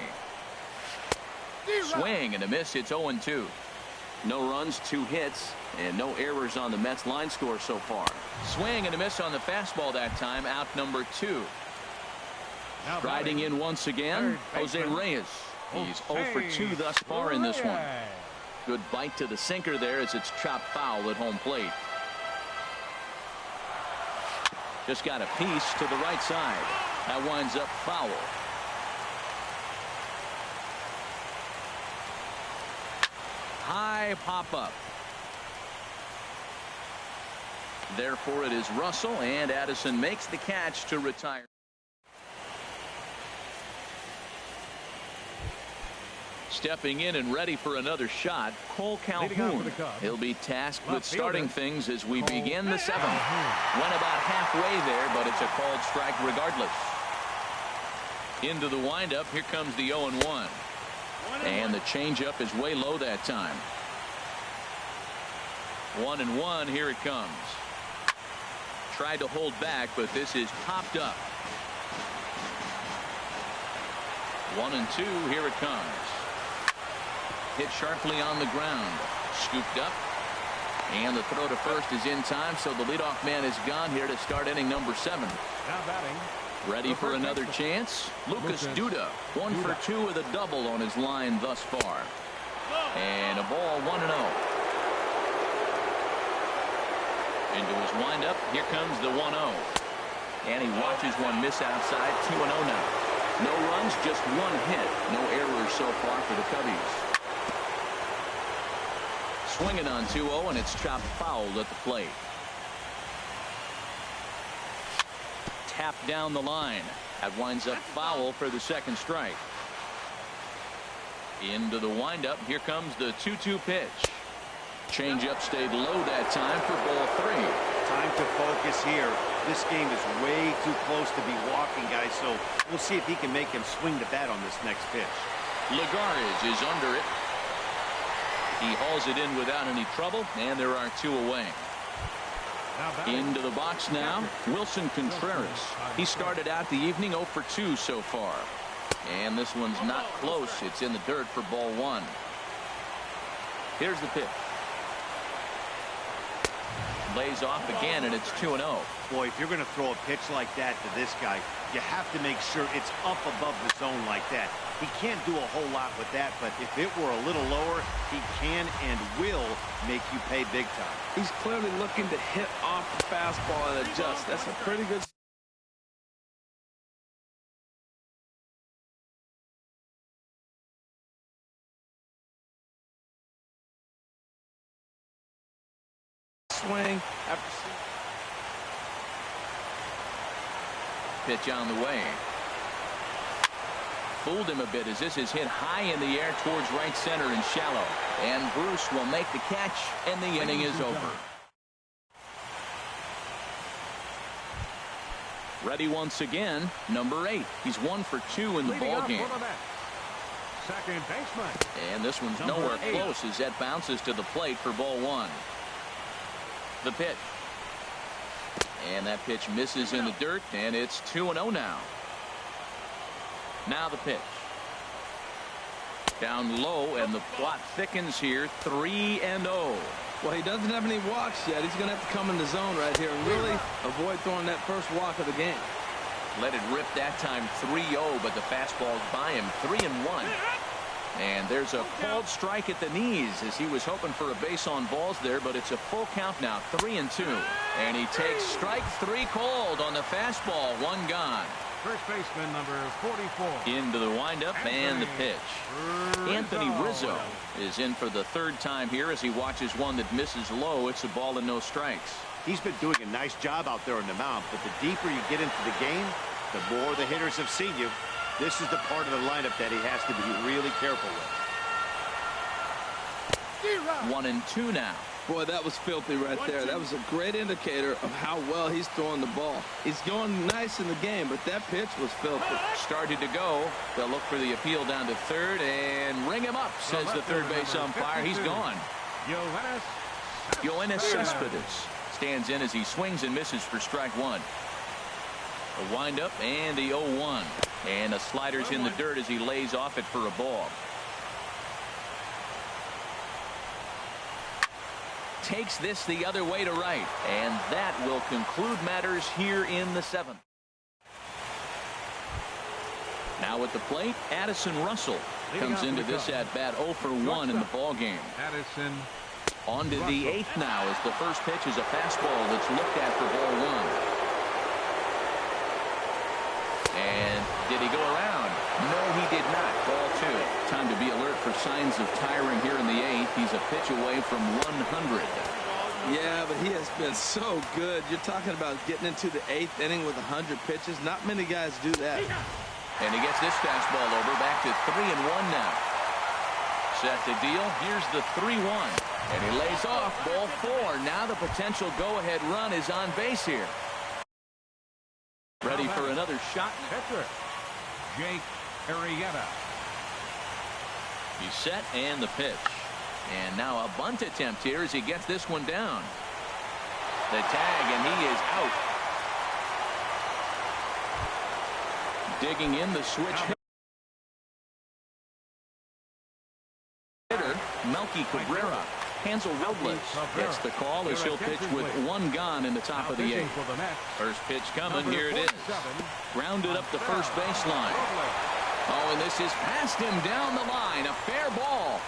Swing and a miss. It's 0-2. No runs, 2 hits, and no errors on the Mets line score so far. Swing and a miss on the fastball that time. Out number 2. Striding in once again, Jose Reyes. He's 0 for 2 thus far in this one. Good bite to the sinker there as it's chopped foul at home plate. Just got a piece to the right side. That winds up foul. High pop up. Therefore it is Russell, and Addison makes the catch to retire. Stepping in and ready for another shot, Cole Calhoun. He'll be tasked with starting things as we begin the 7th. Went about halfway there, but it's a called strike regardless. Into the windup. Here comes the 0-1. And the changeup is way low that time. 1-1. Here it comes. Tried to hold back, but this is popped up. 1-2. Here it comes. Hit sharply on the ground. Scooped up. And the throw to first is in time, so the leadoff man is gone here to start inning number 7. Now batting. Ready for another chance. Lucas Duda, 1 for 2 with a double on his line thus far. And a ball, 1-0. Into his windup. Here comes the 1-0. And he watches one miss outside. 2-0 now. No runs, just 1 hit. No errors so far for the Cubbies. Swinging on 2-0, and it's chopped foul at the plate. Tapped down the line. That winds up foul for the second strike. Into the windup. Here comes the 2-2 pitch. Changeup stayed low that time for ball 3. Time to focus here. This game is way too close to be walking, guys, so we'll see if he can make him swing the bat on this next pitch. Lagares is under it. He hauls it in without any trouble, and there are 2 away. Into the box now, Wilson Contreras. He started out the evening 0 for 2 so far. And this one's not close. It's in the dirt for ball 1. Here's the pitch. Lays off again, and it's 2-0. Boy, if you're going to throw a pitch like that to this guy, you have to make sure it's up above the zone like that. He can't do a whole lot with that, but if it were a little lower, he can and will make you pay big time. He's clearly looking to hit off the fastball and adjust. That's a pretty good swing after pitch on the way. Fooled him a bit as this is hit high in the air towards right center and shallow. And Bruce will make the catch, and the inning is over. Ready once again, number 8. He's 1 for 2 in the ballgame. Second baseman. And this one's nowhere close as that bounces to the plate for ball 1. The pitch. And that pitch misses in the dirt, and it's 2-0 now. Now the pitch. Down low, and the plot thickens here. 3-0. Well, he doesn't have any walks yet. He's going to have to come in the zone right here and really avoid throwing that first walk of the game. Let it rip that time. 3-0, but the fastball's by him. 3-1. And there's a called strike at the knees as he was hoping for a base on balls there, but it's a full count now. 3-2. And he takes strike 3 called on the fastball. 1 gone. First baseman number 44. Into the windup and the pitch. Anthony Rizzo is in for the 3rd time here as he watches one that misses low. It's a ball and no strikes. He's been doing a nice job out there on the mound, but the deeper you get into the game, the more the hitters have seen you. This is the part of the lineup that he has to be really careful with. 1-2 now. Boy, that was filthy right there. That was a great indicator of how well he's throwing the ball. He's going nice in the game, but that pitch was filthy. Started to go. They'll look for the appeal down to 3rd and ring him up, says the 3rd base umpire. He's gone. Yoenis Cespedes stands in as he swings and misses for strike 1. A windup and the 0-1. And a slider's in the dirt as he lays off it for a ball. Takes this the other way to right, and that will conclude matters here in the 7th. Now at the plate, Addison Russell comes into this at bat 0 for 1 in the ball game. Addison. On to the 8th now as the first pitch is a fastball that's looked at for ball 1. And did he go around? No, he did not. Ball 2. Time to be alert for signs of tiring here in the 8th. He's a pitch away from 100. Yeah, but he has been so good. You're talking about getting into the 8th inning with 100 pitches. Not many guys do that. And he gets this fastball over. Back to 3-1 now. Set the deal. Here's the 3-1. And he lays off. Ball 4. Now the potential go-ahead run is on base here. Ready for another shot. Pitcher Jake Arrieta. He's set and the pitch. And now a bunt attempt here as he gets this one down. The tag, and he is out. Digging in the switch hitter, Melky Cabrera. Hansel Robles gets the call as he'll pitch with 1 gone in the top of the 8th. First pitch coming. Here it is. Grounded up the first baseline. Oh, and this is past him down the line. A fair ball.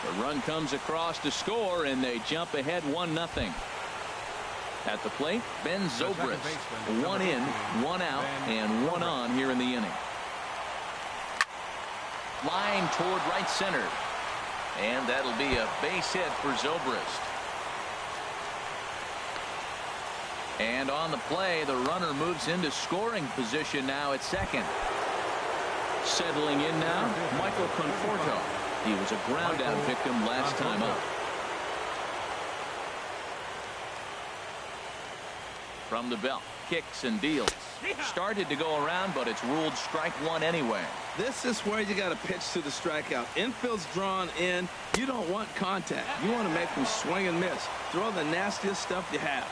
The run comes across to score, and they jump ahead 1-0. At the plate, Ben Zobrist. 1 in, 1 out, and 1 on here in the inning. Line toward right center. And that'll be a base hit for Zobrist. And on the play, the runner moves into scoring position now at second. Settling in now, Michael Conforto. He was a ground out victim last time up. From the belt, kicks and deals. Started to go around, but it's ruled strike 1 anyway. This is where you got to pitch to the strikeout. Infield's drawn in. You don't want contact. You want to make them swing and miss. Throw the nastiest stuff you have.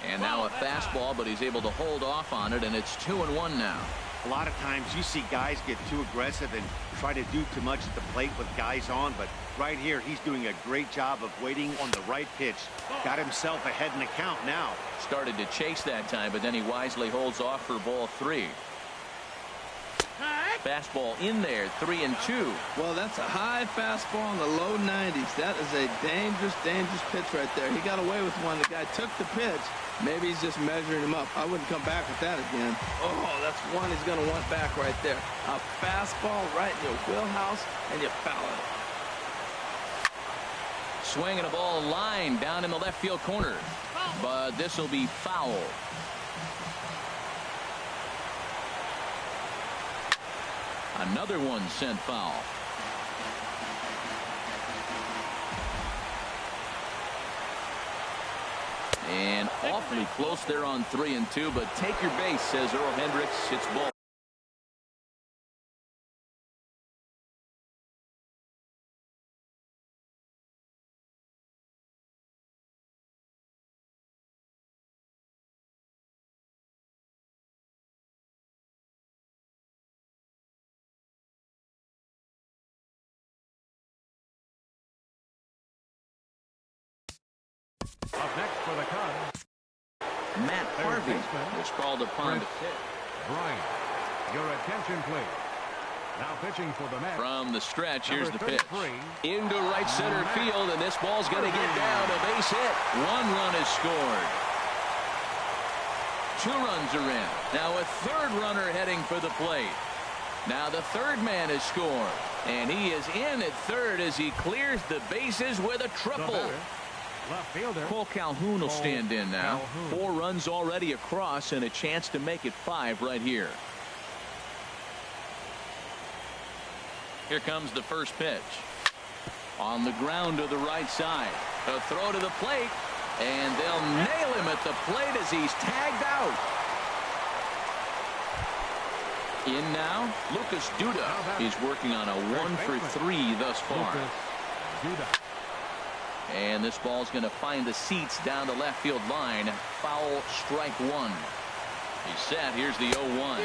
And now a fastball, but he's able to hold off on it, and it's 2-1 now. A lot of times you see guys get too aggressive and try to do too much at the plate with guys on, but right here he's doing a great job of waiting on the right pitch. Got himself ahead in the count now. Started to chase that time, but then he wisely holds off for ball 3. Fastball in there, 3-2. Well, that's a high fastball in the low 90s. That is a dangerous, dangerous pitch right there. He got away with one. The guy took the pitch. Maybe he's just measuring him up. I wouldn't come back with that again. Oh, that's one he's going to want back right there. A fastball right in your wheelhouse, and you foul it. Swinging a ball line down in the left field corner. But this will be foul. Another one sent foul. And awfully close there on 3-2, but take your base, says Earl Hendricks. It's ball. Up next for the Cubs, Matt Harvey was called upon to pitch. Bryant. Your attention, please. Now pitching for the Mets. From the stretch, here's the Number pitch. 33. Into right center field, and this ball's going to get down. A base hit. 1 run is scored. 2 runs are in. Now a 3rd runner heading for the plate. Now the 3rd man has scored. And he is in at 3rd as he clears the bases with a triple. Left fielder. Cole Calhoun will stand in now. Calhoun. 4 runs already across and a chance to make it 5 right here. Here comes the first pitch. On the ground to the right side. A throw to the plate. And they'll nail him at the plate as he's tagged out. In now, Lucas Duda. He's working on a 1 for 3 thus far. Lucas Duda. And this ball's going to find the seats down the left field line. Foul, strike 1. He's set. Here's the 0-1.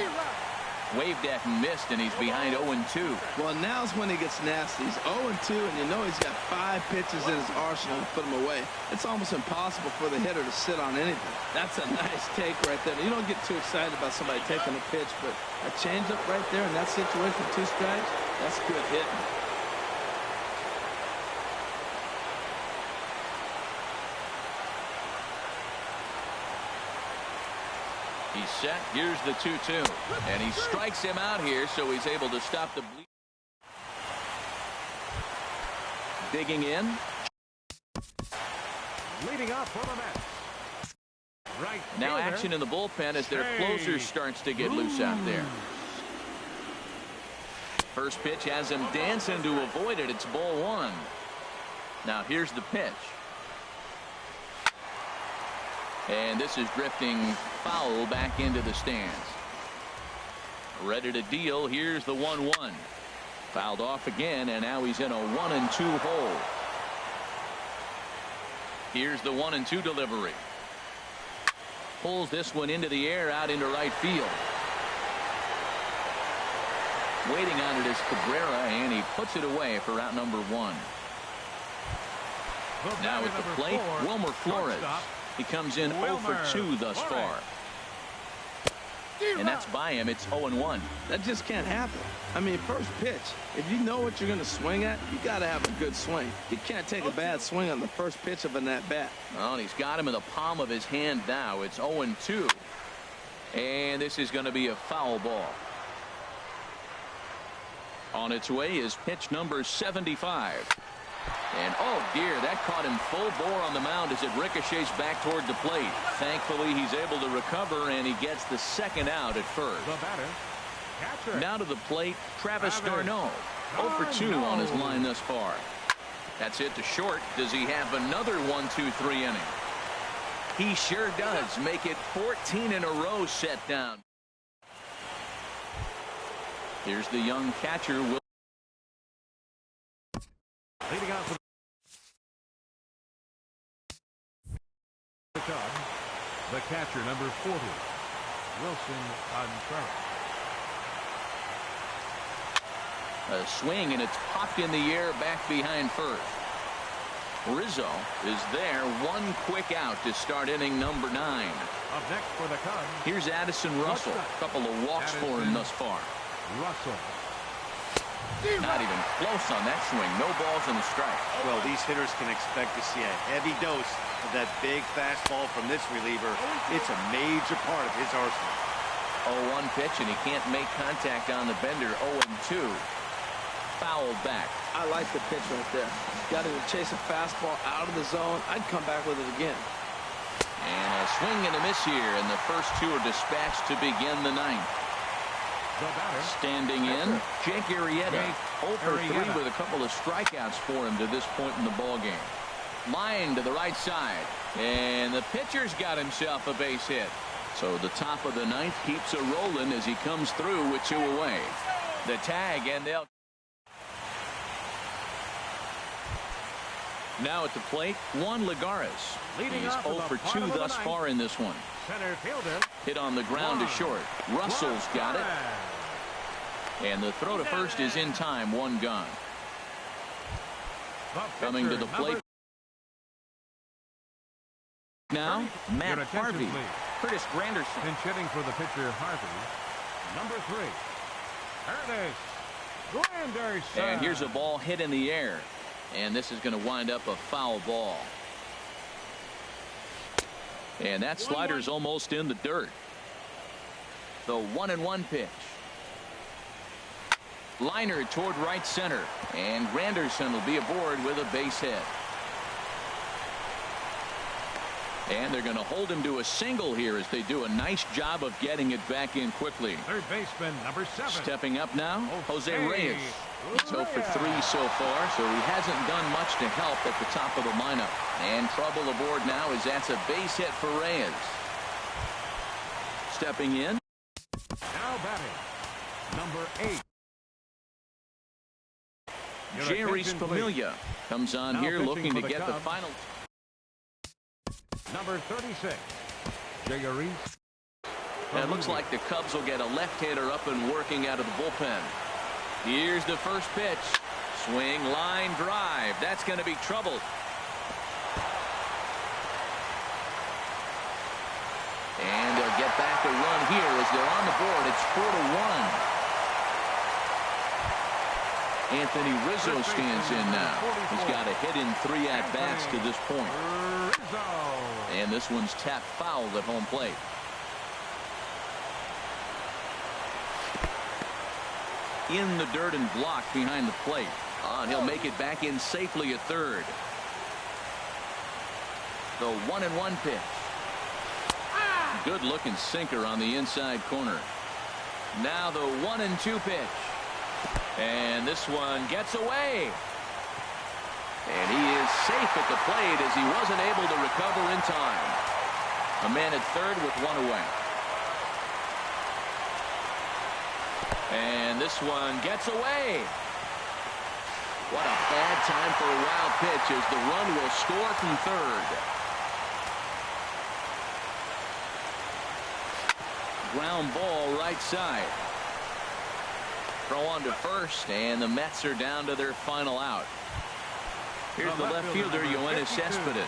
Waved at and missed, and he's behind 0-2. Well, now's when he gets nasty. He's 0-2, and you know he's got 5 pitches in his arsenal to put him away. It's almost impossible for the hitter to sit on anything. That's a nice take right there. You don't get too excited about somebody taking a pitch, but a changeup right there in that situation, 2 strikes, that's good hitting. He's set. Here's the 2-2. And he strikes him out here, so he's able to stop the bleed. Digging in. Leading off for the Mets. Right Now fielder. action in the bullpen as their closer starts to get loose out there. First pitch has him dancing to avoid it. It's ball 1. Now here's the pitch. And this is drifting foul back into the stands. Ready to deal. Here's the 1-1. Fouled off again, and now he's in a 1-2 hole. Here's the 1-2 delivery. Pulls this one into the air out into right field. Waiting on it is Cabrera, and he puts it away for out number 1. Now at the plate, Wilmer Flores. He comes in 0 for 2 thus far. And that's by him. It's 0-1. That just can't happen. I mean, first pitch, if you know what you're going to swing at, you got to have a good swing. You can't take a bad swing on the first pitch of an at-bat. Well, he's got him in the palm of his hand now. It's 0-2. And this is going to be a foul ball. On its way is pitch number 75. And oh dear, that caught him full bore on the mound as it ricochets back toward the plate. Thankfully, he's able to recover, and he gets the 2nd out at first. The batter, catcher. Now to the plate, Travis d'Arnaud. 0 for 2 on his line thus far. That's it to short. Does he have another 1-2-3 inning? He sure does. Make it 14 in a row set down. Here's the young catcher, Will. Leading out for the catcher, number 40, Wilson Contreras. A swing, and it's popped in the air back behind first. Rizzo is there. 1 quick out to start inning number 9. Up next for the Cubs. Here's Addison Russell. A couple of walks for him thus far. Russell. Not even close on that swing. No balls in the strike. Well, these hitters can expect to see a heavy dose of that big fastball from this reliever. It's a major part of his arsenal. 0-1 pitch, and he can't make contact on the bender. 0-2. Fouled back. I like the pitch right there. Got to chase a fastball out of the zone. I'd come back with it again. And a swing and a miss here, and the first 2 are dispatched to begin the 9th. Standing in, Jake Arrieta. 0 for 3 with a couple of strikeouts for him to this point in the ballgame. Line to the right side, and the pitcher's got himself a base hit. So the top of the 9th keeps a rolling as he comes through with 2 away. The tag, and they'll. Now at the plate, Juan Lagares. He's 0 for 2 thus far in this one. Center fielder. Hit on the ground to short. Russell's got it. And the throw to first is in time. 1 gone. Coming to the plate. Now, Matt Harvey. Please. Curtis Granderson. Pinch hitting for the pitcher, Harvey. Number 3. There it is. Granderson. And here's a ball hit in the air. And this is going to wind up a foul ball. And that slider's almost in the dirt. The 1-1 pitch. Liner toward right center. And Granderson will be aboard with a base hit. And they're going to hold him to a single here as they do a nice job of getting it back in quickly. Third baseman, number 7. Stepping up now, Jose Reyes. He's 0 for 3 so far, so he hasn't done much to help at the top of the lineup. And trouble aboard now as that's a base hit for Reyes. Stepping in. Now batting, number 8. Jerry Familia comes on now here looking to get the Cubs. final. Number 36, Jerry. And it looks like the Cubs will get a left-hander up and working out of the bullpen. Here's the first pitch. Swing, line, drive. That's going to be trouble. And they'll get back a run here as they're on the board. It's 4-1. Anthony Rizzo stands in now. He's got a hit in 3 at-bats to this point. And this one's tapped foul at home plate. In the dirt and blocked behind the plate. And he'll make it back in safely at third. The 1-1 pitch. Good looking sinker on the inside corner. Now the 1-2 pitch. And this one gets away. And he is safe at the plate as he wasn't able to recover in time. A man at third with 1 away. And this one gets away. What a bad time for a wild pitch as the run will score from third. Ground ball right side. Throw on to first, and the Mets are down to their final out. Here's the left fielder, Yoenis Cespedes.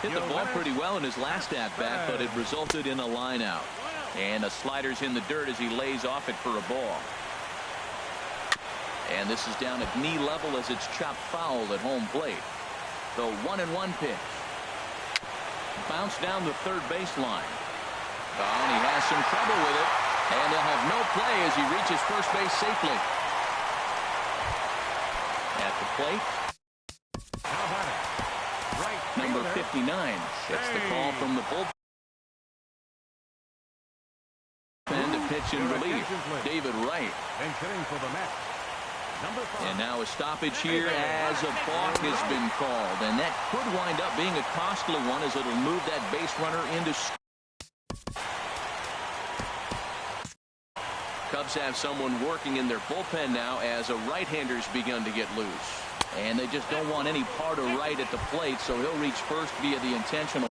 Hit the ball pretty well in his last at-bat, but it resulted in a line out. And a slider's in the dirt as he lays off it for a ball. And this is down at knee level as it's chopped foul at home plate. The 1-1 pitch. Bounce down the third baseline. And he has some trouble with it. And they'll have no play as he reaches first base safely. At the plate. Number 59 gets the call from the bullpen. And a pitch in relief. David Wright. And now a stoppage here as a balk has been called. And that could wind up being a costly one as it'll move that base runner into. Cubs have someone working in their bullpen now as a right-hander's begun to get loose. And they just don't want any part of right at the plate, so he'll reach first via the intentional.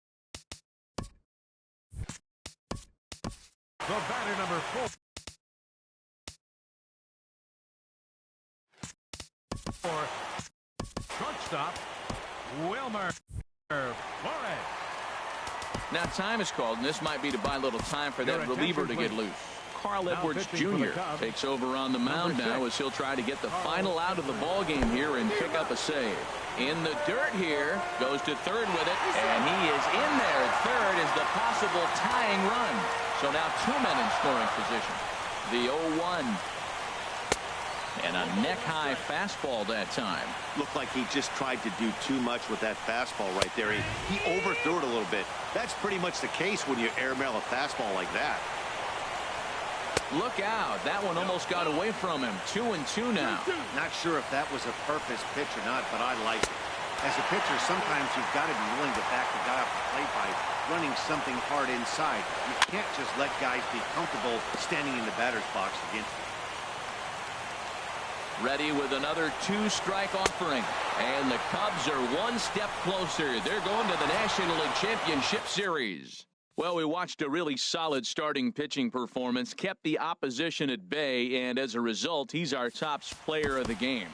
The batter, number 4. Shortstop, Wilmer Flores. Now time is called, and this might be to buy a little time for that reliever to get loose. Carl Edwards Jr. takes over on the mound now as he'll try to get the final out of the ball game here and pick up a save. In the dirt here, goes to third with it, and he is in there at third as the possible tying run. So now 2 men in scoring position. The 0-1. And a neck-high fastball that time. Looked like he just tried to do too much with that fastball right there. He overthrew it a little bit. That's pretty much the case when you airmail a fastball like that. Look out. That one almost got away from him. 2-2 now. Not sure if that was a purpose pitch or not, but I like it. As a pitcher, sometimes you've got to be willing to back the guy off the plate by running something hard inside. You can't just let guys be comfortable standing in the batter's box against you. Ready with another 2-strike offering. And the Cubs are one step closer. They're going to the National League Championship Series. Well, we watched a really solid starting pitching performance, kept the opposition at bay, and as a result, he's our top player of the game.